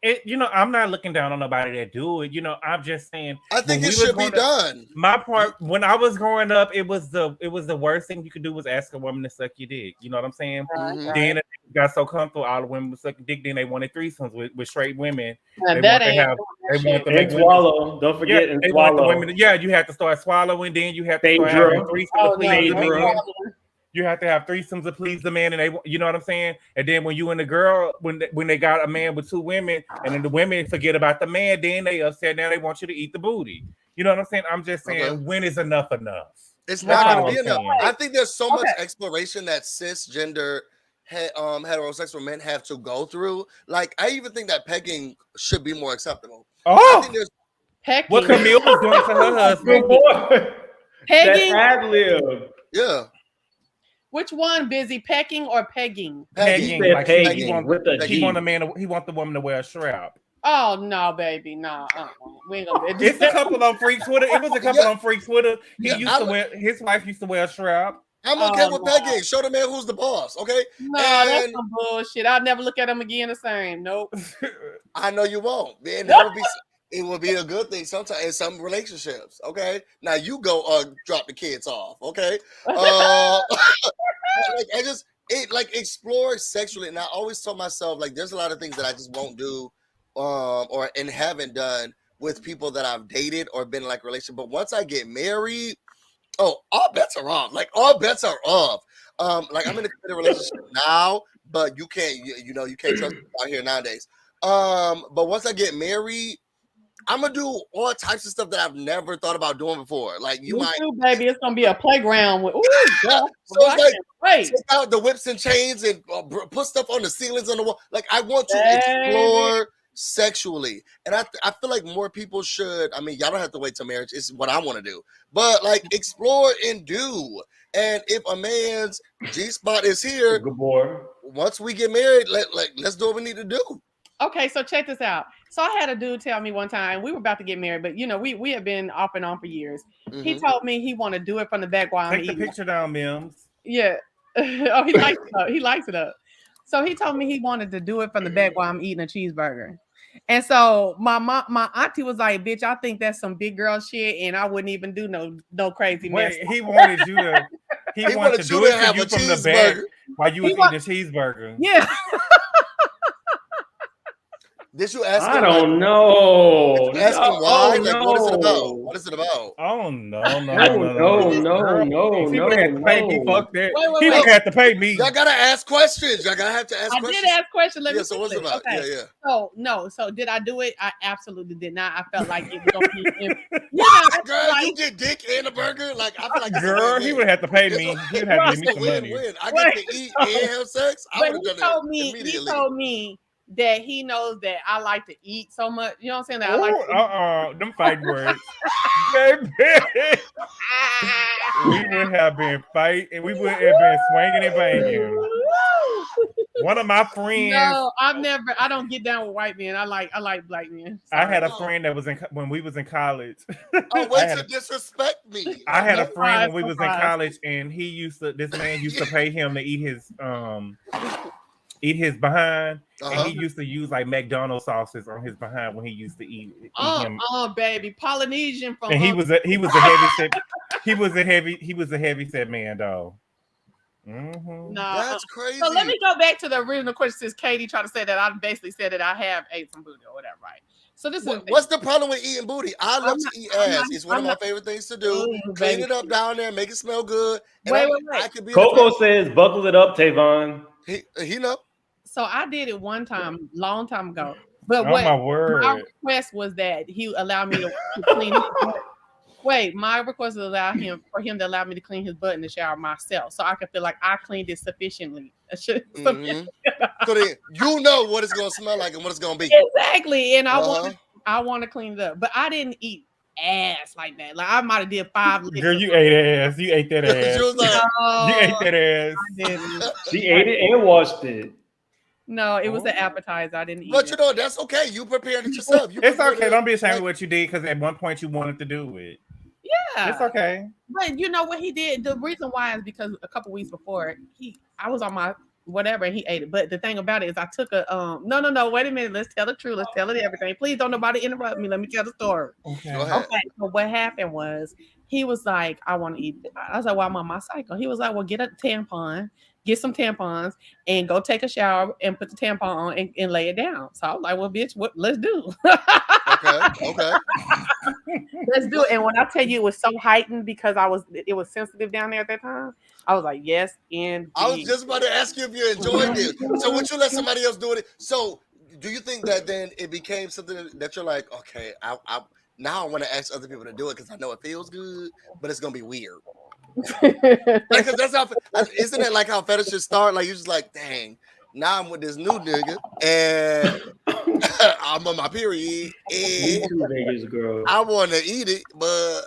[SPEAKER 2] I'm not looking down on nobody that do it. I'm just saying.
[SPEAKER 3] I think it should be done.
[SPEAKER 2] My part, when I was growing up, it was the worst thing you could do was ask a woman to suck your dick. You know what I'm saying?
[SPEAKER 8] Mm-hmm.
[SPEAKER 2] Then it got so comfortable, all the women would suck dick. Then they wanted threesomes with straight women.
[SPEAKER 8] They
[SPEAKER 2] want to make
[SPEAKER 1] swallow. Don't forget and swallow.
[SPEAKER 2] You have to start swallowing. Then you have to start having threesomes to please the man. You have to have threesomes to please the man, and you know what I'm saying. And then when you and the girl, when they got a man with two women, and then the women forget about the man, then they upset. Now they want you to eat the booty. You know what I'm saying? I'm just saying, when is enough enough?
[SPEAKER 3] It's not going to be enough. I think there's so much exploration that cisgender heterosexual men have to go through. I even think that pegging should be more acceptable. I think there's
[SPEAKER 8] pegging.
[SPEAKER 2] What Camille was doing to her husband.
[SPEAKER 8] Pegging.
[SPEAKER 1] That ad lib.
[SPEAKER 3] Yeah.
[SPEAKER 8] Which one, Busy? Pecking or pegging?
[SPEAKER 2] Pegging.
[SPEAKER 1] He want
[SPEAKER 2] the woman to wear a strap.
[SPEAKER 8] Oh no, baby, no. We ain't gonna.
[SPEAKER 2] It's a couple on Freak Twitter. It was a couple on Freak Twitter. His wife used to wear a strap.
[SPEAKER 3] I'm okay with pegging. Show the man who's the boss. Okay.
[SPEAKER 8] No, that's some bullshit. I'll never look at him again the same. Nope.
[SPEAKER 3] I know you won't. Man, it will be a good thing sometimes in some relationships. Okay. Now you go drop the kids off. Okay. Explore sexually, and I always told myself there's a lot of things that I just won't do, and haven't done with people that I've dated or been in a relationship. But once I get married, all bets are off. All bets are off. I'm in a committed relationship now, but you can't trust people out here nowadays. But once I get married, I'm gonna do all types of stuff that I've never thought about doing before. You might,
[SPEAKER 8] too, baby. It's gonna be a playground with.
[SPEAKER 3] So it's take out the whips and chains and put stuff on the ceilings on the wall. I want to explore sexually. And I feel like more people should. I mean, y'all don't have to wait till marriage. It's what I want to do, but like explore and do. And if a man's G spot is here,
[SPEAKER 1] Good boy.
[SPEAKER 3] once we get married, let's do what we need to do.
[SPEAKER 8] Okay, so check this out. So I had a dude tell me one time, we were about to get married, but you know, we have been off and on for years. He told me he want to do it from the back while I'm
[SPEAKER 2] Take the
[SPEAKER 8] eating.
[SPEAKER 2] picture down, Mims.
[SPEAKER 8] Yeah. Oh, he likes it up. He likes it up. So he told me he wanted to do it from the back while I'm eating a cheeseburger. And so my auntie was like, bitch, I think that's some big girl shit, and I wouldn't even do no crazy mess.
[SPEAKER 2] Wait, he wanted you to he wanted to do it to you from the back while you was eating a cheeseburger.
[SPEAKER 8] Yeah.
[SPEAKER 3] Did you ask him?
[SPEAKER 1] I don't know.
[SPEAKER 3] Did you ask him why? Like, what is it
[SPEAKER 1] no.
[SPEAKER 3] about? What is it about?
[SPEAKER 2] Oh no.
[SPEAKER 1] No.
[SPEAKER 2] He would have to pay me. Fuck that.
[SPEAKER 8] Wait.
[SPEAKER 2] He would have to pay me.
[SPEAKER 3] Y'all gotta ask questions. Y'all gotta have to ask questions.
[SPEAKER 8] I did ask questions. Let me
[SPEAKER 3] so what's it about?
[SPEAKER 8] Okay.
[SPEAKER 3] Yeah.
[SPEAKER 8] So no. So did I do it? I absolutely did not. I felt like it was gonna be.
[SPEAKER 3] Girl, you get dick and a burger. Like I feel like
[SPEAKER 2] girl, he would have to pay me. He would have to give me some money.
[SPEAKER 3] I get to eat and have sex. I would have done it immediately.
[SPEAKER 8] He told me that he knows that I like to eat so much. You know what I'm saying? That I like to
[SPEAKER 2] them fight words. Baby. We would have been fighting. We would have been swinging and banging. One of my friends.
[SPEAKER 8] No, I don't get down with white men. I like black men. Sorry.
[SPEAKER 2] I had a friend that was when we was in college.
[SPEAKER 3] Oh, wait to disrespect me.
[SPEAKER 2] I had a friend when we was in college, and this man used to pay him to eat his behind, and he used to use like McDonald's sauces on his behind when he used to eat him.
[SPEAKER 8] Oh, baby, Polynesian from.
[SPEAKER 2] And he was a heavy set man, though.
[SPEAKER 8] No,
[SPEAKER 3] that's crazy.
[SPEAKER 8] So let me go back to the original question. Since Katie tried to say that I basically said that I have ate some booty or whatever, right? So this is
[SPEAKER 3] what's the problem with eating booty? I love to eat ass. It's one of my favorite things to do. Clean it up down there, make it smell good.
[SPEAKER 8] Wait.
[SPEAKER 3] I could be
[SPEAKER 1] Coco says, "Buckle it up, Tavon."
[SPEAKER 3] He know.
[SPEAKER 8] So I did it one time, long time ago. But
[SPEAKER 2] my word.
[SPEAKER 8] My request was that he allowed me to clean his butt. Wait, my request was for him to allow me to clean his butt in the shower myself, so I could feel like I cleaned it sufficiently. So
[SPEAKER 3] then you know what it's gonna smell like and what it's gonna be.
[SPEAKER 8] Exactly, and I want to clean it up, but I didn't eat ass like that. Like I might have did 5 licks.
[SPEAKER 2] Girl, you ate ass. You ate that ass. You ate that ass.
[SPEAKER 8] I didn't.
[SPEAKER 1] She ate it and washed it.
[SPEAKER 8] No, it was an appetizer. I didn't eat
[SPEAKER 3] but
[SPEAKER 8] it.
[SPEAKER 3] You know, that's okay. You prepared it yourself.
[SPEAKER 2] It's okay. Don't be ashamed of what you did, because at one point you wanted to do it.
[SPEAKER 8] Yeah.
[SPEAKER 2] It's okay.
[SPEAKER 8] But you know what he did? The reason why is because a couple weeks before, I was on my whatever and he ate it. But the thing about it is I took a no, wait a minute. Let's tell the truth. Let's tell it everything. Please don't nobody interrupt me. Let me tell the story.
[SPEAKER 2] Okay.
[SPEAKER 8] Okay. So what happened was he was like, I want to eat it. I was like, well, I'm on my cycle. He was like, well, get a tampon. Get some tampons and go take a shower and put the tampon on and lay it down. So I was like, well, bitch, let's do.
[SPEAKER 3] Okay.
[SPEAKER 8] Let's do it. And when I tell you it was so heightened because it was sensitive down there at that time, I was like, yes, indeed.
[SPEAKER 3] I was just about to ask you if you enjoyed it. So would you let somebody else do it? So do you think that then it became something that you're like, okay, I now I want to ask other people to do it because I know it feels good, but it's gonna be weird. Because that's how, isn't it like how fetishes start? Like you're just like, dang, now I'm with this new nigga and I'm on my period and I want to eat it, but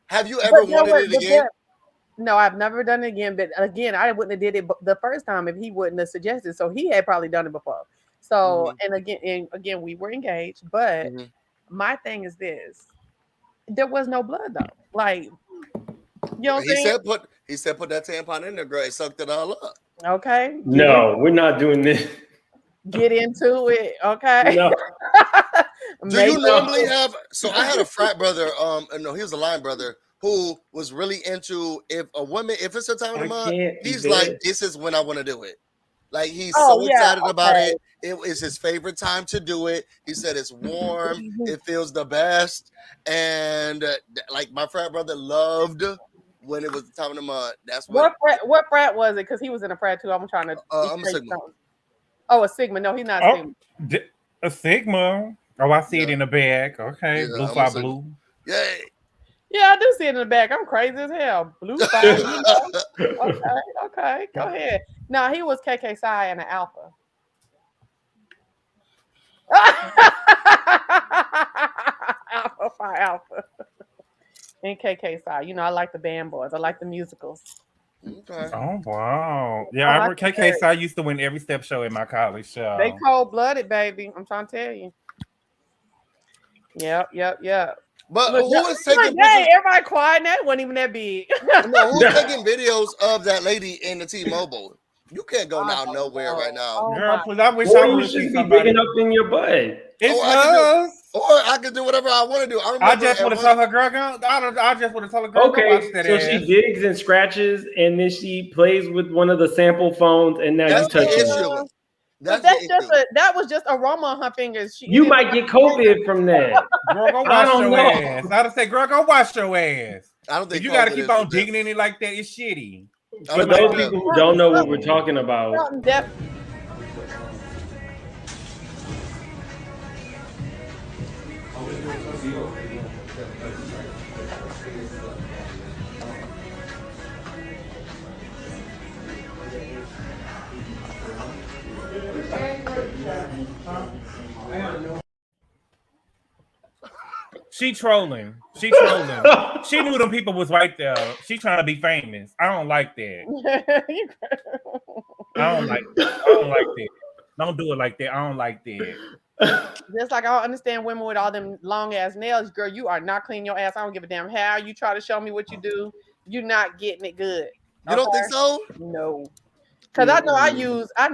[SPEAKER 3] have you ever wanted it again?
[SPEAKER 8] No, I've never done it again. But again, I wouldn't have did it the first time if he wouldn't have suggested. So he had probably done it before. So and again, we were engaged. But my thing is this. There was no blood though. Like, you know what I'm saying?
[SPEAKER 3] He said put that tampon in there, girl. He sucked it all up.
[SPEAKER 8] Okay.
[SPEAKER 1] No, we're not doing this.
[SPEAKER 8] Get into it. Okay.
[SPEAKER 1] No.
[SPEAKER 3] Do you normally have? So I had a frat brother. No, he was a line brother who was really into if it's a time of the month, he's like, this is when I want to do it. Like he's excited about it. It is his favorite time to do it. He said it's warm. It feels the best. And like my frat brother loved when it was the time of the month. That's what
[SPEAKER 8] frat was it? Because he was in a frat too. I'm trying to.
[SPEAKER 3] I'm a Sigma.
[SPEAKER 8] Oh, a Sigma. No, he's not a Sigma.
[SPEAKER 2] A Sigma. Oh, I see it in the back. Okay, blue fire blue.
[SPEAKER 3] Yeah.
[SPEAKER 8] Yeah, I do see it in the back. I'm crazy as hell. Blue fire. You know? Okay. Go ahead. No, he was KK Psi and an Alpha. Alpha Phi Alpha. And KK side. You know, I like the band boys. I like the musicals.
[SPEAKER 3] Okay.
[SPEAKER 2] Oh wow. Yeah, I remember KK Side used to win every step show in my college show.
[SPEAKER 8] They cold-blooded, baby. I'm trying to tell you. Yep.
[SPEAKER 3] But
[SPEAKER 8] Look,
[SPEAKER 3] who is
[SPEAKER 8] look,
[SPEAKER 3] taking
[SPEAKER 8] dang,
[SPEAKER 3] pictures?
[SPEAKER 8] everybody quiet. That wasn't even that big.
[SPEAKER 3] No, who's taking videos of that lady in the T-Mobile? You can't go now nowhere right now.
[SPEAKER 8] Oh,
[SPEAKER 2] Girl,
[SPEAKER 8] my.
[SPEAKER 2] please, I wish
[SPEAKER 1] Or
[SPEAKER 2] I
[SPEAKER 1] you
[SPEAKER 2] would
[SPEAKER 1] should
[SPEAKER 2] see
[SPEAKER 1] be
[SPEAKER 2] somebody.
[SPEAKER 1] digging up in your butt.
[SPEAKER 2] It's
[SPEAKER 3] Oh,
[SPEAKER 2] us.
[SPEAKER 3] Or I can do whatever I want to do. I remember
[SPEAKER 2] I just
[SPEAKER 3] at
[SPEAKER 2] would have
[SPEAKER 3] one-
[SPEAKER 2] told her, girl, I just would have told her, girl, go watch
[SPEAKER 1] Okay,
[SPEAKER 2] that
[SPEAKER 1] so
[SPEAKER 2] ass.
[SPEAKER 1] she digs and scratches, and then she plays with one of the sample phones, and now
[SPEAKER 3] That's
[SPEAKER 1] you touching
[SPEAKER 3] the
[SPEAKER 1] it.
[SPEAKER 3] issue.
[SPEAKER 8] But
[SPEAKER 3] That's
[SPEAKER 8] that's
[SPEAKER 3] the
[SPEAKER 8] just
[SPEAKER 3] issue.
[SPEAKER 8] that was just aroma on her fingers.
[SPEAKER 1] You might get COVID from that.
[SPEAKER 2] Girl, go
[SPEAKER 1] I
[SPEAKER 2] wash
[SPEAKER 1] don't
[SPEAKER 2] your
[SPEAKER 1] know.
[SPEAKER 2] ass. I'd have said, girl, go wash your ass.
[SPEAKER 3] I don't think
[SPEAKER 2] If you got to
[SPEAKER 3] COVID
[SPEAKER 2] keep
[SPEAKER 3] is
[SPEAKER 2] on
[SPEAKER 3] the
[SPEAKER 2] digging
[SPEAKER 3] best.
[SPEAKER 2] in it like that, it's shitty.
[SPEAKER 3] I
[SPEAKER 1] For
[SPEAKER 3] don't
[SPEAKER 1] those
[SPEAKER 3] think
[SPEAKER 1] people
[SPEAKER 3] that-
[SPEAKER 1] who don't know what we're talking about,
[SPEAKER 8] Something def-
[SPEAKER 2] She trolling. She trolling. She knew them people was right there. She trying to be famous. I don't like that. I don't like that. Don't do it like that. I don't like that.
[SPEAKER 8] Just like I don't understand women with all them long ass nails, girl. You are not cleaning your ass. I don't give a damn how you try to show me what you do. You're not getting it good.
[SPEAKER 3] You don't think so?
[SPEAKER 8] No, because I know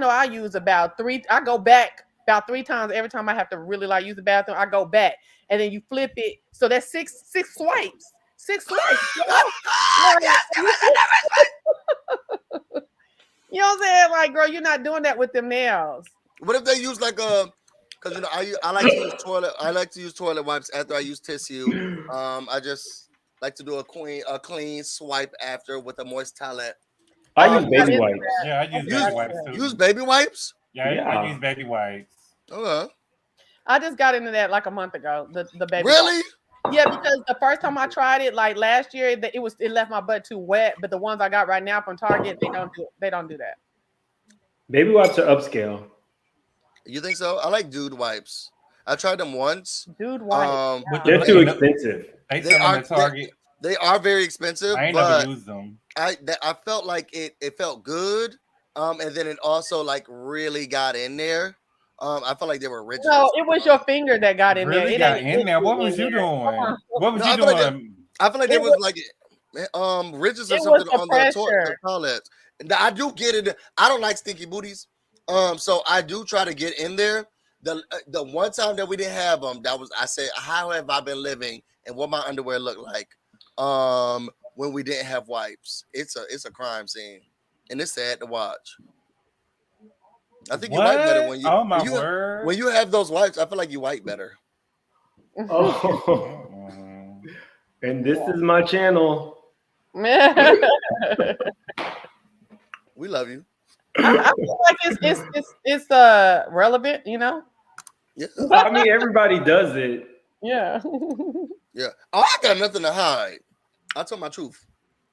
[SPEAKER 8] I use about three. I go back about 3 times every time I have to really like use the bathroom. I go back and then you flip it. So that's six swipes. 6 swipes. You know what I'm saying? Like, girl, you're not doing that with them nails.
[SPEAKER 3] What if they use like a? Because you know, I like to use toilet. I like to use toilet wipes after I use tissue. I just like to do a clean swipe after with a moist towelette.
[SPEAKER 1] I use baby wipes.
[SPEAKER 2] Yeah, I use baby wipes too.
[SPEAKER 3] Use baby wipes.
[SPEAKER 2] Yeah,
[SPEAKER 1] Yeah.
[SPEAKER 2] I use baby wipes.
[SPEAKER 3] Okay.
[SPEAKER 8] I just got into that like a month ago. The baby.
[SPEAKER 3] Really?
[SPEAKER 8] Yeah, because the first time I tried it, like last year, it left my butt too wet. But the ones I got right now from Target, they don't do that.
[SPEAKER 1] Baby wipes are upscale.
[SPEAKER 3] You think so? I like dude wipes. I tried them once.
[SPEAKER 8] Dude, why?
[SPEAKER 1] They're too expensive.
[SPEAKER 2] They
[SPEAKER 3] They
[SPEAKER 2] sell them
[SPEAKER 3] are-
[SPEAKER 2] at Target.
[SPEAKER 3] They are very expensive,
[SPEAKER 2] I ain't
[SPEAKER 3] but
[SPEAKER 2] never used them.
[SPEAKER 3] I felt like it felt good. And then it also like really got in there. I felt like they were rich.
[SPEAKER 8] No, it was your finger that got in there.
[SPEAKER 2] Really
[SPEAKER 8] It
[SPEAKER 2] got
[SPEAKER 8] ain't-
[SPEAKER 2] in there. What was you doing? What was
[SPEAKER 3] No,
[SPEAKER 2] you
[SPEAKER 3] I feel like
[SPEAKER 2] doing?
[SPEAKER 3] I feel like
[SPEAKER 8] It
[SPEAKER 3] there was like ridges or
[SPEAKER 8] it was
[SPEAKER 3] something
[SPEAKER 8] the
[SPEAKER 3] on
[SPEAKER 8] pressure.
[SPEAKER 3] the toilet. And I do get it. I don't like stinky booties. So I do try to get in there. The one time that we didn't have them, I said, how have I been living and what my underwear looked like when we didn't have wipes? It's a crime scene, and it's sad to watch. I think you wipe better when you.
[SPEAKER 2] Oh my
[SPEAKER 3] when you,
[SPEAKER 2] word!
[SPEAKER 3] When you have those wipes, I feel like you wipe better.
[SPEAKER 1] Oh, and this is my channel.
[SPEAKER 3] We love you.
[SPEAKER 8] I feel like it's relevant, you know.
[SPEAKER 3] Yeah.
[SPEAKER 1] I mean, everybody does it.
[SPEAKER 8] Yeah.
[SPEAKER 3] Yeah. Oh, I got nothing to hide. I tell my truth.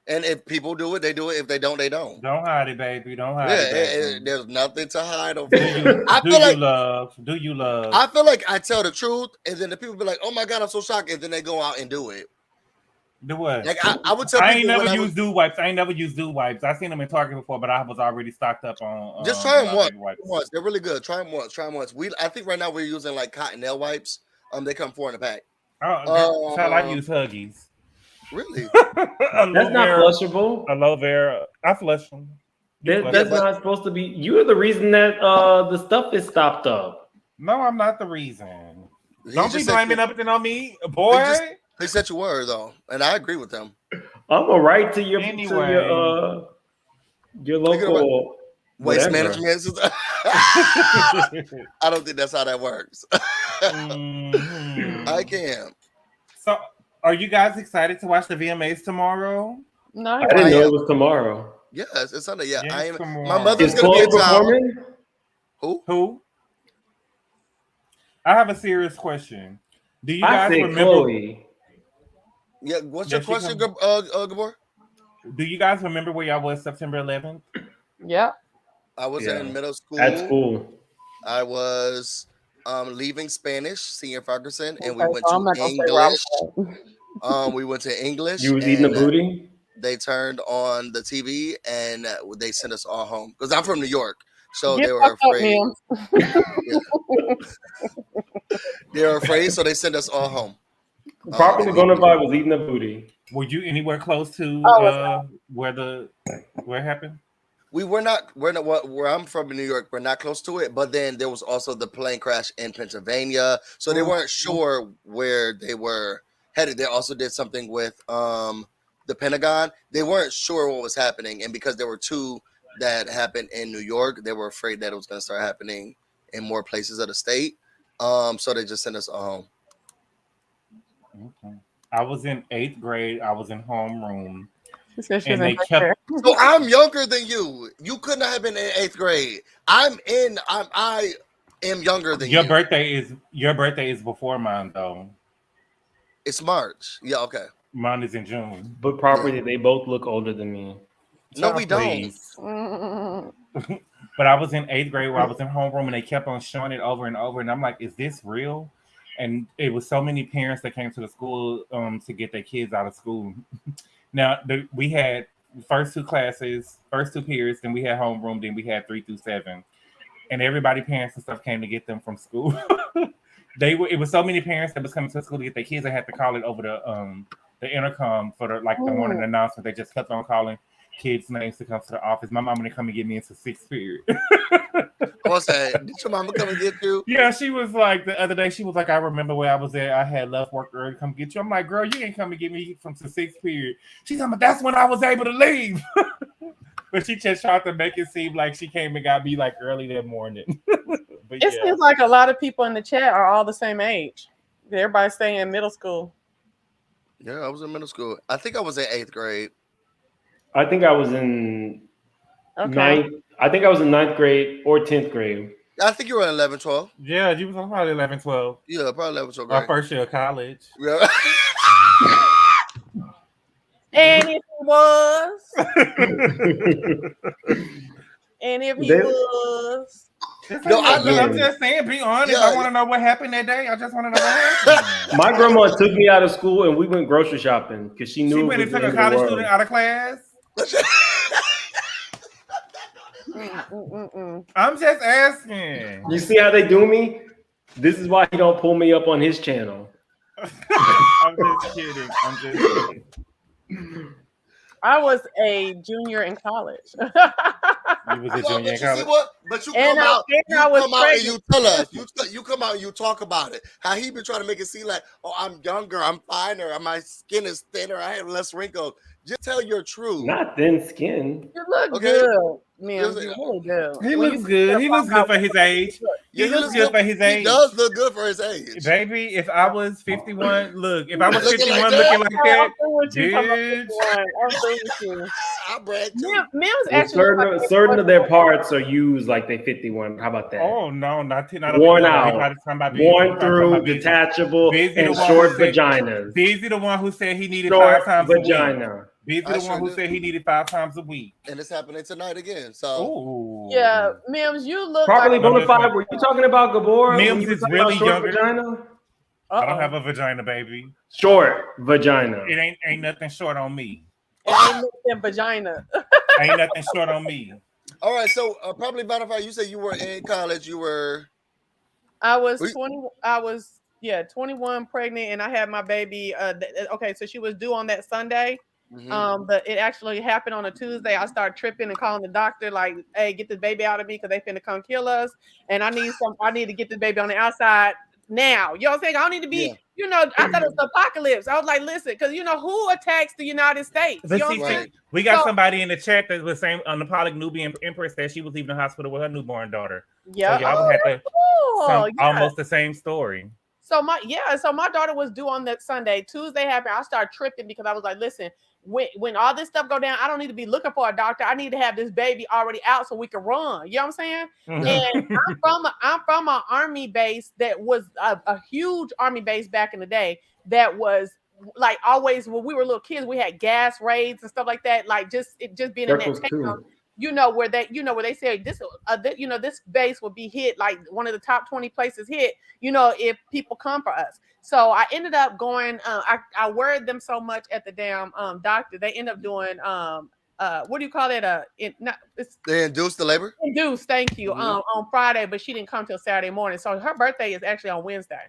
[SPEAKER 3] And if people do it, they do it. If they don't, they don't.
[SPEAKER 2] Don't hide it, baby. Don't hide
[SPEAKER 3] Yeah,
[SPEAKER 2] it. Baby.
[SPEAKER 3] there's nothing to hide over
[SPEAKER 2] Do
[SPEAKER 3] here.
[SPEAKER 2] you,
[SPEAKER 3] I
[SPEAKER 2] do
[SPEAKER 3] feel
[SPEAKER 2] you
[SPEAKER 3] like
[SPEAKER 2] love? Do you love?
[SPEAKER 3] I feel like I tell the truth, and then the people be like, "Oh my god, I'm so shocked," and then they go out and do it.
[SPEAKER 2] Do what?
[SPEAKER 3] Like I would tell
[SPEAKER 2] I
[SPEAKER 3] people
[SPEAKER 2] ain't never
[SPEAKER 3] when
[SPEAKER 2] used dew wipes. I ain't never used dew wipes. I seen them in Target before, but I was already stocked up on.
[SPEAKER 3] Just try them
[SPEAKER 2] baby
[SPEAKER 3] once.
[SPEAKER 2] wipes.
[SPEAKER 3] They're really good. Try them once. Try them once. I think right now we're using like cotton nail wipes. They come 4 in a pack.
[SPEAKER 2] Oh, child, I use Huggies.
[SPEAKER 3] Really?
[SPEAKER 1] That's not flushable.
[SPEAKER 2] Aloe vera. I flush them.
[SPEAKER 1] That's not supposed to be. You're the reason that the stuff is stopped up.
[SPEAKER 2] No, I'm not the reason.
[SPEAKER 3] He
[SPEAKER 2] Don't be
[SPEAKER 3] just said
[SPEAKER 2] blaming
[SPEAKER 3] you-
[SPEAKER 2] everything on me, boy.
[SPEAKER 3] They said you were though, and I agree with them.
[SPEAKER 1] I'm gonna write to your
[SPEAKER 2] Anyway.
[SPEAKER 1] your local
[SPEAKER 3] Waste
[SPEAKER 1] whatever.
[SPEAKER 3] management. I don't think that's how that works.
[SPEAKER 2] Mhm.
[SPEAKER 3] I can.
[SPEAKER 2] So, are you guys excited to watch the VMAs tomorrow?
[SPEAKER 8] No,
[SPEAKER 1] I didn't know it was tomorrow.
[SPEAKER 3] Yes, it's Sunday. Yeah,
[SPEAKER 2] Yes,
[SPEAKER 3] I am.
[SPEAKER 2] tomorrow.
[SPEAKER 3] My mother's
[SPEAKER 1] Is
[SPEAKER 3] gonna be
[SPEAKER 1] Chloe
[SPEAKER 3] in town.
[SPEAKER 1] performing?
[SPEAKER 3] Who?
[SPEAKER 2] I have a serious question. Do you
[SPEAKER 1] I
[SPEAKER 2] guys
[SPEAKER 1] said
[SPEAKER 2] remember?
[SPEAKER 1] Chloe.
[SPEAKER 3] Yeah. What's
[SPEAKER 2] Yeah,
[SPEAKER 3] your
[SPEAKER 2] she
[SPEAKER 3] question,
[SPEAKER 2] come-
[SPEAKER 3] Gabor?
[SPEAKER 2] Do you guys remember where y'all was September 11th?
[SPEAKER 8] Yep.
[SPEAKER 3] I was
[SPEAKER 1] Yeah.
[SPEAKER 3] in middle school.
[SPEAKER 1] At school.
[SPEAKER 3] I was leaving Spanish, senior Ferguson, and we
[SPEAKER 8] Okay,
[SPEAKER 3] went
[SPEAKER 8] so
[SPEAKER 3] to
[SPEAKER 8] I'm not gonna say
[SPEAKER 3] English.
[SPEAKER 8] Robert.
[SPEAKER 3] We went to English,
[SPEAKER 1] You was eating the
[SPEAKER 3] and
[SPEAKER 1] booty?
[SPEAKER 3] they turned on the TV and they sent us all home because I'm from New York, so
[SPEAKER 8] Get
[SPEAKER 3] they were
[SPEAKER 8] fucked up,
[SPEAKER 3] afraid.
[SPEAKER 8] Mims.
[SPEAKER 3] Yeah, they were afraid, so they sent us all home.
[SPEAKER 1] Properly
[SPEAKER 3] And
[SPEAKER 1] bona fide was eating the booty.
[SPEAKER 2] Were you anywhere close to
[SPEAKER 8] Oh,
[SPEAKER 2] where it happened?
[SPEAKER 3] we're not where I'm from in New York. We're not close to it, but then there was also the plane crash in Pennsylvania, so they weren't sure where they were headed. They also did something with the Pentagon. They weren't sure what was happening, and because there were two that happened in New York, they were afraid that it was going to start happening in more places of the state. So they just sent us home.
[SPEAKER 2] Okay. I was in 8th grade. I was in homeroom,
[SPEAKER 8] She said she was
[SPEAKER 2] and
[SPEAKER 8] in
[SPEAKER 2] they
[SPEAKER 8] first
[SPEAKER 2] kept.
[SPEAKER 8] grade.
[SPEAKER 3] So I'm younger than you. You couldn't have been in 8th grade. I am younger than
[SPEAKER 2] Your
[SPEAKER 3] you.
[SPEAKER 2] birthday is before mine though.
[SPEAKER 3] It's March. Yeah, okay.
[SPEAKER 2] Mine is in June.
[SPEAKER 1] But properly, they both look older than me.
[SPEAKER 3] No, we
[SPEAKER 2] Child,
[SPEAKER 3] don't.
[SPEAKER 2] please.
[SPEAKER 8] Mm.
[SPEAKER 2] But I was in 8th grade where I was in homeroom and they kept on showing it over and over. And I'm like, is this real? And it was so many parents that came to the school to get their kids out of school. Now, we had first two classes, first two periods, then we had homeroom, then we had 3 through 7. And everybody, parents and stuff, came to get them from school. It was so many parents that was coming to school to get their kids. They had to call it over the intercom for the morning announcement. They just kept on calling kids' names to come to the office. My mama didn't come and get me into 6th period.
[SPEAKER 3] What's that? Did your mama come and get you?
[SPEAKER 2] Yeah, she was like the other day. She was like, I remember where I was at. I had left work early to come get you. I'm like, girl, you ain't come and get me from the 6th period. She's like, that's when I was able to leave. But she just tried to make it seem like she came and got me like early that morning. But
[SPEAKER 8] It seems like a lot of people in the chat are all the same age. Everybody's staying in middle school.
[SPEAKER 3] Yeah, I was in middle school. I think I was in 8th grade.
[SPEAKER 1] I think I was in ninth. I think I was in 9th grade or 10th grade.
[SPEAKER 3] I think you were in 11, 12.
[SPEAKER 2] Yeah, you was probably 11, 12.
[SPEAKER 3] Yeah, probably 11, 12
[SPEAKER 2] Our
[SPEAKER 3] grade.
[SPEAKER 2] first year of college.
[SPEAKER 3] Yeah.
[SPEAKER 8] And if he was, and if he was,
[SPEAKER 3] No,
[SPEAKER 2] I'm just saying, be honest.
[SPEAKER 3] Yeah.
[SPEAKER 2] I want to know what happened that day. I just want to know what happened.
[SPEAKER 1] My grandma took me out of school and we went grocery shopping because she knew
[SPEAKER 2] She
[SPEAKER 1] it
[SPEAKER 2] went
[SPEAKER 1] was
[SPEAKER 2] and took
[SPEAKER 1] the
[SPEAKER 2] a
[SPEAKER 1] end of the
[SPEAKER 2] college
[SPEAKER 1] world.
[SPEAKER 2] student out of class. I'm just asking.
[SPEAKER 1] You see how they do me? This is why he don't pull me up on his channel.
[SPEAKER 2] I'm just kidding. I'm just kidding.
[SPEAKER 8] I was a junior in college.
[SPEAKER 2] You was a
[SPEAKER 3] Well,
[SPEAKER 2] junior in
[SPEAKER 3] but you see
[SPEAKER 2] college.
[SPEAKER 3] what? But you
[SPEAKER 8] And
[SPEAKER 3] come
[SPEAKER 8] I-
[SPEAKER 3] out,
[SPEAKER 8] and
[SPEAKER 3] you
[SPEAKER 8] I was
[SPEAKER 3] come out and you
[SPEAKER 8] pregnant.
[SPEAKER 3] tell us. You come out and you talk about it. How he been trying to make it seem like, oh, I'm younger, I'm finer, my skin is thinner, I have less wrinkles. Just tell your truth.
[SPEAKER 1] Not thin skin.
[SPEAKER 8] You look
[SPEAKER 3] Okay.
[SPEAKER 8] good, man.
[SPEAKER 3] Just-
[SPEAKER 8] You really do.
[SPEAKER 2] He
[SPEAKER 8] When
[SPEAKER 2] looks
[SPEAKER 8] you
[SPEAKER 2] good. He looks good for his age.
[SPEAKER 3] Yeah,
[SPEAKER 2] He looks good for his age.
[SPEAKER 3] He does look good for his age.
[SPEAKER 2] Baby, if I was 51, look, if I was
[SPEAKER 3] Looking
[SPEAKER 2] 51
[SPEAKER 3] like that?
[SPEAKER 2] looking like
[SPEAKER 8] I'm
[SPEAKER 2] that,
[SPEAKER 8] through with you. talking about
[SPEAKER 2] bitch.
[SPEAKER 8] 51. I'm through with you.
[SPEAKER 3] I brag too.
[SPEAKER 8] Mims
[SPEAKER 1] Well,
[SPEAKER 8] actually
[SPEAKER 1] certain of their parts are used like they 51. How about that?
[SPEAKER 2] Oh no, not
[SPEAKER 1] Worn
[SPEAKER 2] He
[SPEAKER 1] out,
[SPEAKER 2] probably talking about
[SPEAKER 1] worn through,
[SPEAKER 2] Busy.
[SPEAKER 1] detachable,
[SPEAKER 2] Busy
[SPEAKER 1] and
[SPEAKER 2] the one
[SPEAKER 1] short
[SPEAKER 2] who said-
[SPEAKER 1] vaginas.
[SPEAKER 2] Busy the one who said he needed
[SPEAKER 1] Short
[SPEAKER 2] 5 times a week.
[SPEAKER 1] vagina.
[SPEAKER 2] Busy
[SPEAKER 3] I
[SPEAKER 2] the
[SPEAKER 3] sure
[SPEAKER 2] one who
[SPEAKER 3] do.
[SPEAKER 2] said he needed 5 times a week.
[SPEAKER 3] And it's happening tonight again. So
[SPEAKER 2] Oh,
[SPEAKER 8] Yeah, Mims, you look
[SPEAKER 1] Properly
[SPEAKER 8] like
[SPEAKER 1] bona fide. Were you talking about Gabor?
[SPEAKER 2] Mims
[SPEAKER 1] when you were
[SPEAKER 2] is
[SPEAKER 1] talking
[SPEAKER 2] really
[SPEAKER 1] about short
[SPEAKER 2] younger.
[SPEAKER 1] Vagina?
[SPEAKER 2] I don't have a vagina, baby.
[SPEAKER 1] Short vagina.
[SPEAKER 2] It ain't nothing short on me.
[SPEAKER 8] ain't nothing vagina.
[SPEAKER 2] Ain't nothing short on me.
[SPEAKER 3] all right, so probably Bonafide, you said you were in college, you were
[SPEAKER 8] I was
[SPEAKER 3] We-
[SPEAKER 8] 20. I was 21, pregnant, and I had my baby. Okay, so she was due on that Sunday. But it actually happened on a Tuesday. I started tripping and calling the doctor, like, "Hey, get this baby out of me because they finna come kill us, and I need to get this baby on the outside now." You know what I'm saying? I don't need to be.
[SPEAKER 3] Yeah.
[SPEAKER 8] I thought it was the apocalypse. I was like, listen, because who attacks the United States?
[SPEAKER 2] But
[SPEAKER 8] You know
[SPEAKER 2] see,
[SPEAKER 8] what I'm saying?
[SPEAKER 2] we got
[SPEAKER 8] So-
[SPEAKER 2] somebody in the chat that was saying on the Pollock Nubian Empress that she was leaving the hospital with her newborn daughter.
[SPEAKER 8] Yeah.
[SPEAKER 2] So y'all would have to
[SPEAKER 8] Cool. Yeah.
[SPEAKER 2] almost the same story.
[SPEAKER 8] So my daughter was due on that Sunday. Tuesday happened. I started tripping because I was like, listen, when all this stuff go down, I don't need to be looking for a doctor. I need to have this baby already out so we can run. You know what I'm saying? And I'm from an army base that was a huge army base back in the day. That was like always when we were little kids, we had gas raids and stuff like that. Like just being in that
[SPEAKER 1] Circles
[SPEAKER 8] town.
[SPEAKER 1] too.
[SPEAKER 8] you know, where they say this, this base will be hit, like one of the top 20 places hit, if people come for us. So I ended up going, I worried them so much at the damn doctor. They end up doing what do you call it?
[SPEAKER 3] They induced the labor?
[SPEAKER 8] Induced, thank you.
[SPEAKER 3] Mhm.
[SPEAKER 8] On Friday, but she didn't come till Saturday morning. So her birthday is actually on Wednesday.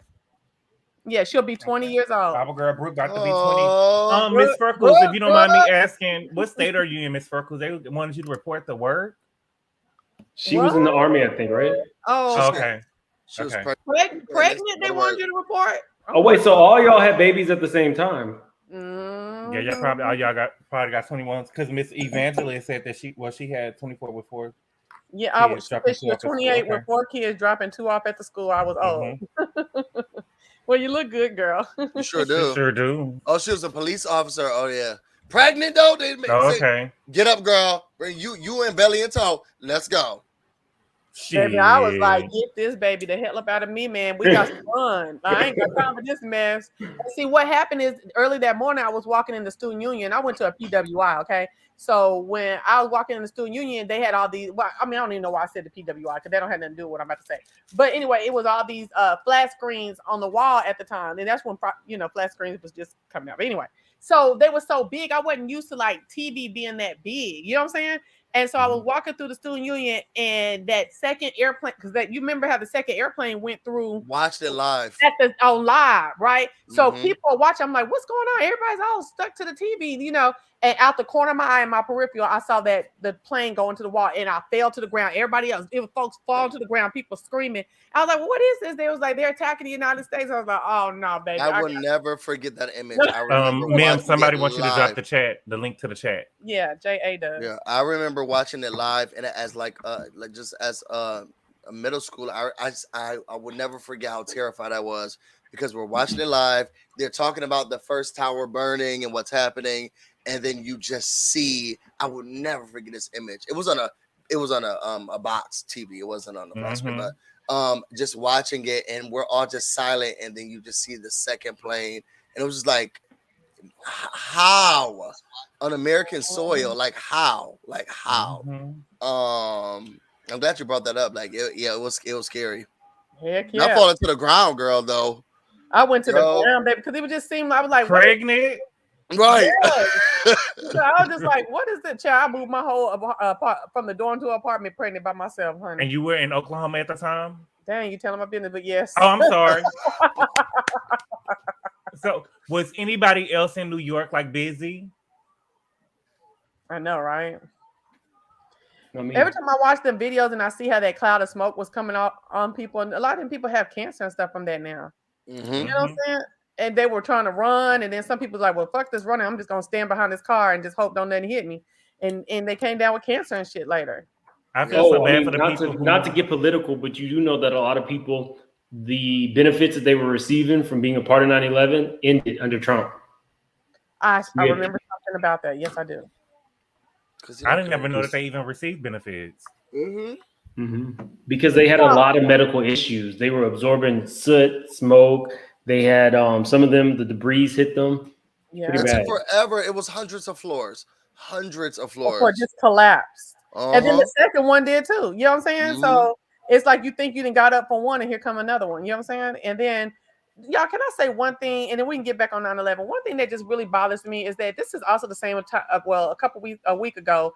[SPEAKER 8] Yeah, she'll be 20 years old.
[SPEAKER 2] Our girl Brooke about to be 20.
[SPEAKER 3] Oh,
[SPEAKER 2] Miss Freckles, if you don't mind me asking, what state are you in, Miss Freckles? They wanted you to report the word.
[SPEAKER 1] She was in the army, I think, right?
[SPEAKER 8] Oh,
[SPEAKER 2] Okay.
[SPEAKER 3] she was
[SPEAKER 2] Okay.
[SPEAKER 8] pregnant. They wanted you to report.
[SPEAKER 1] Oh wait, so all y'all had babies at the same time?
[SPEAKER 2] Yeah, y'all probably all y'all got 21s because Miss Evangelist said that she had 24 with 4.
[SPEAKER 8] Yeah, I was.
[SPEAKER 2] dropping
[SPEAKER 8] She was 28 with 4 kids, dropping 2 off at the school. I was old. Well, you look good, girl.
[SPEAKER 3] You sure do.
[SPEAKER 2] You sure do.
[SPEAKER 3] Oh, she was a police officer. Oh yeah, pregnant though. They say,
[SPEAKER 2] Okay.
[SPEAKER 3] Get up, girl. Bring you and belly and toe. Let's go.
[SPEAKER 8] Baby, I was like, get this baby the hell up out of me, man. We got some fun. I ain't got time for this mess. And see, what happened is early that morning, I was walking in the student union. I went to a PWI, okay? So when I was walking in the student union, they had all these, well, I mean, I don't even know why I said the PWI because they don't have nothing to do with what I'm about to say. But anyway, it was all these flat screens on the wall at the time. And that's when, flat screens was just coming out. But anyway, so they were so big. I wasn't used to like TV being that big. You know what I'm saying? And so I was walking through the student union, and that second airplane, because you remember how the second airplane went through.
[SPEAKER 3] Watched it live.
[SPEAKER 8] On live, right? So people are watching. I'm like, what's going on? Everybody's all stuck to the TV, And out the corner of my eye and my peripheral, I saw that the plane go into the wall, and I fell to the ground. Everybody else, it was folks falling to the ground, people screaming. I was like, well, what is this? They was like, they're attacking the United States. I was like, oh no, baby.
[SPEAKER 3] I will never forget that image. I remember
[SPEAKER 2] ma'am, somebody wants you to drop the link to the chat.
[SPEAKER 8] Yeah, JA does.
[SPEAKER 3] Yeah, I remember watching it live, and as just as a middle schooler, I would never forget how terrified I was because we're watching it live. They're talking about the first tower burning and what's happening, and then you just see. I would never forget this image. It was on a box TV. It wasn't on the flat screen, but just watching it, and we're all just silent, and then you just see the second plane, and it was just like, how on American soil, like how I'm glad you brought that up. Like it was scary.
[SPEAKER 8] Heck yeah.
[SPEAKER 3] Not falling to the ground, girl, though.
[SPEAKER 8] I went to the ground, baby, because it would just seem, I was like,
[SPEAKER 2] pregnant.
[SPEAKER 3] Right.
[SPEAKER 8] Yeah. So I was just like, what is it, child? I moved my whole from the dorm to apartment pregnant by myself, honey.
[SPEAKER 2] And you were in Oklahoma at the time?
[SPEAKER 8] Dang, you telling my business, but yes.
[SPEAKER 2] Oh, I'm sorry. So was anybody else in New York like busy?
[SPEAKER 8] I know, right?
[SPEAKER 1] I mean,
[SPEAKER 8] every time I watch them videos and I see how that cloud of smoke was coming out on people, and a lot of them people have cancer and stuff from that now. You know what I'm saying? And they were trying to run, and then some people's like, well, fuck this running. I'm just gonna stand behind this car and just hope don't nothing hit me. And they came down with cancer and shit later.
[SPEAKER 2] I feel so bad for the people.
[SPEAKER 1] Not to get political, but you do know that a lot of people, the benefits that they were receiving from being a part of 9/11 ended under Trump.
[SPEAKER 8] I remember something about that. Yes, I do.
[SPEAKER 2] I didn't ever know that they even received benefits.
[SPEAKER 1] Because they had a lot of medical issues. They were absorbing soot, smoke. They had some of them, the debris hit them.
[SPEAKER 8] Yeah,
[SPEAKER 3] it took forever. It was hundreds of floors.
[SPEAKER 8] Or just collapsed. And then the second one did too. You know what I'm saying? So it's like you think you done got up for one, and here come another one. You know what I'm saying? And then, y'all, can I say one thing, and then we can get back on 9/11. One thing that just really bothers me is that this is also the same. A week ago,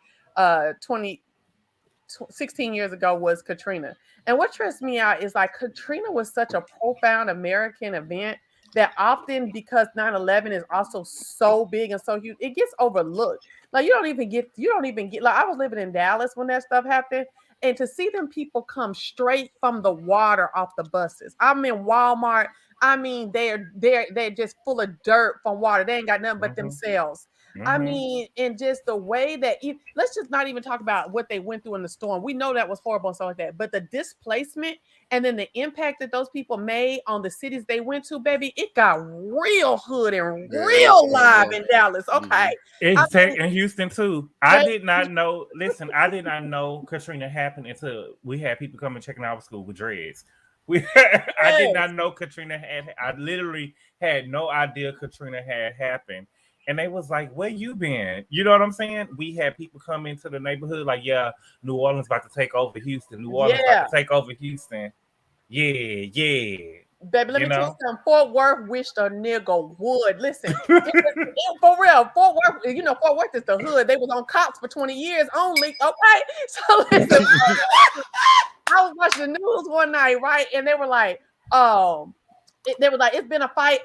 [SPEAKER 8] 16 years ago was Katrina. And what trips me out is like Katrina was such a profound American event that often, because 9/11 is also so big and so huge, it gets overlooked. Like you don't even get like I was living in Dallas when that stuff happened. And to see them people come straight from the water off the buses. I'm in Walmart. I mean, they're just full of dirt from water. They ain't got nothing but themselves. I mean, and just the way that let's just not even talk about what they went through in the storm. We know that was horrible and stuff like that. But the displacement and then the impact that those people made on the cities they went to, baby, it got real hood and real live in Dallas. Okay.
[SPEAKER 2] In Houston too. I did not know. Listen, I did not know Katrina happened until we had people coming checking our school with dreads. I did not know Katrina had. I literally had no idea Katrina had happened. And they was like, where you been? You know what I'm saying? We had people come into the neighborhood like, yeah, New Orleans about to take over Houston. New Orleans about to take over Houston. Yeah.
[SPEAKER 8] Baby, let me tell you something. Fort Worth wished a nigga would. Listen, for real, Fort Worth, Fort Worth is the hood. They was on cops for 20 years only. Okay. So listen, I was watching the news one night, right? And they were like, they were like, it's been a fight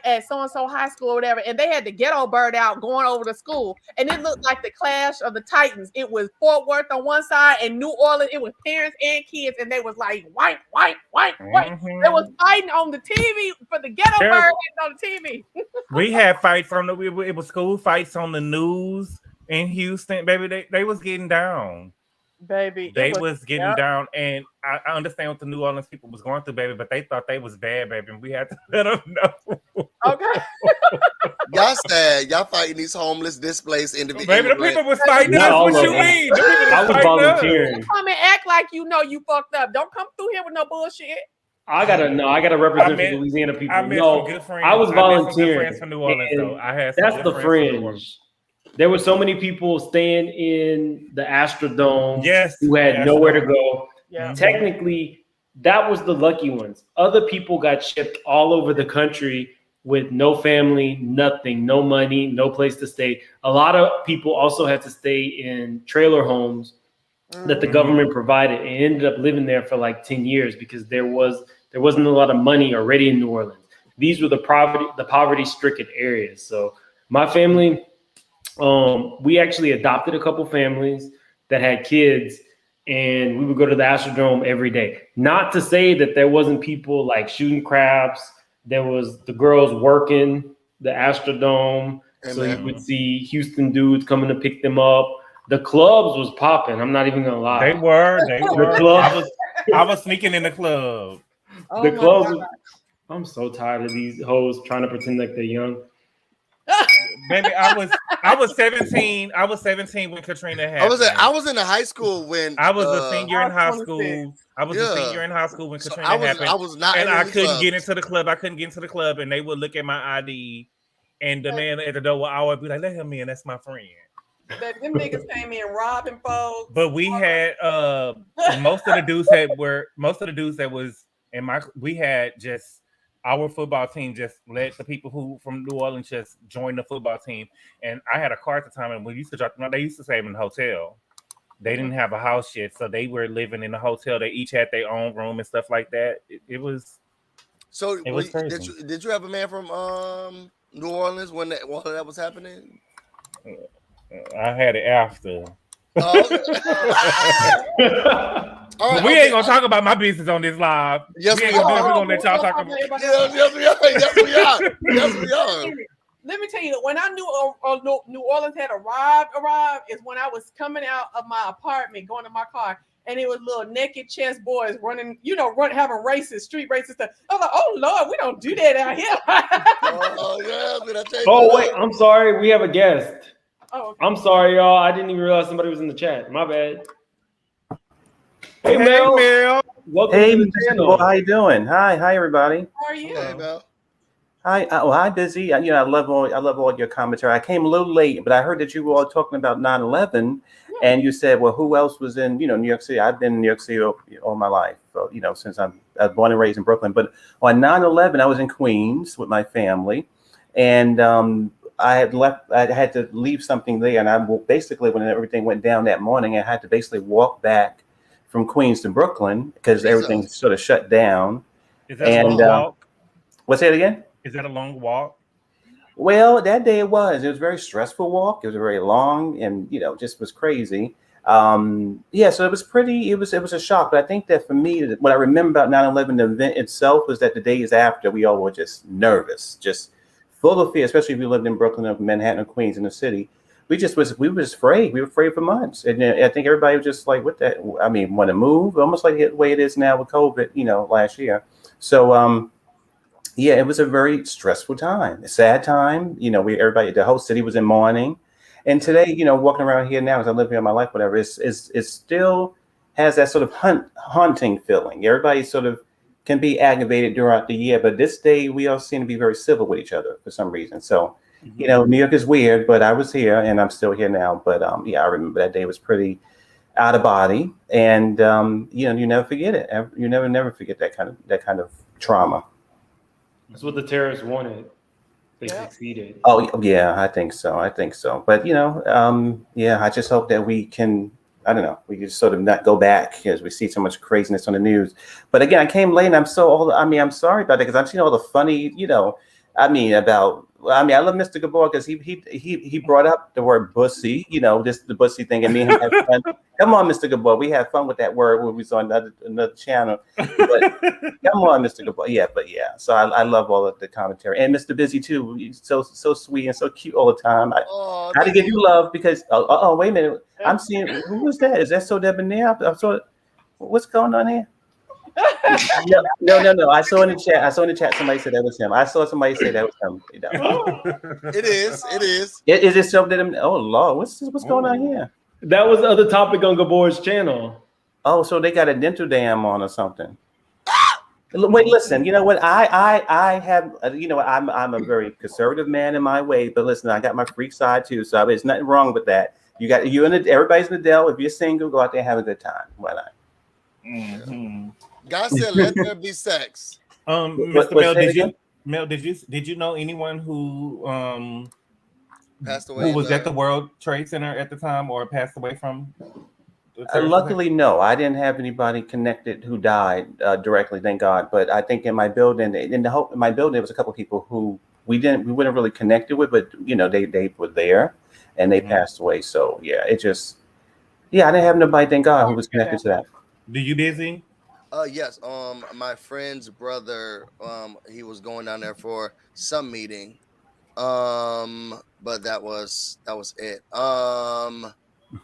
[SPEAKER 8] at so-and-so high school or whatever. And they had the ghetto bird out going over to school. And it looked like the clash of the Titans. It was Fort Worth on one side and New Orleans. It was parents and kids. And they was like, white.
[SPEAKER 2] Mm-hmm.
[SPEAKER 8] They was fighting on the TV for the ghetto bird on the TV.
[SPEAKER 2] We had fights it was school fights on the news in Houston. Baby, they was getting down.
[SPEAKER 8] Baby,
[SPEAKER 2] they was getting down, and I understand what the New Orleans people was going through, baby, but they thought they was bad, baby, and we had to let them know.
[SPEAKER 8] Okay.
[SPEAKER 3] Y'all sad. Y'all fighting these homeless, displaced individuals.
[SPEAKER 2] Baby, the people was fighting us. What you mean?
[SPEAKER 1] I was volunteering.
[SPEAKER 8] Come and act like you fucked up. Don't come through here with no bullshit.
[SPEAKER 1] I gotta represent the Louisiana people. I was volunteering.
[SPEAKER 2] From New Orleans, though.
[SPEAKER 1] That's the fringe. There were so many people staying in the Astrodome who had nowhere to go.
[SPEAKER 8] Yeah.
[SPEAKER 1] Technically, that was the lucky ones. Other people got shipped all over the country with no family, nothing, no money, no place to stay. A lot of people also had to stay in trailer homes that the government provided and ended up living there for like 10 years because there wasn't a lot of money already in New Orleans. These were the poverty-stricken areas. So my family, we actually adopted a couple families that had kids, and we would go to the Astrodome every day. Not to say that there wasn't people like shooting craps. There was the girls working the Astrodome. So you would see Houston dudes coming to pick them up. The clubs was popping. I'm not even gonna lie.
[SPEAKER 2] They were.
[SPEAKER 1] The clubs,
[SPEAKER 2] I was sneaking in the club.
[SPEAKER 1] The clubs. I'm so tired of these hoes trying to pretend like they're young.
[SPEAKER 2] Baby, I was 17. I was 17 when Katrina happened.
[SPEAKER 3] I was in the high school when
[SPEAKER 2] I was a senior in high school. I was a senior in high school when Katrina happened.
[SPEAKER 3] I was not,
[SPEAKER 2] and I couldn't get into the club. I couldn't get into the club, and they would look at my ID, and the man at the door would always be like, "Let him in. That's my friend."
[SPEAKER 8] That them niggas came in robbing folks.
[SPEAKER 2] But we had most of the dudes that was in my. We had just. Our football team just let the people who from New Orleans just join the football team. And I had a car at the time, and we used to drop them. They used to stay in the hotel. They didn't have a house yet, so they were living in the hotel. They each had their own room and stuff like that. It was.
[SPEAKER 3] So
[SPEAKER 2] it was crazy.
[SPEAKER 3] Did you have a man from New Orleans when that was happening?
[SPEAKER 2] I had it after.
[SPEAKER 3] Right,
[SPEAKER 2] we ain't gonna talk about my business on this live.
[SPEAKER 3] Yes, we
[SPEAKER 2] are. We're gonna let y'all talk about.
[SPEAKER 3] Yes, we are.
[SPEAKER 8] Let me tell you, when I knew New Orleans had arrived is when I was coming out of my apartment, going to my car, and it was little naked chest boys running, having street races stuff. I was like, oh Lord, we don't do that out here.
[SPEAKER 1] Oh wait, I'm sorry, we have a guest.
[SPEAKER 8] Oh, okay.
[SPEAKER 1] I'm sorry, y'all. I didn't even realize somebody was in the chat. My bad.
[SPEAKER 2] Hey, Mel.
[SPEAKER 1] Welcome
[SPEAKER 9] to
[SPEAKER 1] the channel.
[SPEAKER 9] How you doing? Hi, everybody.
[SPEAKER 8] How are you?
[SPEAKER 3] Hey, Mel.
[SPEAKER 9] Hi, hi, Dizzy. I love all your commentary. I came a little late, but I heard that you were all talking about 9/11, and you said, "Well, who else was in New York City?" I've been in New York City all my life, since I was born and raised in Brooklyn. But on 9/11, I was in Queens with my family, and I had left. I had to leave something there, and I basically, when everything went down that morning, I had to basically walk back from Queens to Brooklyn because everything sort of shut down.
[SPEAKER 2] Is that a long walk?
[SPEAKER 9] What's that again?
[SPEAKER 2] Is that a long walk?
[SPEAKER 9] Well, that day it was. It was a very stressful walk. It was very long, and just was crazy. So it was pretty. It was a shock. But I think that for me, what I remember about 9/11, the event itself, was that the days after, we all were just nervous, just full of fear. Especially if you lived in Brooklyn or Manhattan or Queens in the city. We were just afraid. We were afraid for months, and I think everybody was just like, "What that?" I mean, want to move, almost like the way it is now with COVID, last year. So, it was a very stressful time, a sad time. The whole city was in mourning, and today, walking around here now, as I live here in my life, whatever, it still has that sort of haunting feeling. Everybody sort of can be aggravated throughout the year, but this day we all seem to be very civil with each other for some reason. So. You know, New York is weird, but I was here and I'm still here now. But yeah, I remember that day was pretty out of body, and you know, you never forget it. You never forget that kind of trauma.
[SPEAKER 1] That's what the terrorists wanted. They succeeded.
[SPEAKER 9] Oh yeah, I think so. But you know, yeah, I just hope that we can. I don't know. We can just sort of not go back as we see so much craziness on the news. But again, I came late, and I'm so old. I mean, I'm sorry about that because I've seen all the funny, you know. I mean, I love Mr. Gabor because he brought up the word bussy, you know, just the bussy thing, and me and him had fun. Come on, Mr. Gabor, we had fun with that word when we saw another channel. But come on, Mr. Gabor, but yeah. So I love all of the commentary, and Mr. Busy too. He's so sweet and so cute all the time. I had to give you love because wait a minute, I'm seeing who was that? Is that so debonair? I'm so what's going on here? No. I saw in the chat. Somebody said that was him. I saw somebody say that was him. You know.
[SPEAKER 3] It is.
[SPEAKER 9] Is it something? Oh Lord, what's going on here?
[SPEAKER 1] That was the other topic on Gabor's channel.
[SPEAKER 9] Oh, so they got a dental dam on or something. Wait, listen. You know what? I have. You know, I'm a very conservative man in my way, but listen, I got my freak side too. So there's nothing wrong with that. Everybody's in the Dell. If you're single, go out there and have a good time. Why not?
[SPEAKER 2] Mm-hmm.
[SPEAKER 3] God said, "Let there be sex."
[SPEAKER 2] Mr. Mel, did you know anyone who
[SPEAKER 3] passed away?
[SPEAKER 2] Who was at the World Trade Center at the time, or passed away from?
[SPEAKER 9] Luckily, no. I didn't have anybody connected who died directly, thank God. But I think in my building, there was a couple of people who we weren't really connected with, but you know, they were there and they passed away. So yeah, I didn't have nobody, thank God, who was connected to that.
[SPEAKER 2] Do you busy?
[SPEAKER 3] Yes. My friend's brother, he was going down there for some meeting. But that was it. I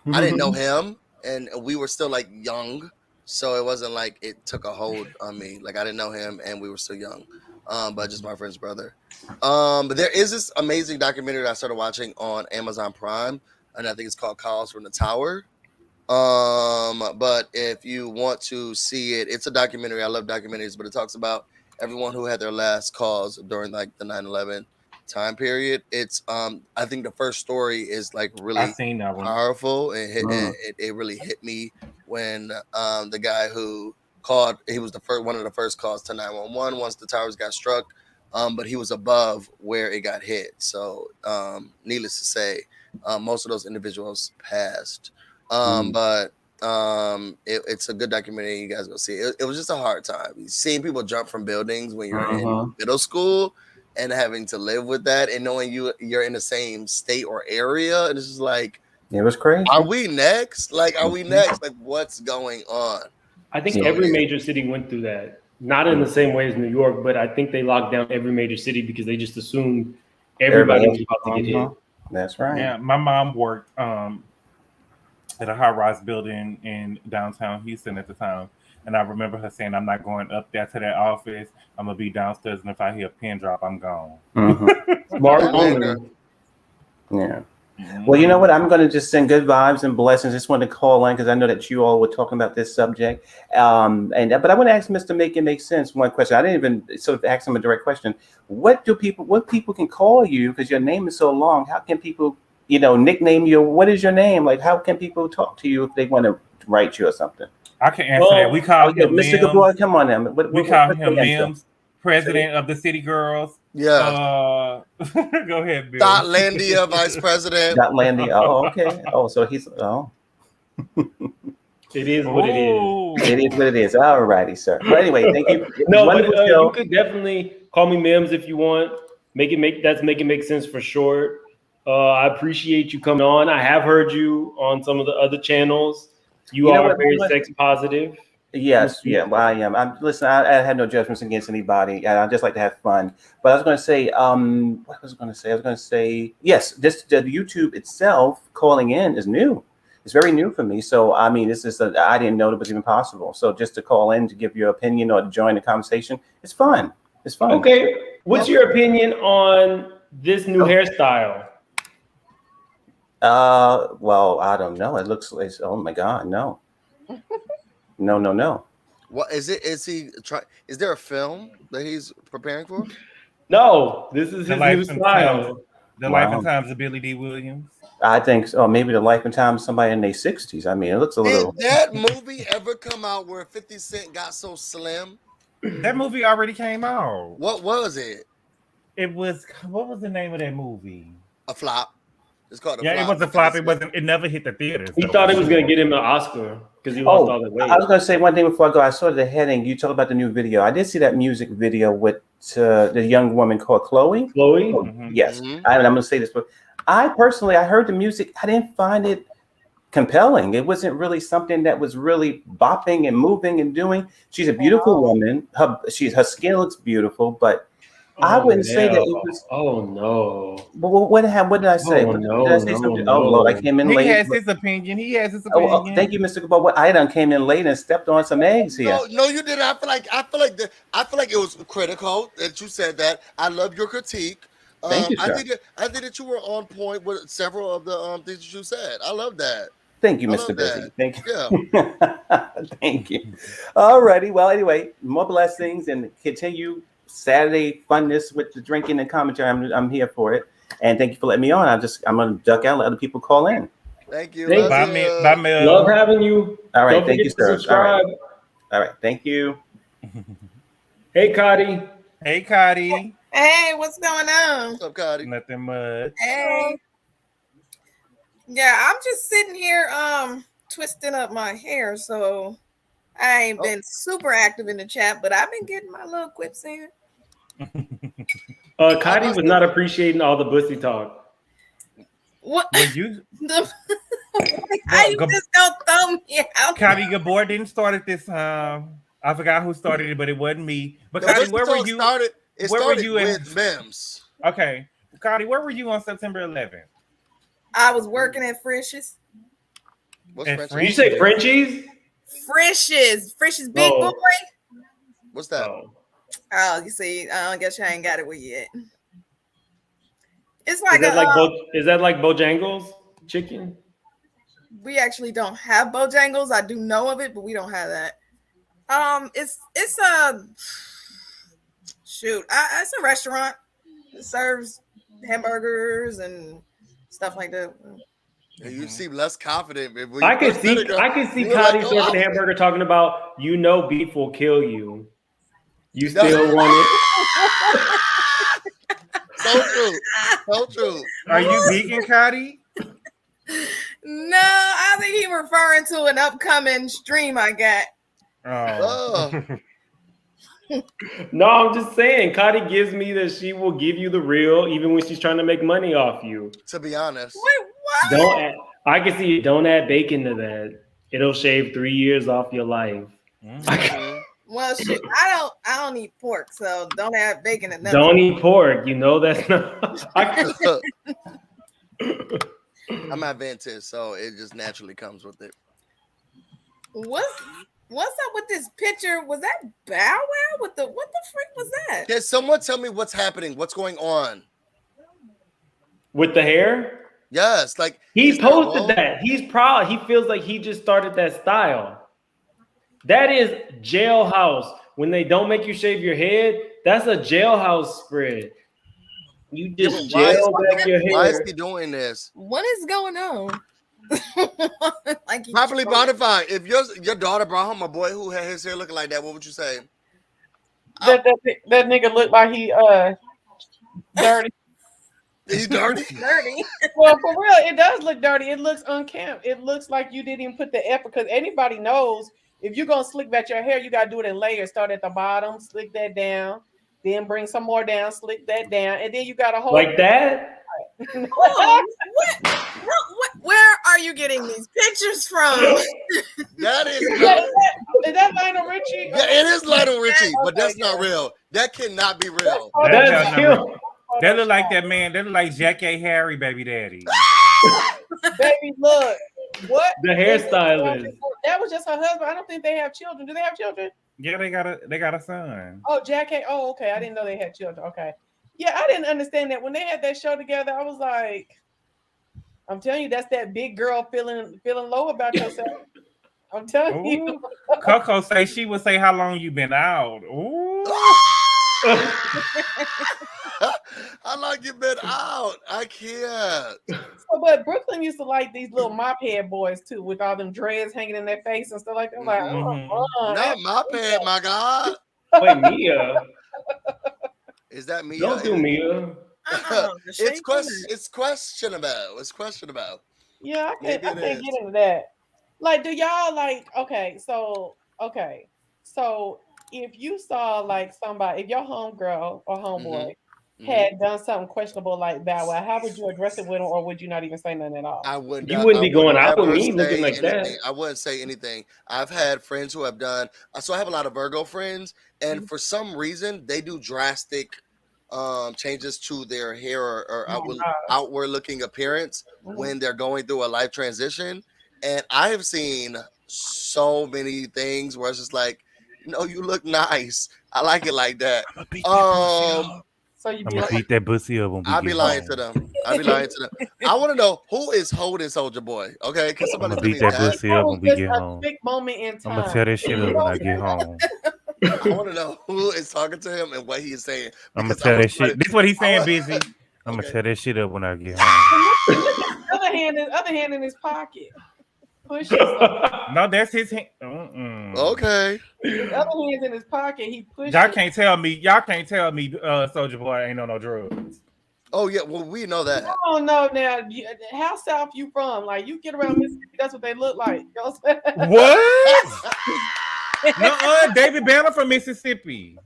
[SPEAKER 3] didn't know him, and we were still like young, so it wasn't like it took a hold on me. Like I didn't know him, and we were still young. But just my friend's brother. But there is this amazing documentary that I started watching on Amazon Prime, and I think it's called Calls from the Tower. But if you want to see it, it's a documentary. I love documentaries, but it talks about everyone who had their last calls during like the 9/11 time period. It's I think the first story is like really powerful. It really hit me when the guy who called, he was one of the first calls to 911 once the towers got struck. But he was above where it got hit. So needless to say, most of those individuals passed. But it's a good documentary. You guys go see it. It was just a hard time seeing people jump from buildings when you're in middle school and having to live with that and knowing you're in the same state or area. And it's just like,
[SPEAKER 9] it was crazy.
[SPEAKER 3] Are we next? Like, what's going on?
[SPEAKER 1] I think every major city went through that. Not in the same way as New York, but I think they locked down every major city because they just assumed everybody was about to get hit.
[SPEAKER 9] That's right.
[SPEAKER 2] Yeah, my mom worked at a high-rise building in downtown Houston at the time. And I remember her saying, I'm not going up there to that office. I'm going to be downstairs, and if I hear a pin drop, I'm gone.
[SPEAKER 1] Smart woman.
[SPEAKER 9] Yeah. Well, you know what? I'm going to just send good vibes and blessings. Just wanted to call in because I know that you all were talking about this subject. But I want to ask Mr. Make It Make Sense one question. I didn't even sort of ask him a direct question. What people can call you, because your name is so long? How can people, nickname you? What is your name? Like, how can people talk to you if they want to write you or something?
[SPEAKER 2] I can answer that. We call him
[SPEAKER 9] Mr. Gabor. Come on now.
[SPEAKER 2] We call him Mims, president of the City Girls.
[SPEAKER 3] Yeah.
[SPEAKER 2] Go ahead, Bill.
[SPEAKER 3] Dotlandia, vice president.
[SPEAKER 9] Dotlandia. Oh, okay. Oh, so he's
[SPEAKER 1] It is what it is.
[SPEAKER 9] It is what it is. All righty, sir. But anyway, thank you.
[SPEAKER 1] No, but you could definitely call me Mims if you want. Make it make sense for short. I appreciate you coming on. I have heard you on some of the other channels. You are very sex positive.
[SPEAKER 9] Yes, yeah, well, I am. I had no judgments against anybody. I just like to have fun. But I was going to say, what was I going to say? I was going to say, yes, the YouTube itself calling in is new. It's very new for me. So, I mean, I didn't know it was even possible. So just to call in to give your opinion or to join the conversation, it's fun. It's fun.
[SPEAKER 1] Okay. What's your opinion on this new hairstyle?
[SPEAKER 9] Well, I don't know. It looks like, oh my God, no. No.
[SPEAKER 3] What is it? Is there a film that he's preparing for?
[SPEAKER 1] No, this is his new style.
[SPEAKER 2] The Life and Times of Billy D. Williams.
[SPEAKER 9] I think so. Maybe the life and times of somebody in their 60s. I mean, it looks a little.
[SPEAKER 3] Did that movie ever come out where 50 Cent got so slim?
[SPEAKER 2] That movie already came out.
[SPEAKER 3] What was it?
[SPEAKER 2] It was, what was the name of that movie?
[SPEAKER 3] A flop. It's called a
[SPEAKER 2] Yeah,
[SPEAKER 3] flop.
[SPEAKER 2] it was a flop. It wasn't. It never hit the theaters.
[SPEAKER 1] He thought it was going to get him an Oscar because he lost all the weight.
[SPEAKER 9] I was going to say one thing before I go. I saw the heading. You talked about the new video. I did see that music video with the young woman called Chloe.
[SPEAKER 1] Chloe?
[SPEAKER 2] Mm-hmm.
[SPEAKER 9] Yes. And I'm going to say this, but I personally, I heard the music. I didn't find it compelling. It wasn't really something that was really bopping and moving and doing. She's a beautiful woman. Her skin looks beautiful, but I wouldn't say that it was.
[SPEAKER 1] Oh no!
[SPEAKER 9] But what did I say?
[SPEAKER 1] Oh, no,
[SPEAKER 9] did I say something?
[SPEAKER 1] no.
[SPEAKER 9] Oh Lord, I came in late.
[SPEAKER 2] He has his opinion. He has his opinion.
[SPEAKER 9] Oh, thank you, Mr. But I done came in late and stepped on some eggs here.
[SPEAKER 3] No, you didn't. I feel like it was critical that you said that. I love your critique.
[SPEAKER 9] Thank you, sir.
[SPEAKER 3] I think that you were on point with several of the things that you said. I love that.
[SPEAKER 9] Thank you,
[SPEAKER 3] I
[SPEAKER 9] Mr.
[SPEAKER 3] love
[SPEAKER 9] Busy.
[SPEAKER 3] that.
[SPEAKER 9] Thank you.
[SPEAKER 3] Yeah.
[SPEAKER 9] Thank you. All righty. Well, anyway, more blessings and continue Saturday funness with the drinking and commentary. I'm here for it. And thank you for letting me on. I'm gonna duck out and let other people call in.
[SPEAKER 3] Thank you.
[SPEAKER 2] Bye, Mel.
[SPEAKER 1] Love having you.
[SPEAKER 9] All right,
[SPEAKER 1] Don't
[SPEAKER 9] thank you,
[SPEAKER 1] forget to
[SPEAKER 9] sir.
[SPEAKER 1] subscribe.
[SPEAKER 9] All right, thank you.
[SPEAKER 1] Hey, Cotty.
[SPEAKER 2] Hey, Cotty.
[SPEAKER 10] Hey, what's going on?
[SPEAKER 3] What's up, Cotty?
[SPEAKER 2] Nothing much.
[SPEAKER 10] Hey. Yeah, I'm just sitting here twisting up my hair, so I ain't been super active in the chat, but I've been getting my little quips in.
[SPEAKER 1] Cotty was not appreciating all the bussy talk.
[SPEAKER 10] What?
[SPEAKER 2] Were you?
[SPEAKER 10] How you just gonna throw me out?
[SPEAKER 2] Cotty, your board didn't start at this time. I forgot who started it, but it wasn't me. But
[SPEAKER 3] The
[SPEAKER 2] Cotty,
[SPEAKER 3] Bussy
[SPEAKER 2] where were
[SPEAKER 3] Talk
[SPEAKER 2] you?
[SPEAKER 3] Started
[SPEAKER 2] where were you
[SPEAKER 3] with Mims.
[SPEAKER 2] Okay, Cotty, where were you on September 11th?
[SPEAKER 10] I was working at Frisch's.
[SPEAKER 3] What's
[SPEAKER 2] At
[SPEAKER 3] Frenchie?
[SPEAKER 1] You say Frenchies?
[SPEAKER 10] Frisch's big
[SPEAKER 1] Oh.
[SPEAKER 10] boy.
[SPEAKER 3] What's that?
[SPEAKER 10] Oh, you see, I guess you ain't got it with you yet. It's
[SPEAKER 1] Is
[SPEAKER 10] like
[SPEAKER 1] that like Bojangles chicken?
[SPEAKER 10] we actually don't have Bojangles. I do know of it, but we don't have that. It's a it's a restaurant. It serves hamburgers and stuff like that.
[SPEAKER 3] You seem less confident.
[SPEAKER 1] I can see Cotty serving the hamburger talking about, beef will kill you. You still want it?
[SPEAKER 3] So true. So true.
[SPEAKER 2] Are you vegan, Cotty?
[SPEAKER 10] No, I think he referring to an upcoming stream I got.
[SPEAKER 2] Oh.
[SPEAKER 1] No, I'm just saying. Cotty gives me that she will give you the real, even when she's trying to make money off you.
[SPEAKER 3] To be honest.
[SPEAKER 10] Wait, what?
[SPEAKER 1] I can see it. Don't add bacon to that. It'll shave 3 years off your life.
[SPEAKER 10] Well, shoot, I don't eat pork, so don't add bacon and nothing.
[SPEAKER 1] Don't eat pork. That's not.
[SPEAKER 3] I'm Adventist, so it just naturally comes with it.
[SPEAKER 10] What's up with this picture? Was that Bow Wow? What the freak was that?
[SPEAKER 3] Can someone tell me what's happening? What's going on?
[SPEAKER 1] With the hair?
[SPEAKER 3] Yes, like
[SPEAKER 1] he posted that. He's proud. He feels like he just started that style. That is jailhouse. When they don't make you shave your head, that's a jailhouse spread. You just jail back your hair.
[SPEAKER 3] Why is he doing this?
[SPEAKER 10] What is going on? Like
[SPEAKER 3] Properly modified. If your daughter brought home a boy who had his hair looking like that, what would you say?
[SPEAKER 8] That nigga looked like he dirty.
[SPEAKER 3] He's dirty.
[SPEAKER 10] Dirty.
[SPEAKER 8] Well, for real, it does look dirty. It looks unkempt. It looks like you didn't even put the effort, because anybody knows if you're gonna slick back your hair, you gotta do it in layers. Start at the bottom, slick that down, then bring some more down, slick that down, and then you gotta hold
[SPEAKER 1] like that.
[SPEAKER 10] Where are you getting these pictures from?
[SPEAKER 3] That is
[SPEAKER 8] that Lionel Richie?
[SPEAKER 3] Yeah, it is Lionel Richie, but that's not real. That cannot be real.
[SPEAKER 2] That look like that man. That look like Jack A. Harry, baby daddy.
[SPEAKER 8] Baby, look. What?
[SPEAKER 1] The hairstylist.
[SPEAKER 8] That was just her husband. I don't think they have children. Do they have children?
[SPEAKER 2] Yeah, they got a son.
[SPEAKER 8] Oh, Jack A. Oh, okay. I didn't know they had children. Okay. Yeah, I didn't understand that when they had that show together. I was like, I'm telling you, that's that big girl feeling low about yourself. I'm telling you.
[SPEAKER 2] Coco say she would say how long you been out. Ooh.
[SPEAKER 3] How long you been out? I can't.
[SPEAKER 8] So, but Brooklyn used to like these little mop head boys too, with all them dreads hanging in their face and stuff like that. Like,
[SPEAKER 3] Not my pet, my God.
[SPEAKER 1] Wait, Mia.
[SPEAKER 3] Is that Mia?
[SPEAKER 1] Don't do Mia.
[SPEAKER 3] It's questionable. It's questionable.
[SPEAKER 8] Yeah, I can't get into that. Like, do y'all like? Okay, so if you saw like somebody, if your homegirl or homeboy had done something questionable like that, well, how would you address it with them, or would you not even say nothing at all?
[SPEAKER 3] I wouldn't.
[SPEAKER 1] You wouldn't be going out with me
[SPEAKER 3] say
[SPEAKER 1] looking like that.
[SPEAKER 3] anything. I wouldn't say anything. I've had friends who have done. So I have a lot of Virgo friends, and for some reason, they do drastic changes to their hair or outward looking appearance when they're going through a life transition. And I have seen so many things where it's just like, no, you look nice. I like it like that.
[SPEAKER 8] So you
[SPEAKER 2] I'm gonna beat that pussy up when we
[SPEAKER 3] I'll be lying to them. I want to know who is holding Soldier Boy. Okay, because somebody
[SPEAKER 2] I'm gonna beat that pussy up when we get home.
[SPEAKER 8] Big moment in time.
[SPEAKER 2] I'm gonna tear that shit up when I get home.
[SPEAKER 3] I want to know who is talking to him and what he is saying.
[SPEAKER 2] I'm gonna tell that shit. This is what he's saying, busy. I'm gonna tear that shit up when I get home.
[SPEAKER 8] Other hand in his pocket. Push
[SPEAKER 2] No, that's his hand.
[SPEAKER 3] Okay.
[SPEAKER 8] The other hand's in his pocket. He pushed.
[SPEAKER 2] Y'all can't tell me. Soldier Boy ain't on no drugs.
[SPEAKER 3] Oh yeah, well we know that.
[SPEAKER 8] I don't know now. How south you from? Like you get around Mississippi, that's what they look like. You know what I'm saying?
[SPEAKER 2] What? No, David Banner from Mississippi.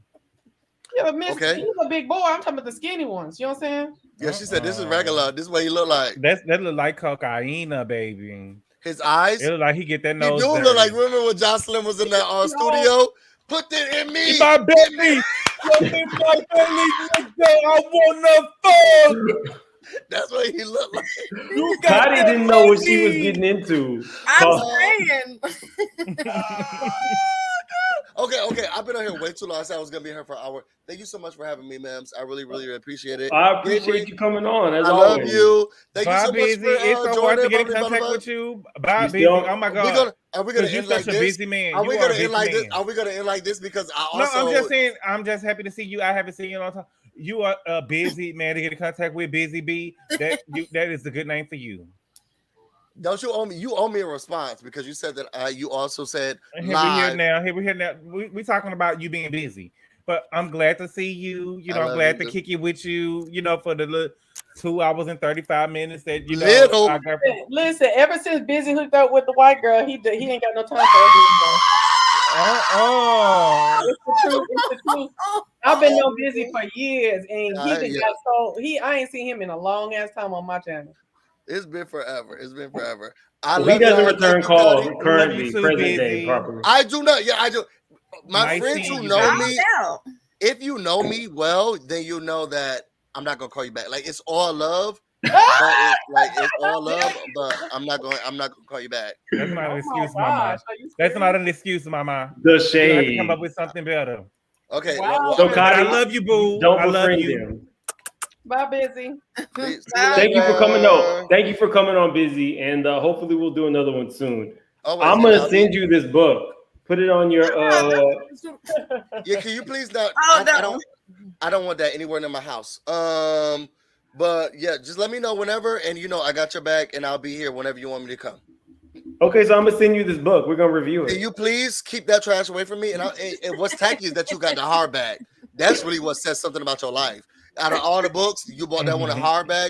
[SPEAKER 8] Yeah, but Mississippi, he's a big boy. I'm talking about the skinny ones. You know what I'm saying?
[SPEAKER 3] Yeah, she said this is regular. This is what he look like.
[SPEAKER 2] That look like cocaine, baby.
[SPEAKER 3] His eyes.
[SPEAKER 2] It look like he get that nose.
[SPEAKER 3] He do look like. Remember when Jocelyn was in that studio? Put it in me.
[SPEAKER 2] My belly. My belly. I wanna fuck.
[SPEAKER 3] That's what he looked like.
[SPEAKER 1] Gotti didn't know what she was getting into.
[SPEAKER 10] I'm saying.
[SPEAKER 3] Okay. I've been on here way too long. I said I was gonna be here for an hour. Thank you so much for having me, ma'ams. I really, really appreciate it.
[SPEAKER 1] I appreciate you coming on. As
[SPEAKER 3] I
[SPEAKER 1] always.
[SPEAKER 3] love you. Thank you so much
[SPEAKER 2] busy.
[SPEAKER 3] for
[SPEAKER 2] It's so worth to get in
[SPEAKER 3] joining.
[SPEAKER 2] contact with you. Bye, busy. Oh my God.
[SPEAKER 3] Are we gonna end like this?
[SPEAKER 2] Busy man.
[SPEAKER 3] Are we gonna end like this? Are we gonna end like this? Because I also.
[SPEAKER 2] No, I'm just saying. I'm just happy to see you. I haven't seen you in a long time. You are a busy man to get in contact with. Busy B. That is a good name for you.
[SPEAKER 3] Don't you owe me? You owe me a response because you said that. You also said
[SPEAKER 2] Here we here now. We talking about you being busy, but I'm glad to see you. You know, I'm glad to kick it with you. You know, for the 2 hours and 35 minutes that you know. I got
[SPEAKER 8] Listen, ever since Busy hooked up with the white girl, he ain't got no time for us anymore. It's the truth. I've been no Busy for years, and I ain't seen him in a long ass time on my channel.
[SPEAKER 3] It's been forever.
[SPEAKER 1] He doesn't return calls currently, present day, properly.
[SPEAKER 3] I do not. Yeah, I do. My friends who know me, if you know me well, then you know that I'm not gonna call you back. Like it's all love. It's all love, but I'm not gonna call you back.
[SPEAKER 2] That's not an excuse, Mama. That's not an excuse, Mama.
[SPEAKER 1] The shade.
[SPEAKER 2] You have to come up with something better.
[SPEAKER 3] Okay.
[SPEAKER 8] Wow.
[SPEAKER 1] So, Kyle,
[SPEAKER 2] I love you, boo.
[SPEAKER 1] Don't
[SPEAKER 2] I love
[SPEAKER 1] befriend
[SPEAKER 2] you.
[SPEAKER 1] him.
[SPEAKER 8] Bye, Busy.
[SPEAKER 1] Thank you for coming on. Thank you for coming on, Busy, and hopefully we'll do another one soon. I'm gonna send you this book. Put it on your.
[SPEAKER 3] Yeah, can you please not?
[SPEAKER 10] Oh,
[SPEAKER 3] I don't want that anywhere in my house. But yeah, just let me know whenever, and I got your back, and I'll be here whenever you want me to come.
[SPEAKER 1] Okay, so I'm gonna send you this book. We're gonna review it.
[SPEAKER 3] Can you please keep that trash away from me? And what's tacky is that you got the hardback. That's really what says something about your life. Out of all the books, you bought that one a hardback.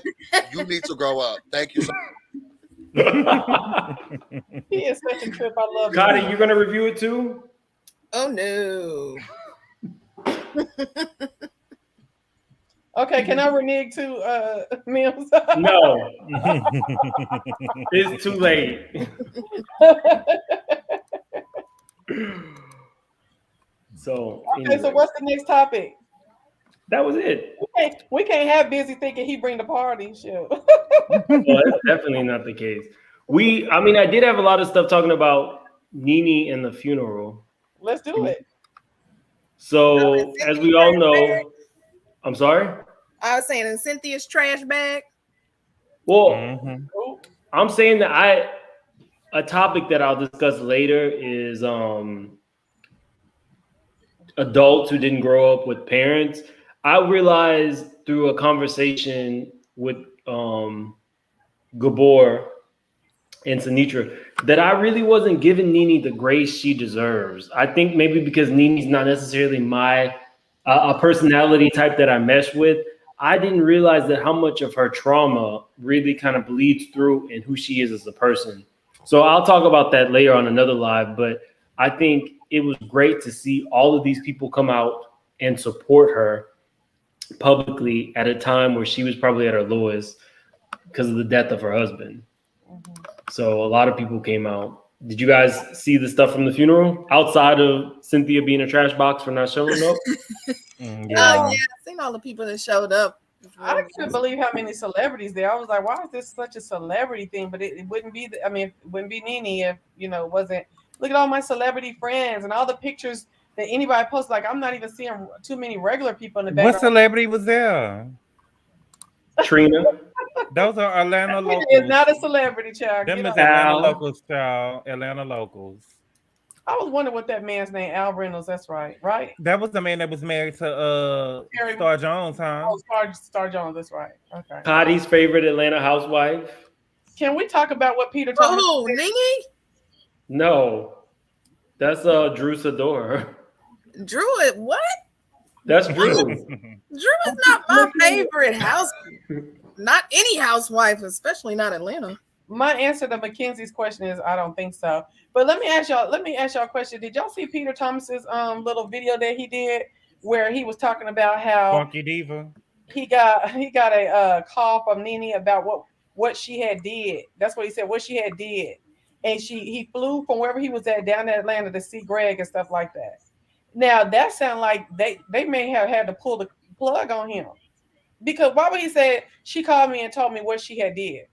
[SPEAKER 3] You need to grow up. Thank you so
[SPEAKER 8] much. He is such a trip. I love
[SPEAKER 1] Gotti, you gonna review it too?
[SPEAKER 10] Oh no.
[SPEAKER 8] Okay, can I renege to Mills?
[SPEAKER 1] No. It's too late. So
[SPEAKER 8] so what's the next topic?
[SPEAKER 1] That was it.
[SPEAKER 8] We can't have Busy thinking he bring the party. Sure.
[SPEAKER 1] Well, that's definitely not the case. I did have a lot of stuff talking about Nene and the funeral.
[SPEAKER 8] Let's do it.
[SPEAKER 1] So, as we all know, I'm sorry?
[SPEAKER 10] I was saying in Cynthia's trash bag.
[SPEAKER 1] Well, I'm saying that a topic that I'll discuss later is adults who didn't grow up with parents. I realized through a conversation with Gabor and Sinitra that I really wasn't giving Nene the grace she deserves. I think maybe because Nene's not necessarily my a personality type that I mesh with. I didn't realize that how much of her trauma really kind of bleeds through in who she is as a person. So I'll talk about that later on another live, but I think it was great to see all of these people come out and support her publicly at a time where she was probably at her lowest because of the death of her husband. So a lot of people came out. Did you guys see the stuff from the funeral outside of Cynthia being a trash box for not showing up?
[SPEAKER 10] Yeah, I seen all the people that showed up.
[SPEAKER 8] I couldn't believe how many celebrities there. I was like, why is this such a celebrity thing? But it wouldn't be. It wouldn't be Nene if it wasn't. Look at all my celebrity friends and all the pictures that anybody posts. Like, I'm not even seeing too many regular people in the background.
[SPEAKER 2] What celebrity was there?
[SPEAKER 1] Trina.
[SPEAKER 2] Those are Atlanta locals.
[SPEAKER 8] It's not a celebrity, child.
[SPEAKER 2] Them is Atlanta locals, child. Atlanta locals.
[SPEAKER 8] I was wondering what that man's name, Al Reynolds. That's right.
[SPEAKER 2] That was the man that was married to Star Jones, huh?
[SPEAKER 8] Oh, Star Jones. That's right. Okay.
[SPEAKER 1] Patty's favorite Atlanta housewife.
[SPEAKER 8] Can we talk about what Peter Thomas?
[SPEAKER 10] Oh, Nene?
[SPEAKER 1] No, that's Drew Sador.
[SPEAKER 10] Drew, what?
[SPEAKER 1] That's Drew.
[SPEAKER 10] Drew is not my favorite not any housewife, especially not Atlanta.
[SPEAKER 8] My answer to Mackenzie's question is I don't think so. But let me ask y'all a question. Did y'all see Peter Thomas's little video that he did where he was talking about how
[SPEAKER 2] Funky Diva?
[SPEAKER 8] He got a call from Nene about what she had did. That's what he said, what she had did. And he flew from wherever he was at down to Atlanta to see Greg and stuff like that. Now that sounds like they may have had to pull the plug on him. Because why would he say she called me and told me what she had did?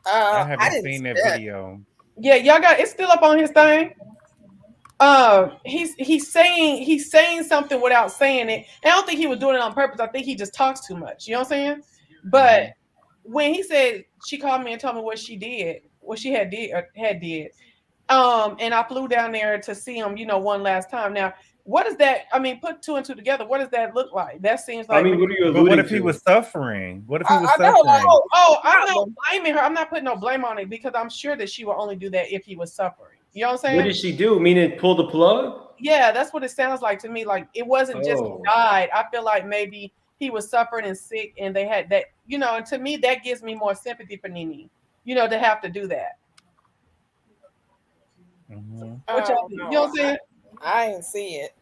[SPEAKER 2] I haven't seen that video.
[SPEAKER 8] Yeah, y'all got it's still up on his thing. He's saying something without saying it. And I don't think he was doing it on purpose. I think he just talks too much. You know what I'm saying? But when he said she called me and told me what she did, what she had did, and I flew down there to see him, one last time. Now, what is that? I mean, put two and two together. What does that look like? That seems like.
[SPEAKER 1] I mean, what are you alluding
[SPEAKER 2] But what if
[SPEAKER 1] to?
[SPEAKER 2] he was suffering? What if he was
[SPEAKER 8] I know,
[SPEAKER 2] suffering?
[SPEAKER 8] I'm not blaming her. I'm not putting no blame on it because I'm sure that she will only do that if he was suffering. You know what I'm saying?
[SPEAKER 1] What did she do? Meaning pull the plug?
[SPEAKER 8] Yeah, that's what it sounds like to me. Like it wasn't just he died. I feel like maybe he was suffering and sick, and they had that. And to me, that gives me more sympathy for Nene. To have to do that.
[SPEAKER 10] What
[SPEAKER 8] you know what I'm saying?
[SPEAKER 10] I didn't see it.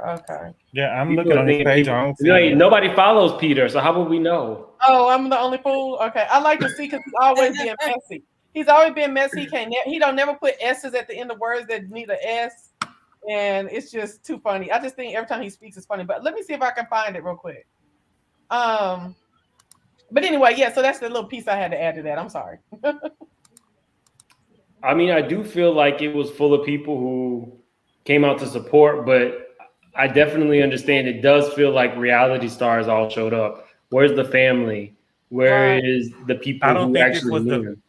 [SPEAKER 8] Okay.
[SPEAKER 2] Yeah, I'm looking on his page. I don't see it.
[SPEAKER 1] Nobody follows Peter, so how would we know?
[SPEAKER 8] Oh, I'm the only fool. Okay, I like to see because he's always being messy. He's always been messy. He don't never put S's at the end of words that need an S, and it's just too funny. I just think every time he speaks, it's funny. But let me see if I can find it real quick. But anyway, yeah. So that's the little piece I had to add to that. I'm sorry.
[SPEAKER 1] I mean, I do feel like it was full of people who came out to support, but I definitely understand it does feel like reality stars all showed up. Where's the family? Where is the people who actually knew him?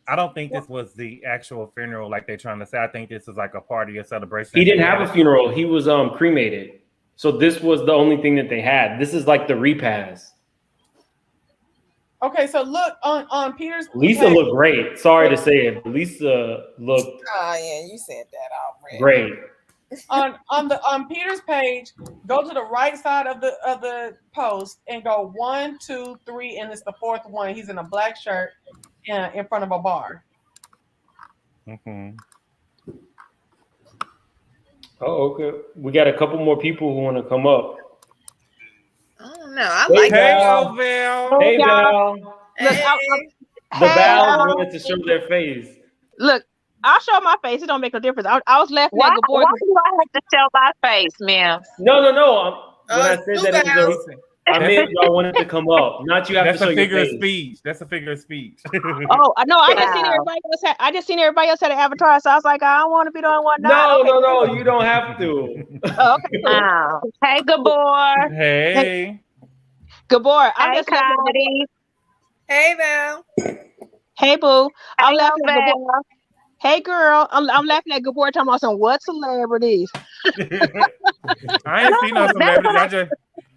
[SPEAKER 2] I don't think this was the actual funeral like they're trying to say. I think this is like a party or celebration.
[SPEAKER 1] He didn't have a funeral. He was cremated. So this was the only thing that they had. This is like the repast.
[SPEAKER 8] Okay, so look on Peter's.
[SPEAKER 1] Lisa looked great. Sorry to say it, but Lisa looked.
[SPEAKER 10] Oh yeah, you said that already.
[SPEAKER 1] Great.
[SPEAKER 8] on Peter's page, go to the right side of the post and go 1, 2, 3, and it's the fourth one. He's in a black shirt in front of a bar.
[SPEAKER 2] Mm-hmm.
[SPEAKER 1] Oh, okay. We got a couple more people who want to come up.
[SPEAKER 10] I don't know. I like
[SPEAKER 1] Val.
[SPEAKER 2] Val.
[SPEAKER 1] Hey, Val.
[SPEAKER 10] Hey.
[SPEAKER 1] The Vals wanted to show their face.
[SPEAKER 11] Look, I'll show my face. It don't make no difference. I was laughing at Gabor.
[SPEAKER 12] Why do I have to show my face, ma'am?
[SPEAKER 1] No. When I said that, it was I meant y'all wanted to come up. Not you have
[SPEAKER 2] That's
[SPEAKER 1] to show
[SPEAKER 2] a figure
[SPEAKER 1] your
[SPEAKER 2] of
[SPEAKER 1] face.
[SPEAKER 2] speech. That's a figure of speech.
[SPEAKER 11] Oh, no, I just seen everybody else. I just seen everybody else had an avatar, so I was like, I don't want to be the only one.
[SPEAKER 1] No, you don't have to.
[SPEAKER 11] Oh, okay.
[SPEAKER 12] Oh. Hey, Gabor.
[SPEAKER 2] Hey.
[SPEAKER 11] Gabor, I'm
[SPEAKER 12] Hey,
[SPEAKER 11] just laughing.
[SPEAKER 12] Comedy.
[SPEAKER 10] Hey, Val.
[SPEAKER 11] Hey, boo. I'm
[SPEAKER 12] Hey,
[SPEAKER 11] laughing at Gabor.
[SPEAKER 12] Val.
[SPEAKER 11] Hey, girl. I'm laughing at Gabor talking about some what celebrities.
[SPEAKER 2] I ain't seen no celebrities.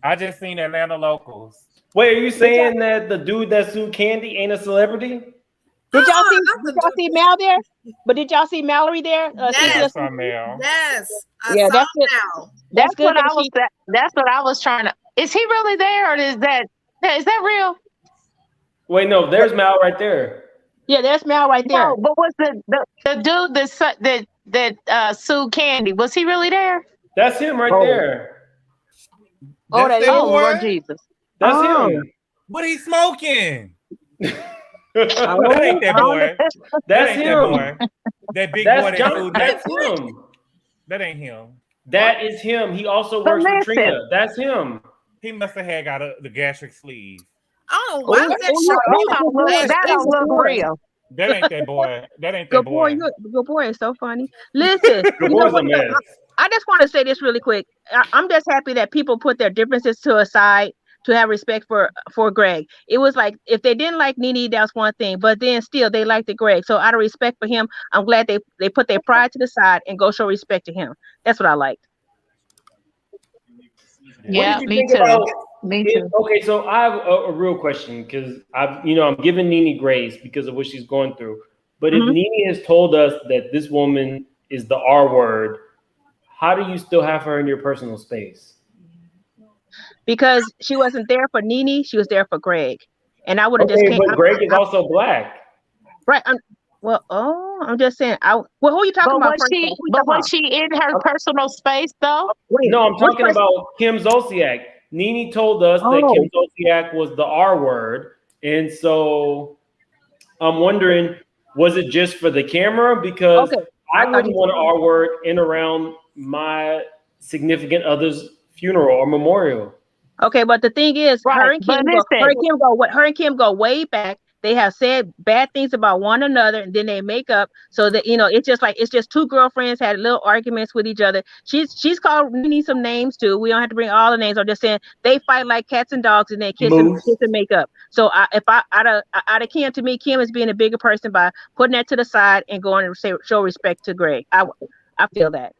[SPEAKER 2] I just seen Atlanta locals.
[SPEAKER 1] Wait, are you saying that the dude that sued Candy ain't a celebrity?
[SPEAKER 11] Did y'all see Mal there? But did y'all see Mallory there?
[SPEAKER 10] Yes.
[SPEAKER 2] I saw Mel.
[SPEAKER 10] Yes.
[SPEAKER 11] Yeah, that's good. That's good.
[SPEAKER 12] That's what I was trying to. Is he really there, or is that real?
[SPEAKER 1] Wait, no, there's Mal right there.
[SPEAKER 11] Yeah, there's Mal right there.
[SPEAKER 12] No, but was the dude that sued Candy? Was he really there?
[SPEAKER 1] That's him right there.
[SPEAKER 11] Oh, that is
[SPEAKER 12] Lord Jesus.
[SPEAKER 1] That's him.
[SPEAKER 2] But he's smoking.
[SPEAKER 1] That
[SPEAKER 2] ain't that boy.
[SPEAKER 1] That's
[SPEAKER 2] ain't
[SPEAKER 1] him.
[SPEAKER 2] That boy. That big
[SPEAKER 1] That's
[SPEAKER 2] boy that
[SPEAKER 1] John.
[SPEAKER 2] food.
[SPEAKER 1] That's him.
[SPEAKER 2] That ain't him.
[SPEAKER 1] That is him. He also works for Trina. That's him.
[SPEAKER 2] He must have got the gastric sleeve.
[SPEAKER 10] I don't know why was that
[SPEAKER 12] That don't look real.
[SPEAKER 2] That ain't that boy. That ain't that
[SPEAKER 11] Good boy.
[SPEAKER 2] boy.
[SPEAKER 11] Good boy is so funny. Listen,
[SPEAKER 1] Good boy's a mess.
[SPEAKER 11] I just want to say this really quick. I'm just happy that people put their differences to a side to have respect for Greg. It was like if they didn't like Nene, that's one thing, but then still they liked the Greg. So out of respect for him, I'm glad they put their pride to the side and go show respect to him. That's what I liked.
[SPEAKER 12] Yeah, me too. Me too.
[SPEAKER 1] Okay, so I have a real question because I'm giving Nene grace because of what she's going through. But if Nene has told us that this woman is the R word, how do you still have her in your personal space?
[SPEAKER 11] Because she wasn't there for Nene, she was there for Greg, and I would have just came.
[SPEAKER 1] But Greg is also black,
[SPEAKER 11] right? I'm just saying. Who are you talking about?
[SPEAKER 12] Was she in her personal space though?
[SPEAKER 1] No, I'm talking about Kim Zolciak. Nene told us that Kim Zolciak was the R word, and so I'm wondering, was it just for the camera? Because I wouldn't want an R word in around my significant other's funeral or memorial.
[SPEAKER 11] Okay, but the thing is, her and Kim go way back. They have said bad things about one another, and then they make up. So that it's just two girlfriends had little arguments with each other. She's called Nene some names too. We don't have to bring all the names. I'm just saying they fight like cats and dogs, and they kiss and make up. So out of Kim, to me, Kim is being a bigger person by putting that to the side and going and show respect to Greg. I feel that.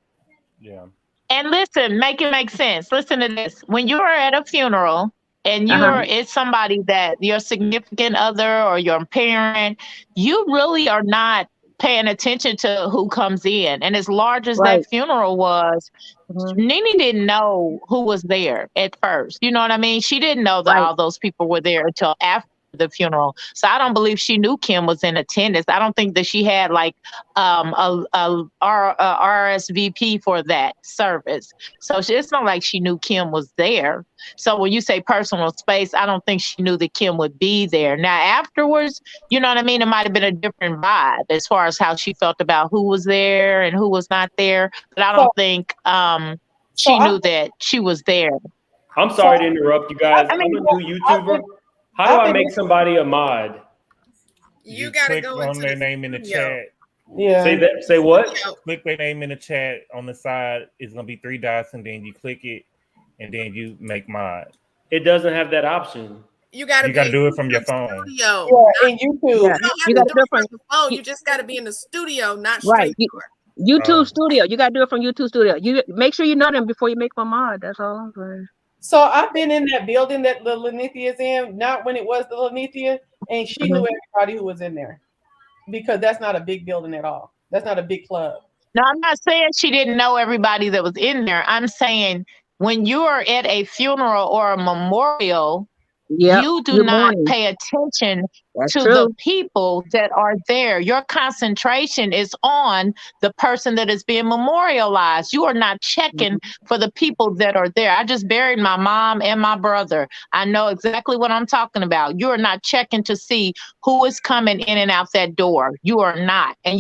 [SPEAKER 2] Yeah.
[SPEAKER 12] And listen, make it make sense. Listen to this. When you're at a funeral and it's somebody that your significant other or your parent, you really are not paying attention to who comes in. And as large as that funeral was, Nene didn't know who was there at first. You know what I mean? She didn't know that all those people were there until after the funeral. So I don't believe she knew Kim was in attendance. I don't think that she had like a RSVP for that service. So it's not like she knew Kim was there. So when you say personal space, I don't think she knew that Kim would be there. Now afterwards, you know what I mean? It might have been a different vibe as far as how she felt about who was there and who was not there. But I don't think she knew that she was there.
[SPEAKER 1] I'm sorry to interrupt you guys. I'm a new YouTuber. How do I make somebody a mod?
[SPEAKER 10] You gotta go
[SPEAKER 2] on their name in the chat.
[SPEAKER 8] Yeah.
[SPEAKER 1] Say what?
[SPEAKER 2] Click their name in the chat on the side. It's gonna be 3 dots, and then you click it, and then you make mod.
[SPEAKER 1] It doesn't have that option.
[SPEAKER 10] You gotta
[SPEAKER 2] do it from your phone.
[SPEAKER 10] Studio.
[SPEAKER 8] Yeah, in YouTube.
[SPEAKER 10] You gotta do it from your phone. You just gotta be in the studio, not straight
[SPEAKER 11] YouTube Studio. You gotta do it from YouTube Studio. You make sure you know them before you make my mod. That's all I'm saying.
[SPEAKER 8] So I've been in that building that the Lenithia is in, not when it was the Lenithia, and she knew everybody who was in there because that's not a big building at all. That's not a big club.
[SPEAKER 12] No, I'm not saying she didn't know everybody that was in there. I'm saying when you are at a funeral or a memorial, you do not pay attention to the people that are there. Your concentration is on the person that is being memorialized. You are not checking for the people that are there. I just buried my mom and my brother. I know exactly what I'm talking about. You are not checking to see who is coming in and out that door. You are not. And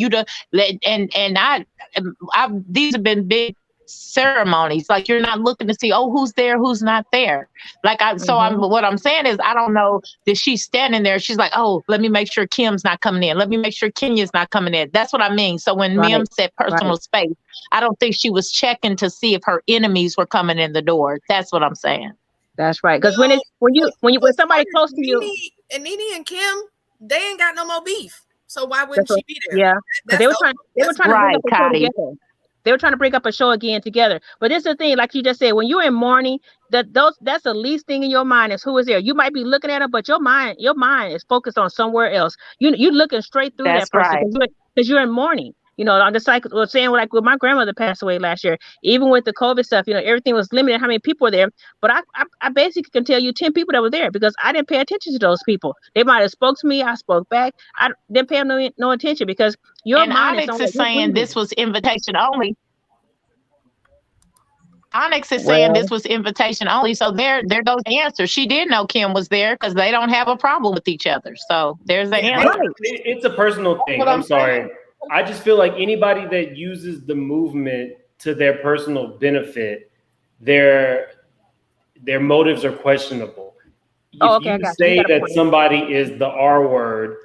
[SPEAKER 12] these have been big ceremonies. Like you're not looking to see, who's there, who's not there. What I'm saying is I don't know that she's standing there. She's like, let me make sure Kim's not coming in. Let me make sure Kenya's not coming in. That's what I mean. So when Mim said personal space, I don't think she was checking to see if her enemies were coming in the door. That's what I'm saying.
[SPEAKER 11] That's right. Because when somebody close to you,
[SPEAKER 10] and Nene and Kim, they ain't got no more beef. So why wouldn't she be there?
[SPEAKER 11] Yeah, because they were trying to bring up the two together. They were trying to break up a show again together. But this is the thing, like you just said, when you're in mourning, that's the least thing in your mind is who is there. You might be looking at them, but your mind is focused on somewhere else. You're looking straight through
[SPEAKER 12] That's
[SPEAKER 11] that person
[SPEAKER 12] right.
[SPEAKER 11] because you're in mourning. I'm just like was saying, like when my grandmother passed away last year, even with the COVID stuff, everything was limited how many people were there. But I basically can tell you 10 people that were there because I didn't pay attention to those people. They might have spoke to me, I spoke back. I didn't pay them no attention because your
[SPEAKER 12] And
[SPEAKER 11] mind is
[SPEAKER 12] Onyx
[SPEAKER 11] somewhere.
[SPEAKER 12] is saying this was invitation only. Onyx is saying
[SPEAKER 11] Well,
[SPEAKER 12] this was invitation only. So there goes the answer. She did know Kim was there because they don't have a problem with each other. So there's the answer.
[SPEAKER 11] right.
[SPEAKER 1] It's a personal thing.
[SPEAKER 8] What
[SPEAKER 1] I'm
[SPEAKER 8] I'm
[SPEAKER 1] sorry.
[SPEAKER 8] saying.
[SPEAKER 1] I just feel like anybody that uses the movement to their personal benefit, their motives are questionable.
[SPEAKER 11] Oh,
[SPEAKER 1] If
[SPEAKER 11] okay, I
[SPEAKER 1] you
[SPEAKER 11] got you. You
[SPEAKER 1] say
[SPEAKER 11] got a
[SPEAKER 1] that
[SPEAKER 11] point.
[SPEAKER 1] somebody is the R word,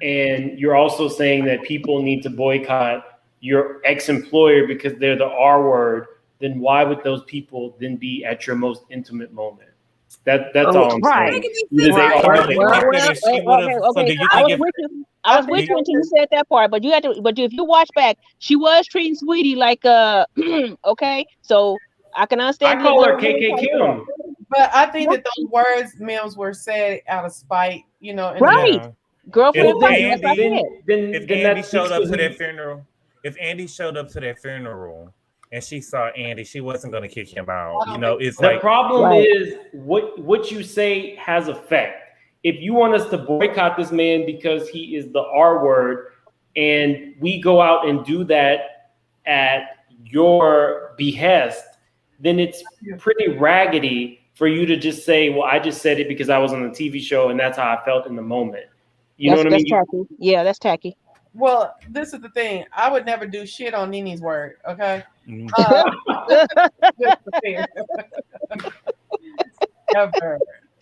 [SPEAKER 1] and you're also saying that people need to boycott your ex-employer because they're the R word, then why would those people then be at your most intimate moment? That's
[SPEAKER 11] Oh,
[SPEAKER 1] all I'm
[SPEAKER 12] Right.
[SPEAKER 1] saying. Either they
[SPEAKER 2] Right.
[SPEAKER 1] are or
[SPEAKER 2] So do
[SPEAKER 1] they
[SPEAKER 2] you
[SPEAKER 11] well,
[SPEAKER 2] think
[SPEAKER 1] aren't.
[SPEAKER 2] that
[SPEAKER 11] well,
[SPEAKER 2] if she would have, so
[SPEAKER 11] okay.
[SPEAKER 2] do you
[SPEAKER 11] I
[SPEAKER 2] think
[SPEAKER 11] was
[SPEAKER 2] if
[SPEAKER 11] with you. I
[SPEAKER 8] I
[SPEAKER 11] was with
[SPEAKER 8] think
[SPEAKER 11] you until you said that part, but but if you watch back, she was treating Sweetie like okay, so I can understand
[SPEAKER 1] I
[SPEAKER 11] the
[SPEAKER 1] call her
[SPEAKER 11] little
[SPEAKER 1] KK Kim.
[SPEAKER 8] But I think that those words, Mims, were said out of spite, and
[SPEAKER 11] right.
[SPEAKER 2] yeah,
[SPEAKER 11] Girlfriend
[SPEAKER 2] if
[SPEAKER 1] Well,
[SPEAKER 11] fighting. That's what I
[SPEAKER 2] Andy,
[SPEAKER 11] said.
[SPEAKER 2] if
[SPEAKER 1] then
[SPEAKER 2] Andy
[SPEAKER 1] that
[SPEAKER 2] showed
[SPEAKER 1] speaks
[SPEAKER 2] up
[SPEAKER 1] to
[SPEAKER 2] to
[SPEAKER 1] who.
[SPEAKER 2] that funeral, if Andy showed up to that funeral and she saw Andy, she wasn't going to kick him out.
[SPEAKER 8] I don't think
[SPEAKER 2] It's
[SPEAKER 1] The
[SPEAKER 2] like,
[SPEAKER 1] problem
[SPEAKER 11] Right.
[SPEAKER 1] is what you say has effect. If you want us to boycott this man because he is the R word, and we go out and do that at your behest, then it's pretty raggedy for you to just say, "Well, I just said it because I was on a TV show and that's how I felt in the moment." You know what I
[SPEAKER 11] That's
[SPEAKER 1] mean?
[SPEAKER 11] tacky. Yeah, that's tacky.
[SPEAKER 8] Well, this is the thing. I would never do shit on Nini's word, okay?
[SPEAKER 2] mm,
[SPEAKER 8] Just the thing. Ever.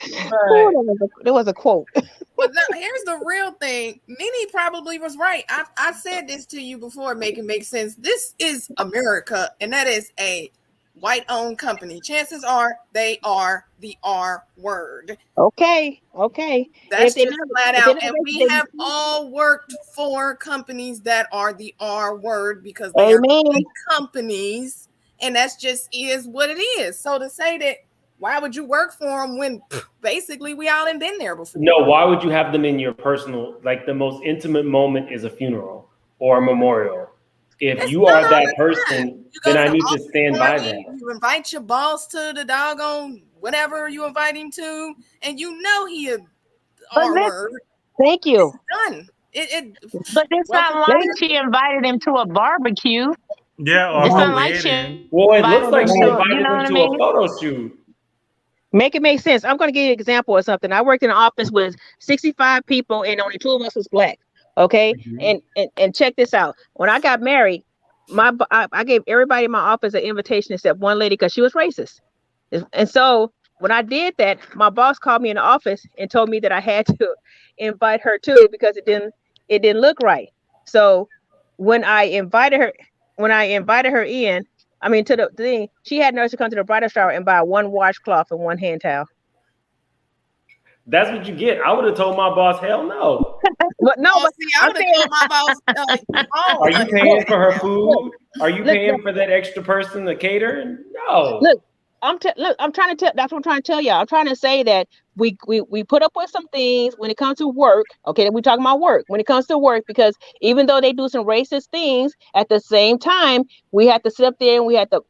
[SPEAKER 11] Ooh,
[SPEAKER 8] But
[SPEAKER 11] there was a quote.
[SPEAKER 10] But now, here's the real thing. Nene probably was right. I've said this to you before, make it make sense. This is America, and that is a white-owned company. Chances are they are the R word.
[SPEAKER 11] Okay.
[SPEAKER 10] That's
[SPEAKER 11] If they
[SPEAKER 10] just
[SPEAKER 11] never,
[SPEAKER 10] flat
[SPEAKER 11] if they
[SPEAKER 10] out.
[SPEAKER 11] never,
[SPEAKER 10] And we have all worked for companies that are the R word because they are
[SPEAKER 11] amen.
[SPEAKER 10] big companies, and that's just is what it is. So to say that, why would you work for them when basically we all ain't been there before?
[SPEAKER 1] No, why would you have them in your personal, like the most intimate moment is a funeral or a memorial? If
[SPEAKER 10] It's
[SPEAKER 1] you are
[SPEAKER 10] not all
[SPEAKER 1] that
[SPEAKER 10] the time.
[SPEAKER 1] person,
[SPEAKER 10] You go
[SPEAKER 1] then
[SPEAKER 10] to
[SPEAKER 1] I
[SPEAKER 10] the
[SPEAKER 1] need to
[SPEAKER 10] office
[SPEAKER 1] stand by
[SPEAKER 10] party,
[SPEAKER 1] that.
[SPEAKER 10] you invite your boss to the doggone whatever you invite him to, and you know he a
[SPEAKER 12] But
[SPEAKER 10] R
[SPEAKER 12] this,
[SPEAKER 10] word.
[SPEAKER 12] thank you.
[SPEAKER 10] Done.
[SPEAKER 12] But it's
[SPEAKER 10] Welcome.
[SPEAKER 12] not like she invited him to a barbecue.
[SPEAKER 2] yeah, or
[SPEAKER 12] It's
[SPEAKER 2] a
[SPEAKER 12] not like she
[SPEAKER 2] wedding.
[SPEAKER 1] Well, it looks
[SPEAKER 12] invited
[SPEAKER 1] like
[SPEAKER 12] him
[SPEAKER 1] she
[SPEAKER 12] to, you
[SPEAKER 1] invited
[SPEAKER 12] know
[SPEAKER 1] him
[SPEAKER 12] what I
[SPEAKER 1] to a
[SPEAKER 12] mean?
[SPEAKER 1] photo shoot.
[SPEAKER 11] Make it make sense. I'm going to give you an example of something. I worked in an office with 65 people, and only 2 of us was black. Okay, and check this out. When I got married, I gave everybody in my office an invitation except one lady because she was racist. And so when I did that, my boss called me in the office and told me that I had to invite her too because it didn't look right. So when I invited her in, I mean to the thing, she had nurse to come to the bridal shower and buy one washcloth and one hand towel.
[SPEAKER 1] That's what you get. I would have told my boss, hell no.
[SPEAKER 11] But no, but
[SPEAKER 10] See, I would have told my boss,
[SPEAKER 1] Are you paying for her food? Are you
[SPEAKER 11] look,
[SPEAKER 1] paying for that extra person to cater? No.
[SPEAKER 11] look, I'm trying to tell. That's what I'm trying to tell y'all. I'm trying to say that we put up with some things when it comes to work. Okay, we're talking about work. When it comes to work, because even though they do some racist things, at the same time, we have to sit up there and we have to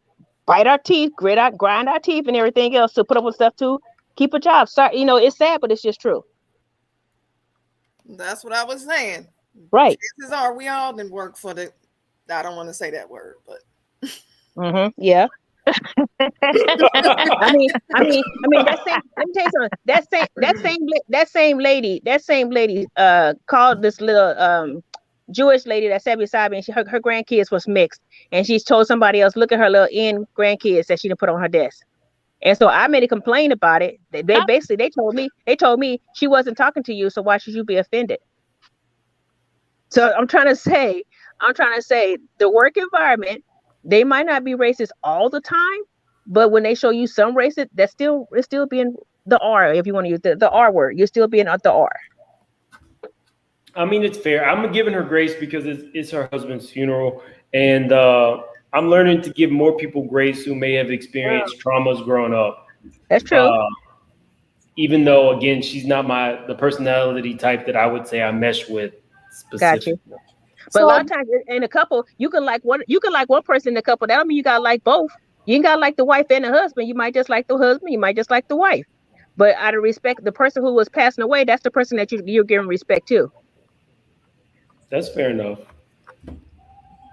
[SPEAKER 11] bite our teeth, grind our teeth, and everything else to put up with stuff to keep a job. Sorry, it's sad, but it's just true.
[SPEAKER 10] That's what I was saying.
[SPEAKER 11] Right.
[SPEAKER 10] Chances are we all didn't work for the. I don't want to say that word, but.
[SPEAKER 11] Yeah. I mean, that same. Let me tell you something. That same lady, called this little Jewish lady that sat beside me, and her grandkids was mixed, and she's told somebody else, look at her little in grandkids that she didn't put on her desk, and so I made a complaint about it. They basically told me she wasn't talking to you, so why should you be offended? So I'm trying to say the work environment, they might not be racist all the time, but when they show you some racist, it's still being the R. If you want to use the R word, you're still being the R.
[SPEAKER 1] I mean, it's fair. I'm giving her grace because it's her husband's funeral, and I'm learning to give more people grace who may have experienced traumas growing up.
[SPEAKER 11] That's true.
[SPEAKER 1] Even though, again, she's not the personality type that I would say I mesh with specifically.
[SPEAKER 11] Got you. But a lot of times in a couple, you can like one person in a couple. That don't mean you gotta like both. You ain't gotta like the wife and the husband. You might just like the husband. You might just like the wife. But out of respect, the person who was passing away, that's the person that you're giving respect to.
[SPEAKER 1] That's fair enough.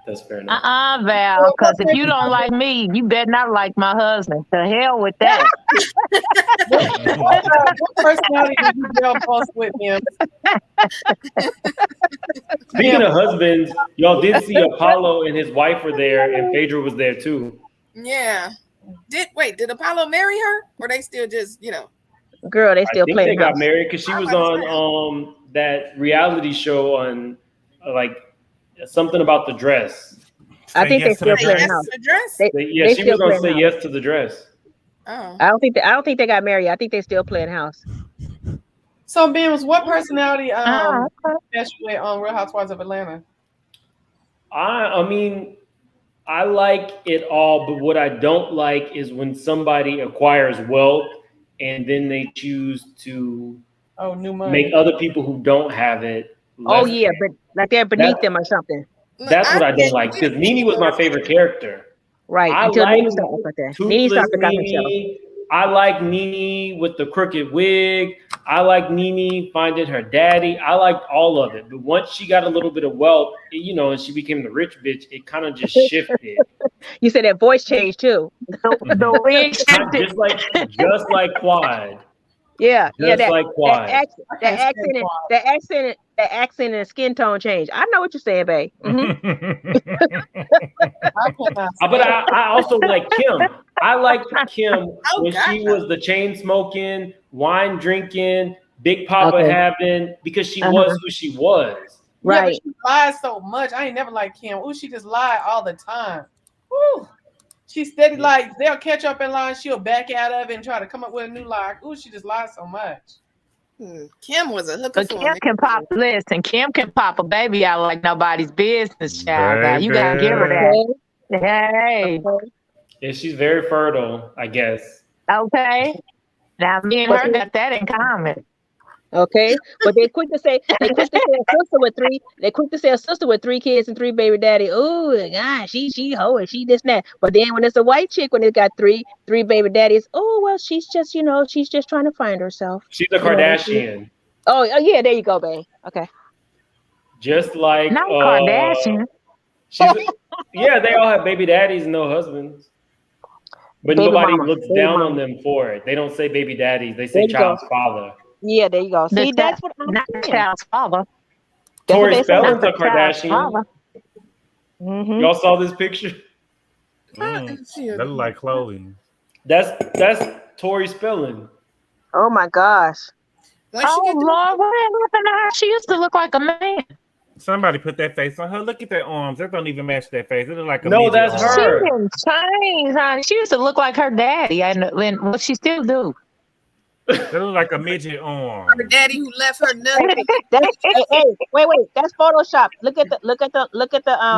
[SPEAKER 12] Val, because if you don't like me, you better not like my husband. To hell with that.
[SPEAKER 8] What personality did you girl post with him?
[SPEAKER 1] Speaking of husbands, y'all did see Apollo and his wife were there, and Phaedra was there too.
[SPEAKER 10] Yeah. Did Apollo marry her, or they still just
[SPEAKER 11] Girl, they still playing.
[SPEAKER 1] They got married because she was on that reality show on like something about the dress.
[SPEAKER 11] I think they still playing house.
[SPEAKER 1] She was gonna say yes to the dress.
[SPEAKER 10] Oh.
[SPEAKER 11] I don't think they got married. I think they still playing house.
[SPEAKER 8] So Ben, what personality best with on Real Housewives of Atlanta?
[SPEAKER 1] I mean, I like it all, but what I don't like is when somebody acquires wealth and then they choose to
[SPEAKER 8] new money.
[SPEAKER 1] Make other people who don't have it.
[SPEAKER 11] But like they're beneath them or something.
[SPEAKER 1] That's what I don't like. Because Nene was my favorite character.
[SPEAKER 11] Right.
[SPEAKER 1] I
[SPEAKER 11] Until
[SPEAKER 1] like
[SPEAKER 11] Nene started like that. Nene started to
[SPEAKER 1] Nene. I like Nene with the crooked wig. I like Nene finding her daddy. I liked all of it. But once she got a little bit of wealth, and she became the rich bitch, it kind of just shifted.
[SPEAKER 11] You said that voice changed too.
[SPEAKER 12] The wig shifted.
[SPEAKER 1] Just like Quad.
[SPEAKER 11] Yeah,
[SPEAKER 1] Quad.
[SPEAKER 11] The accent and skin tone change. I know what you're saying, babe.
[SPEAKER 1] But I also like Kim. I liked Kim when she was the chain smoking, wine drinking, Big Papa having, because she was who she was.
[SPEAKER 8] Right. Yeah, but she lies so much. I ain't never liked Kim. Ooh, she just lied all the time. Ooh. She's steady, like they'll catch up in line, she'll back out of it and try to come up with a new lie. Ooh, she just lies so much.
[SPEAKER 10] Kim was a hooker.
[SPEAKER 12] Kim can pop. Listen, Kim can pop a baby out like nobody's business, child. You gotta give her that. Hey.
[SPEAKER 1] Yeah, she's very fertile, I guess.
[SPEAKER 12] Okay. Now me and her got that in common.
[SPEAKER 11] Okay, but they quick to say a sister with three kids and three baby daddy. Oh gosh, she hoeing, she this and that. But then when it's a white chick, when it got three baby daddies, oh well, she's just she's just trying to find herself.
[SPEAKER 1] She's a Kardashian.
[SPEAKER 11] Oh yeah, there you go, babe. Okay.
[SPEAKER 1] Just like
[SPEAKER 12] not Kardashian.
[SPEAKER 1] They all have baby daddies and no husbands. But
[SPEAKER 11] baby
[SPEAKER 1] nobody
[SPEAKER 11] mama.
[SPEAKER 1] looks down on them for it. They don't say baby daddies. They say child's father.
[SPEAKER 11] Yeah, there you go. See, that's what I'm
[SPEAKER 12] not
[SPEAKER 11] saying.
[SPEAKER 12] Child's father.
[SPEAKER 1] Tori Spelling's a Kardashian.
[SPEAKER 11] Mm-hmm.
[SPEAKER 1] Y'all saw this picture?
[SPEAKER 2] That look like Chloe.
[SPEAKER 1] That's Tori Spelling.
[SPEAKER 11] Oh my gosh.
[SPEAKER 12] Lord, what happened to her? She used to look like a man.
[SPEAKER 2] Somebody put that face on her. Look at that arms. That don't even match that face. It look like a
[SPEAKER 1] that's her.
[SPEAKER 12] She didn't change, honey. She used to look like her daddy. Well, she still do.
[SPEAKER 2] That look like a midget arm.
[SPEAKER 10] Her daddy who left her nothing.
[SPEAKER 11] Wait, that's Photoshop. Look at the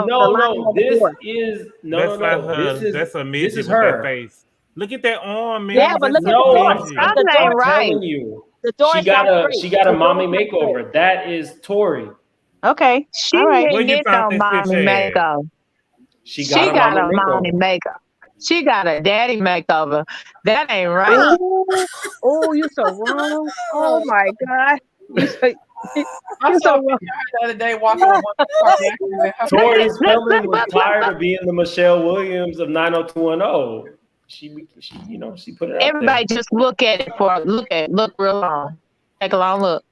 [SPEAKER 1] No, this is
[SPEAKER 2] no. That's a midget with that face. Look at that arm, man.
[SPEAKER 11] Yeah, but look at the
[SPEAKER 1] I'm telling you. She got a mommy makeover. That is Tori.
[SPEAKER 11] Okay.
[SPEAKER 12] She
[SPEAKER 11] all right.
[SPEAKER 12] didn't get no mommy makeover. She got a mommy makeover. She got a daddy makeover. That ain't right.
[SPEAKER 11] Oh, you so wrong. Oh my God.
[SPEAKER 8] I saw her the other day walking on one.
[SPEAKER 1] Tori Spelling was tired of being the Michelle Williams of 90210. She put it out
[SPEAKER 12] Everybody there. Just look at it look real long. Take a long look.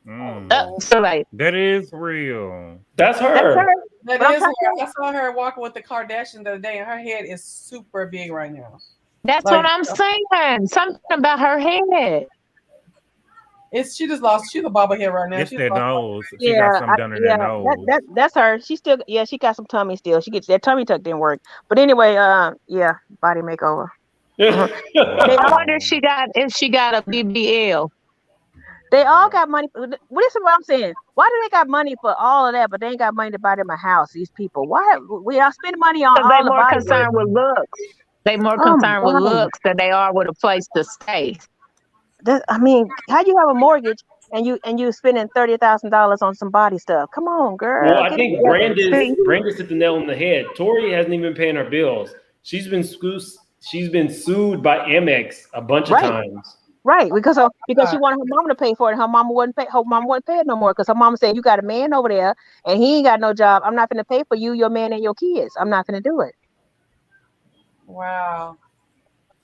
[SPEAKER 2] That is real.
[SPEAKER 1] That's her.
[SPEAKER 8] That is her. I saw her walking with the Kardashians the other day, and her head is super big right now.
[SPEAKER 12] That's what I'm saying. Something about her head.
[SPEAKER 8] She just lost. She's a bobblehead right now.
[SPEAKER 2] It's their nose. She got something done in their nose.
[SPEAKER 11] That's her. She still, she got some tummy still. She gets that tummy tuck didn't work. But anyway, body makeover.
[SPEAKER 12] I wonder if she got a BBL.
[SPEAKER 11] They all got money. What is what I'm saying? Why do they got money for all of that, but they ain't got money to buy them a house? These people. Why we all spend money on
[SPEAKER 12] Because they
[SPEAKER 11] all the
[SPEAKER 12] more
[SPEAKER 11] body work?
[SPEAKER 12] concerned with looks. They more
[SPEAKER 11] Oh my
[SPEAKER 12] concerned with
[SPEAKER 11] God.
[SPEAKER 12] looks than they are with a place to stay.
[SPEAKER 11] I mean, how you have a mortgage and you spending $30,000 on some body stuff? Come on, girl.
[SPEAKER 1] Well, I
[SPEAKER 11] Get it
[SPEAKER 1] think
[SPEAKER 11] together.
[SPEAKER 1] Brandis hit the nail on the head. Tori hasn't even been paying her bills. She's been sued by Amex a bunch of times.
[SPEAKER 11] Right, because she wanted her mama to pay for it. Her mama wouldn't pay. Her mama wouldn't pay it no more because her mama said, "You got a man over there, and he ain't got no job. I'm not going to pay for you, your man, and your kids. I'm not going to do it."
[SPEAKER 8] Wow.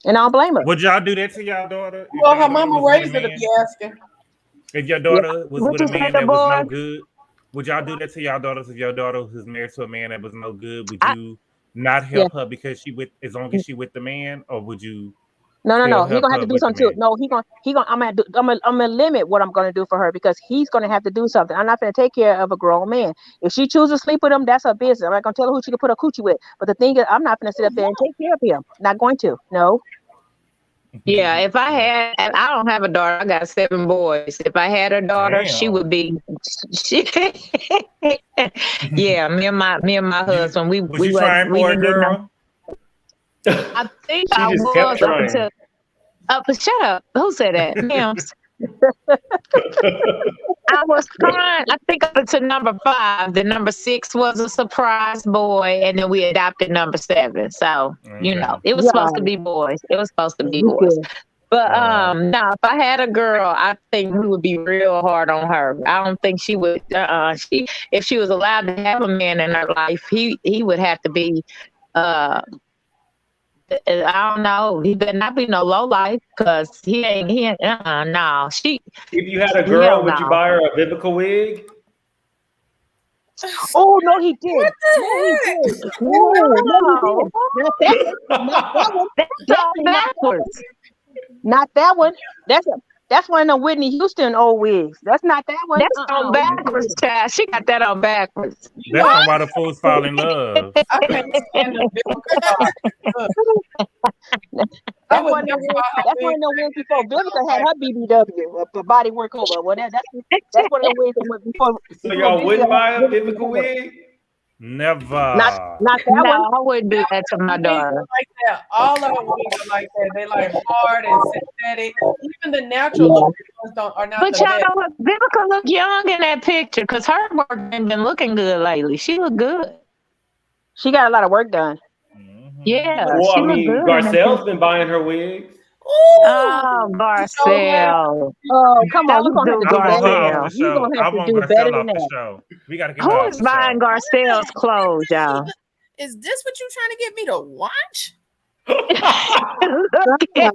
[SPEAKER 11] And I don't blame her.
[SPEAKER 2] Would y'all do that to y'all daughter?
[SPEAKER 8] Well, her mama raised it, if you asking.
[SPEAKER 2] If your daughter was
[SPEAKER 12] What
[SPEAKER 2] with a
[SPEAKER 12] you
[SPEAKER 2] man
[SPEAKER 12] say,
[SPEAKER 2] that was
[SPEAKER 12] boy?
[SPEAKER 2] no good, would y'all do that to y'all daughters? If your daughter was married to a man that was no good, would you not help her because as long as she with the man, or would you?
[SPEAKER 11] No. He
[SPEAKER 2] help
[SPEAKER 11] gonna have
[SPEAKER 2] her
[SPEAKER 11] to do
[SPEAKER 2] with the
[SPEAKER 11] something too.
[SPEAKER 2] man?
[SPEAKER 11] No, he gonna. I'm gonna limit what I'm gonna do for her because he's gonna have to do something. I'm not gonna take care of a grown man. If she chooses to sleep with him, that's her business. I'm not gonna tell her who she can put her coochie with. But the thing is, I'm not gonna sit up there and take care of him. Not going to. No.
[SPEAKER 12] Yeah, if I had, and I don't have a daughter, I got 7 boys. If I had a daughter, she
[SPEAKER 2] Damn.
[SPEAKER 12] would be. Yeah, me and my husband, we
[SPEAKER 2] you trying for it,
[SPEAKER 12] didn't get no.
[SPEAKER 2] girl?
[SPEAKER 12] I think
[SPEAKER 1] She
[SPEAKER 12] I
[SPEAKER 1] just
[SPEAKER 12] was
[SPEAKER 1] kept
[SPEAKER 12] up
[SPEAKER 1] trying.
[SPEAKER 12] until. But shut up! Who said that? Ma'am. I was trying. I think up to number 5. The number 6 was a surprise boy, and then we adopted number 7. So it was supposed to be boys. It was supposed to be boys. But no, if I had a girl, I think we would be real hard on her. I don't think she would. If she was allowed to have a man in her life, he would have to be. I don't know. He better not be no low life because he ain't. No.
[SPEAKER 1] If you had a girl, would you buy her a Vivica wig?
[SPEAKER 11] Oh no, he did. No, he did. No, he did. Not that one. Definitely not backwards. Not that one. That's one of the Whitney Houston old wigs. That's not that one.
[SPEAKER 12] That's on backwards, child. She got that on backwards.
[SPEAKER 2] That's on Why the Fools Fall in Love.
[SPEAKER 8] I can't stand the
[SPEAKER 11] That's one of the wigs before Vivica had her BBW, a body work over. Whatever. That's one of the wigs that went before.
[SPEAKER 1] So y'all wouldn't buy a Vivica wig?
[SPEAKER 2] Never.
[SPEAKER 11] Not that one.
[SPEAKER 12] No, I wouldn't do that to my daughter.
[SPEAKER 8] Like that. All of them wigs are like that. They like hard and synthetic. Even the natural look ones are not.
[SPEAKER 12] But y'all know what? Vivica look young in that picture because her work ain't been looking good lately. She look good.
[SPEAKER 11] She got a lot of work done.
[SPEAKER 12] Yeah.
[SPEAKER 1] Well,
[SPEAKER 12] she
[SPEAKER 1] I mean,
[SPEAKER 12] look good.
[SPEAKER 1] Garcelle's been buying her wigs.
[SPEAKER 12] Oh, Garcelle.
[SPEAKER 11] Oh, come on.
[SPEAKER 12] Don't
[SPEAKER 11] You're going to
[SPEAKER 12] do
[SPEAKER 11] have to do better than
[SPEAKER 2] off
[SPEAKER 11] that.
[SPEAKER 2] the
[SPEAKER 11] You're
[SPEAKER 2] show.
[SPEAKER 11] going to
[SPEAKER 2] I
[SPEAKER 11] have to
[SPEAKER 2] want
[SPEAKER 11] do better
[SPEAKER 2] Garcelle
[SPEAKER 11] than
[SPEAKER 2] off the
[SPEAKER 11] that.
[SPEAKER 2] show. We got to get her
[SPEAKER 12] Who
[SPEAKER 2] off
[SPEAKER 12] is
[SPEAKER 2] the
[SPEAKER 12] buying
[SPEAKER 2] show.
[SPEAKER 12] Garcelle's clothes, y'all?
[SPEAKER 10] Is this what you trying to get me to watch?
[SPEAKER 12] Look at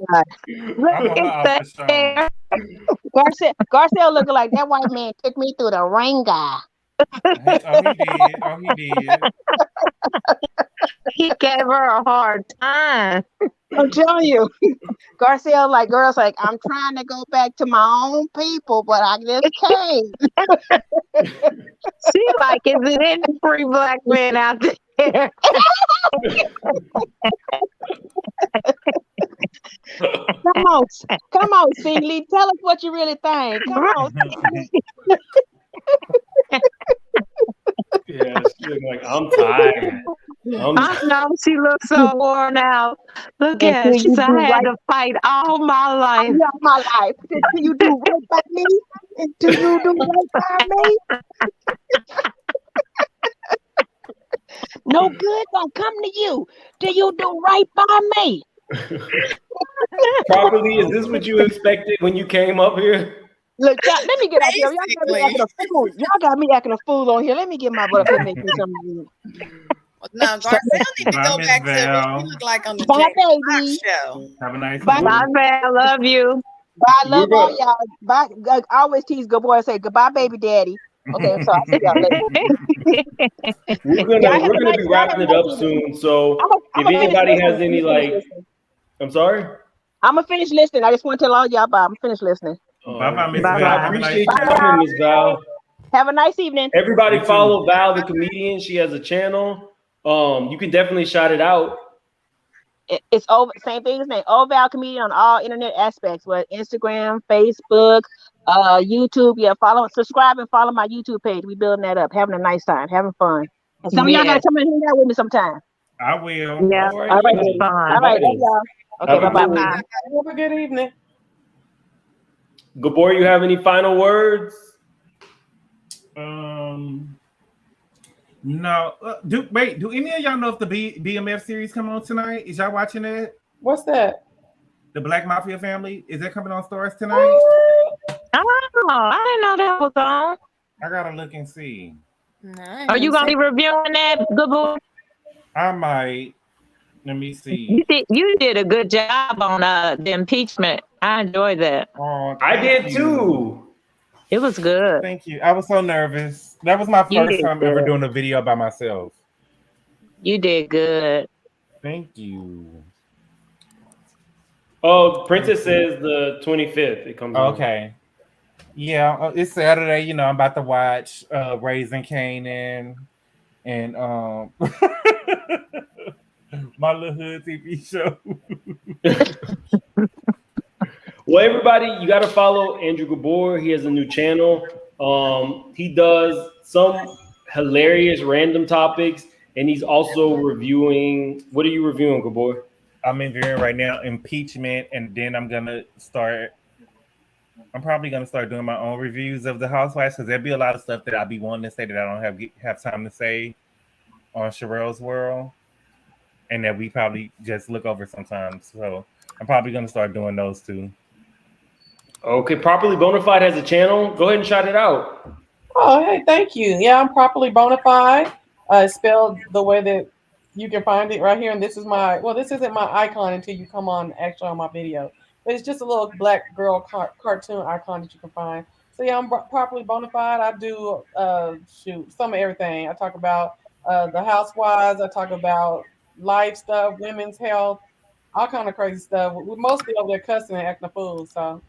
[SPEAKER 2] off the
[SPEAKER 12] hair.
[SPEAKER 11] Garcelle looking like that white man took me through the ringer.
[SPEAKER 2] Oh, he did.
[SPEAKER 12] He gave her a hard time.
[SPEAKER 11] I'm telling you. Garcelle, girls like, I'm trying to go back to my own people, but I just can't.
[SPEAKER 12] She like, is it any free black men out there?
[SPEAKER 11] Come on, Cindy. Tell us what you really think. Come on.
[SPEAKER 1] Yeah, she looking like, I'm tired.
[SPEAKER 12] I know she looks so worn out. Look at her. She said, I had to fight all my life.
[SPEAKER 11] All my life. Until you do right by me. Until you do right by me. No good gonna come to you till you do right by me.
[SPEAKER 1] Properly, is this what you expected when you came up here?
[SPEAKER 11] Look, let me get out here. Y'all got me acting a fool. Y'all got me acting a fool on here. Let me get my butt up here and make me something.
[SPEAKER 10] No, Garcelle need to go back to what she looked like on the
[SPEAKER 11] Bye,
[SPEAKER 10] baby show.
[SPEAKER 2] Have a nice
[SPEAKER 11] Bye,
[SPEAKER 12] Bye, Val. Love you.
[SPEAKER 11] Bye, love all y'all. Bye. I always tease good boy and say goodbye, baby daddy. Okay, I'm sorry. I'll see y'all later.
[SPEAKER 1] We're gonna be wrapping it up soon. So if anybody has any I'm sorry.
[SPEAKER 11] I'm gonna finish listening. I just want to tell all y'all bye. I'm finished listening.
[SPEAKER 2] Bye-bye, Miss
[SPEAKER 1] Val.
[SPEAKER 2] Val.
[SPEAKER 1] I appreciate you coming, Miss Val.
[SPEAKER 11] Have a nice evening.
[SPEAKER 1] Everybody follow Val, the comedian. She has a channel. You can definitely shout it out.
[SPEAKER 11] It's over. Same thing as name. Val comedian on all internet aspects, whether Instagram, Facebook, YouTube. Yeah, subscribe and follow my YouTube page. We building that up, having a nice time, having fun. And some of y'all gotta come and hang out with me sometime.
[SPEAKER 2] I will.
[SPEAKER 12] Yeah.
[SPEAKER 1] All right,
[SPEAKER 11] All right,
[SPEAKER 1] yeah.
[SPEAKER 11] baby.
[SPEAKER 12] Fine.
[SPEAKER 11] All right, love y'all. Okay,
[SPEAKER 1] Have a
[SPEAKER 11] bye
[SPEAKER 1] good
[SPEAKER 11] bye.
[SPEAKER 1] one.
[SPEAKER 8] Have a good evening.
[SPEAKER 1] Gabor, you have any final words?
[SPEAKER 2] No. Do any of y'all know if the BMF series come on tonight? Is y'all watching it?
[SPEAKER 8] What's that?
[SPEAKER 2] The Black Mafia Family, is that coming on Stars tonight?
[SPEAKER 12] Oh, I didn't know that was on.
[SPEAKER 2] I gotta look and see.
[SPEAKER 12] Are you gonna be reviewing that, good boy?
[SPEAKER 2] I might. Let me see.
[SPEAKER 12] You did a good job on the impeachment. I enjoyed that.
[SPEAKER 2] Oh,
[SPEAKER 1] I did too.
[SPEAKER 12] It was good.
[SPEAKER 2] Thank you. I was so nervous. That was my
[SPEAKER 12] You
[SPEAKER 2] first
[SPEAKER 12] did
[SPEAKER 2] time ever
[SPEAKER 12] good.
[SPEAKER 2] doing a video by myself.
[SPEAKER 12] You did good.
[SPEAKER 2] Thank you.
[SPEAKER 1] Oh, Princess says the 25th. It comes.
[SPEAKER 2] Okay. Yeah, it's Saturday. You know, I'm about to watch Raising Kanan and my little hood TV show.
[SPEAKER 1] Well, everybody, you got to follow Andrew Gabor. He has a new channel. He does some hilarious random topics, and he's also reviewing. What are you reviewing, Gabor?
[SPEAKER 2] I'm reviewing right now impeachment, and then I'm probably gonna start doing my own reviews of the Housewives because there'll be a lot of stuff that I'll be wanting to say that I don't have time to say on Sherelle's World, and that we probably just look over sometimes. So I'm probably gonna start doing those too.
[SPEAKER 1] Okay, Properly Bonafide has a channel. Go ahead and shout it out.
[SPEAKER 8] Oh, hey, thank you. Yeah, I'm Properly Bonafide. Spelled the way that you can find it right here. And this is this isn't my icon until you come on my video. But it's just a little black girl cartoon icon that you can find. So yeah, I'm Properly Bonafide. I do some of everything. I talk about the housewives. I talk about life stuff, women's health, all kind of crazy stuff. We're mostly over there cussing and acting a fool. So.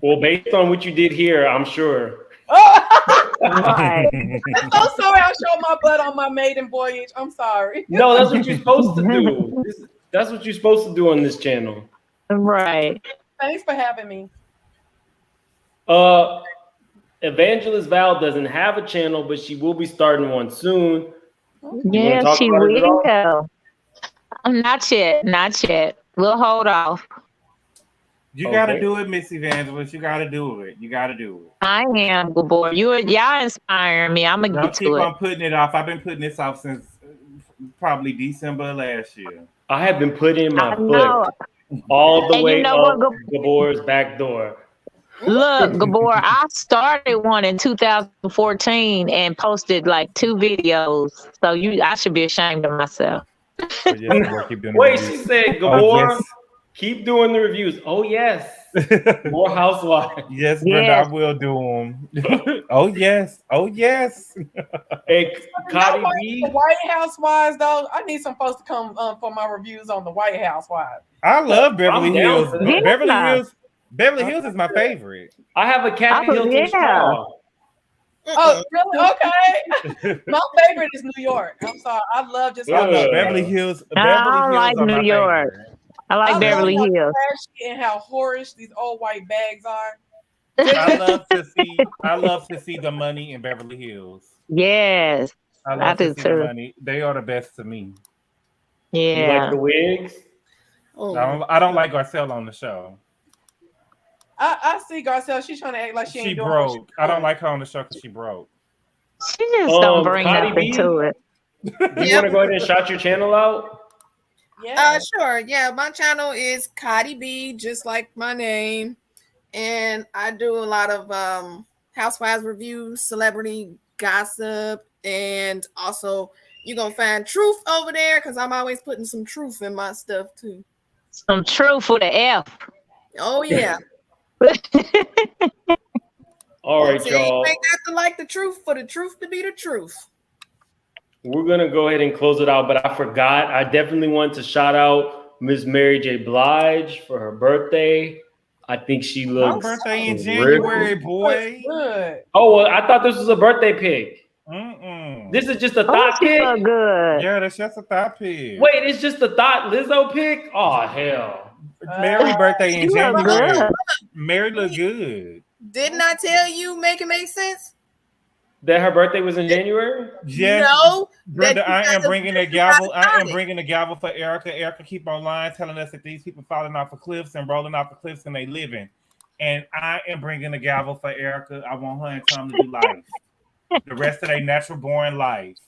[SPEAKER 1] Well, based on what you did here, I'm sure.
[SPEAKER 12] Right.
[SPEAKER 8] I'm so sorry. I showed my butt on my maiden voyage. I'm sorry.
[SPEAKER 1] No, that's what you're supposed to do. That's what you're supposed to do on this channel.
[SPEAKER 12] Right.
[SPEAKER 8] Thanks for having me.
[SPEAKER 1] Evangelist Val doesn't have a channel, but she will be starting one soon.
[SPEAKER 12] Yeah, she will. Not yet. Not yet. We'll hold off.
[SPEAKER 2] You gotta do it, Miss Evangelist. You gotta do it. You gotta do it.
[SPEAKER 12] I am, good boy. Y'all inspiring me. I'm gonna get to it.
[SPEAKER 2] Don't keep on putting it off. I've been putting this off since probably December last year.
[SPEAKER 1] I have been putting my foot all the way up Gabor's back door.
[SPEAKER 12] Look, Gabor, I started one in 2014 and posted like 2 videos. So I should be ashamed of myself.
[SPEAKER 1] Wait, she said, Gabor, keep doing the reviews. Oh, yes. More housewives.
[SPEAKER 2] Yes, brother, I will do them. Oh, yes. Oh, yes.
[SPEAKER 1] Hey, Cardi B.
[SPEAKER 8] The White Housewives, though, I need some folks to come for my reviews on the White Housewives.
[SPEAKER 2] I love Beverly Hills. Beverly Hills is my favorite.
[SPEAKER 1] I have a Kathy Hilton straw.
[SPEAKER 8] Oh, really? Okay. My favorite is New York. I'm sorry. I love
[SPEAKER 2] Beverly Hills.
[SPEAKER 12] I like New York. I like Beverly Hills.
[SPEAKER 8] And how whorish these old white bags are.
[SPEAKER 2] I love to see the money in Beverly Hills.
[SPEAKER 12] Yes.
[SPEAKER 2] I do too. The money. They are the best to me.
[SPEAKER 12] Yeah.
[SPEAKER 1] You like the wigs?
[SPEAKER 2] I don't like Garcelle on the show.
[SPEAKER 8] I see Garcelle. She's trying to act like she ain't doing
[SPEAKER 2] broke. I don't like her on the show because she broke.
[SPEAKER 12] She just don't bring nothing to it.
[SPEAKER 1] Do you want to go ahead and shout your channel out?
[SPEAKER 10] Yeah. Sure. Yeah, my channel is Cardi B, just like my name, and I do a lot of housewives reviews, celebrity gossip, and also you're gonna find truth over there because I'm always putting some truth in my stuff too.
[SPEAKER 12] Some truth with an F.
[SPEAKER 10] Oh yeah.
[SPEAKER 1] All right, y'all.
[SPEAKER 10] You ain't got to like the truth for the truth to be the truth.
[SPEAKER 1] We're gonna go ahead and close it out, but I forgot. I definitely want to shout out Miss Mary J. Blige for her birthday. I think she looks.
[SPEAKER 2] My birthday in January, boy.
[SPEAKER 8] Good.
[SPEAKER 1] Oh, well, I thought this was a birthday pic. This is just a thought pic.
[SPEAKER 12] Good.
[SPEAKER 2] Yeah, that's just a thought pic.
[SPEAKER 1] Wait, it's just a thought Lizzo pic? Oh hell.
[SPEAKER 2] Mary birthday in January. Mary look good.
[SPEAKER 10] Didn't I tell you make it make sense?
[SPEAKER 1] That her birthday was in January?
[SPEAKER 2] Yes.
[SPEAKER 10] No.
[SPEAKER 2] Brenda, I am bringing the gavel. I am bringing the gavel for Erica. Erica keep on lying, telling us that these people falling off of cliffs and rolling off the cliffs and they living. And I am bringing the gavel for Erica. I want her and Tom to do life. The rest of their natural born life.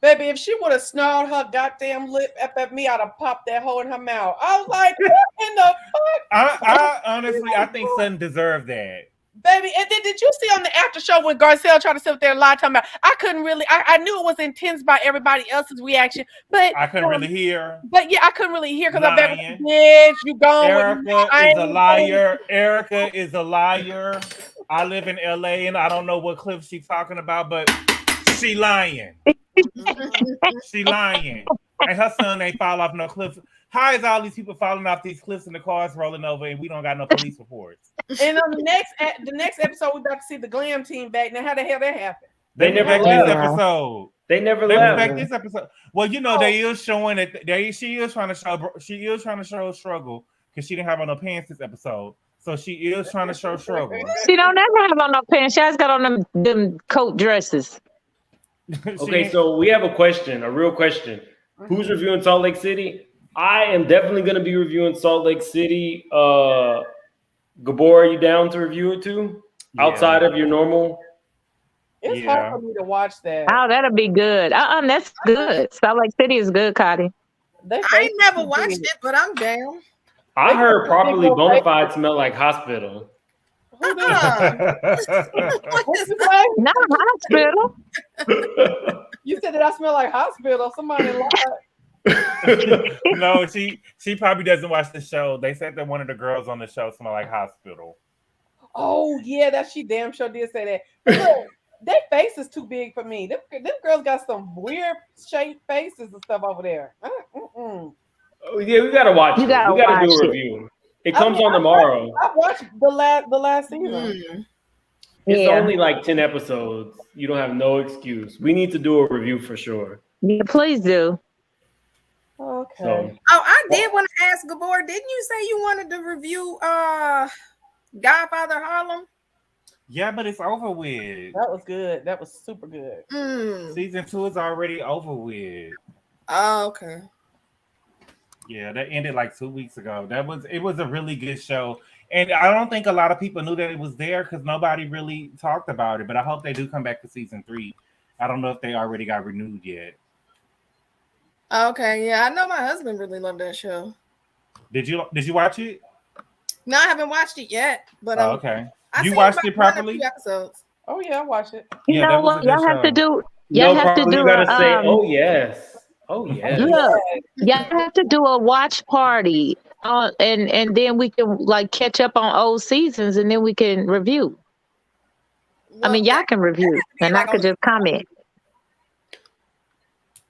[SPEAKER 8] Baby, if she would have snarled her goddamn lip up at me, I'd have popped that hole in her mouth. I was like, what in the fuck?
[SPEAKER 2] I honestly, I think Sutton deserved that.
[SPEAKER 8] Baby, and then did you see on the after show when Garcelle tried to sit there and lie talking about I couldn't really I knew it was intense by everybody else's reaction, but
[SPEAKER 2] I couldn't really hear.
[SPEAKER 8] But yeah, I couldn't really hear because I bet bitch, you gone
[SPEAKER 2] Erica is a liar. Erica is a liar. I live in LA and I don't know what cliff she's talking about, but she lying. She lying. And her son ain't fall off no cliff. How is all these people falling off these cliffs and the cars rolling over and we don't got no police reports?
[SPEAKER 8] And on the next episode, we're about to see the glam team back. Now, how the hell that happened?
[SPEAKER 2] They never back this episode.
[SPEAKER 1] They never
[SPEAKER 2] left.
[SPEAKER 1] left.
[SPEAKER 2] Back this episode. Well, you know, they is showing it. She is trying to show struggle because she didn't have on no pants this episode. So she is trying to show struggle.
[SPEAKER 12] She don't ever have on no pants. She always got on them coat dresses.
[SPEAKER 1] Okay, so we have a question, a real question. Who's reviewing Salt Lake City? I am definitely going to be reviewing Salt Lake City. Gabor, are you down to review it too? Yeah. Outside of your normal?
[SPEAKER 8] It's hard for me to watch that.
[SPEAKER 12] Oh, that'll be good. That's good. Salt Lake City is good, Cotty.
[SPEAKER 10] I ain't never watched it, but I'm down.
[SPEAKER 1] I heard properly Bonafide smell like hospital.
[SPEAKER 12] Not hospital.
[SPEAKER 8] You said that I smell like hospital. Somebody lied.
[SPEAKER 2] No, she probably doesn't watch the show. They said that one of the girls on the show smell like hospital.
[SPEAKER 8] Oh yeah, she damn sure did say that. Look, their face is too big for me. Them girls got some weird shaped faces and stuff over there.
[SPEAKER 1] Oh, yeah, we gotta watch it. We gotta do a review. It comes on tomorrow.
[SPEAKER 8] I watched the last season.
[SPEAKER 1] It's only like 10 episodes. You don't have no excuse. We need to do a review for sure.
[SPEAKER 12] Yeah, please do.
[SPEAKER 8] Okay.
[SPEAKER 1] So,
[SPEAKER 10] I did want to ask Gabor, didn't you say you wanted to review Godfather Harlem?
[SPEAKER 2] Yeah, but it's over with.
[SPEAKER 8] That was good. That was super good.
[SPEAKER 2] Season 2 is already over with.
[SPEAKER 10] Oh, okay.
[SPEAKER 2] Yeah, that ended like 2 weeks ago. It was a really good show. And I don't think a lot of people knew that it was there because nobody really talked about it. But I hope they do come back for season 3. I don't know if they already got renewed yet.
[SPEAKER 10] Okay, yeah, I know my husband really loved that show.
[SPEAKER 2] Did you watch it?
[SPEAKER 10] No, I haven't watched it yet. But
[SPEAKER 2] okay. You watched it properly?
[SPEAKER 10] Episodes.
[SPEAKER 8] Oh yeah, I watched it.
[SPEAKER 12] You know what? Y'all have to do. Y'all have to do.
[SPEAKER 1] You gotta say, oh yes. Oh yeah.
[SPEAKER 12] Look, y'all have to do a watch party, and then we can like catch up on old seasons, and then we can review. Well, I mean, y'all can review, and I could just comment.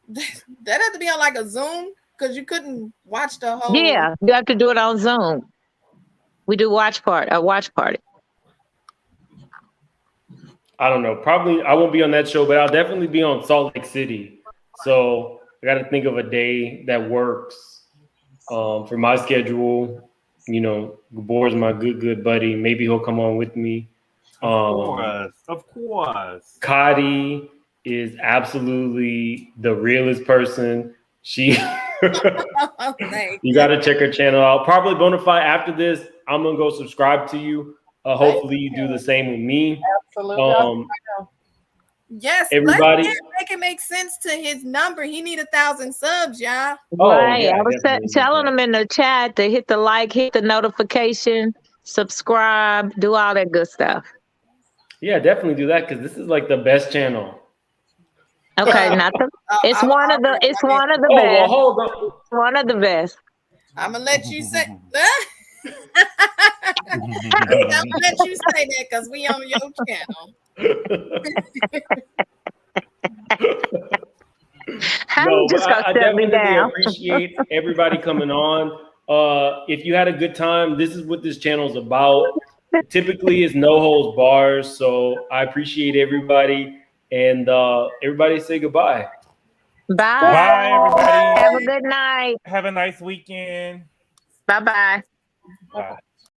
[SPEAKER 10] That had to be on like a Zoom because you couldn't watch the whole.
[SPEAKER 12] Yeah, you have to do it on Zoom. We do a watch party.
[SPEAKER 1] I don't know. Probably I won't be on that show, but I'll definitely be on Salt Lake City. So I got to think of a day that works for my schedule. You know, Gabor's my good buddy. Maybe he'll come on with me.
[SPEAKER 2] Of course.
[SPEAKER 1] Cotty is absolutely the realest person. She, you got to check her channel out. Probably Bonafide after this. I'm gonna go subscribe to you. Hopefully you do the same with me.
[SPEAKER 8] Absolutely.
[SPEAKER 10] Yes,
[SPEAKER 1] everybody
[SPEAKER 10] make it make sense to his number. He need 1,000 subs, y'all.
[SPEAKER 12] Right. I was telling him in the chat to hit the like, hit the notification, subscribe, do all that good stuff.
[SPEAKER 1] Yeah, definitely do that because this is like the best channel.
[SPEAKER 12] Okay, it's one of the best.
[SPEAKER 1] Well, hold on.
[SPEAKER 12] It's one of the best.
[SPEAKER 10] I'm gonna let you say. I'm gonna let you say that because we on your channel.
[SPEAKER 1] I definitely appreciate everybody coming on. If you had a good time, this is what this channel is about. Typically, it's no holds bars, so I appreciate everybody. And everybody say goodbye.
[SPEAKER 12] Bye.
[SPEAKER 2] Bye, everybody.
[SPEAKER 12] Have a good night.
[SPEAKER 2] Have a nice weekend.
[SPEAKER 12] Bye-bye.
[SPEAKER 2] Bye.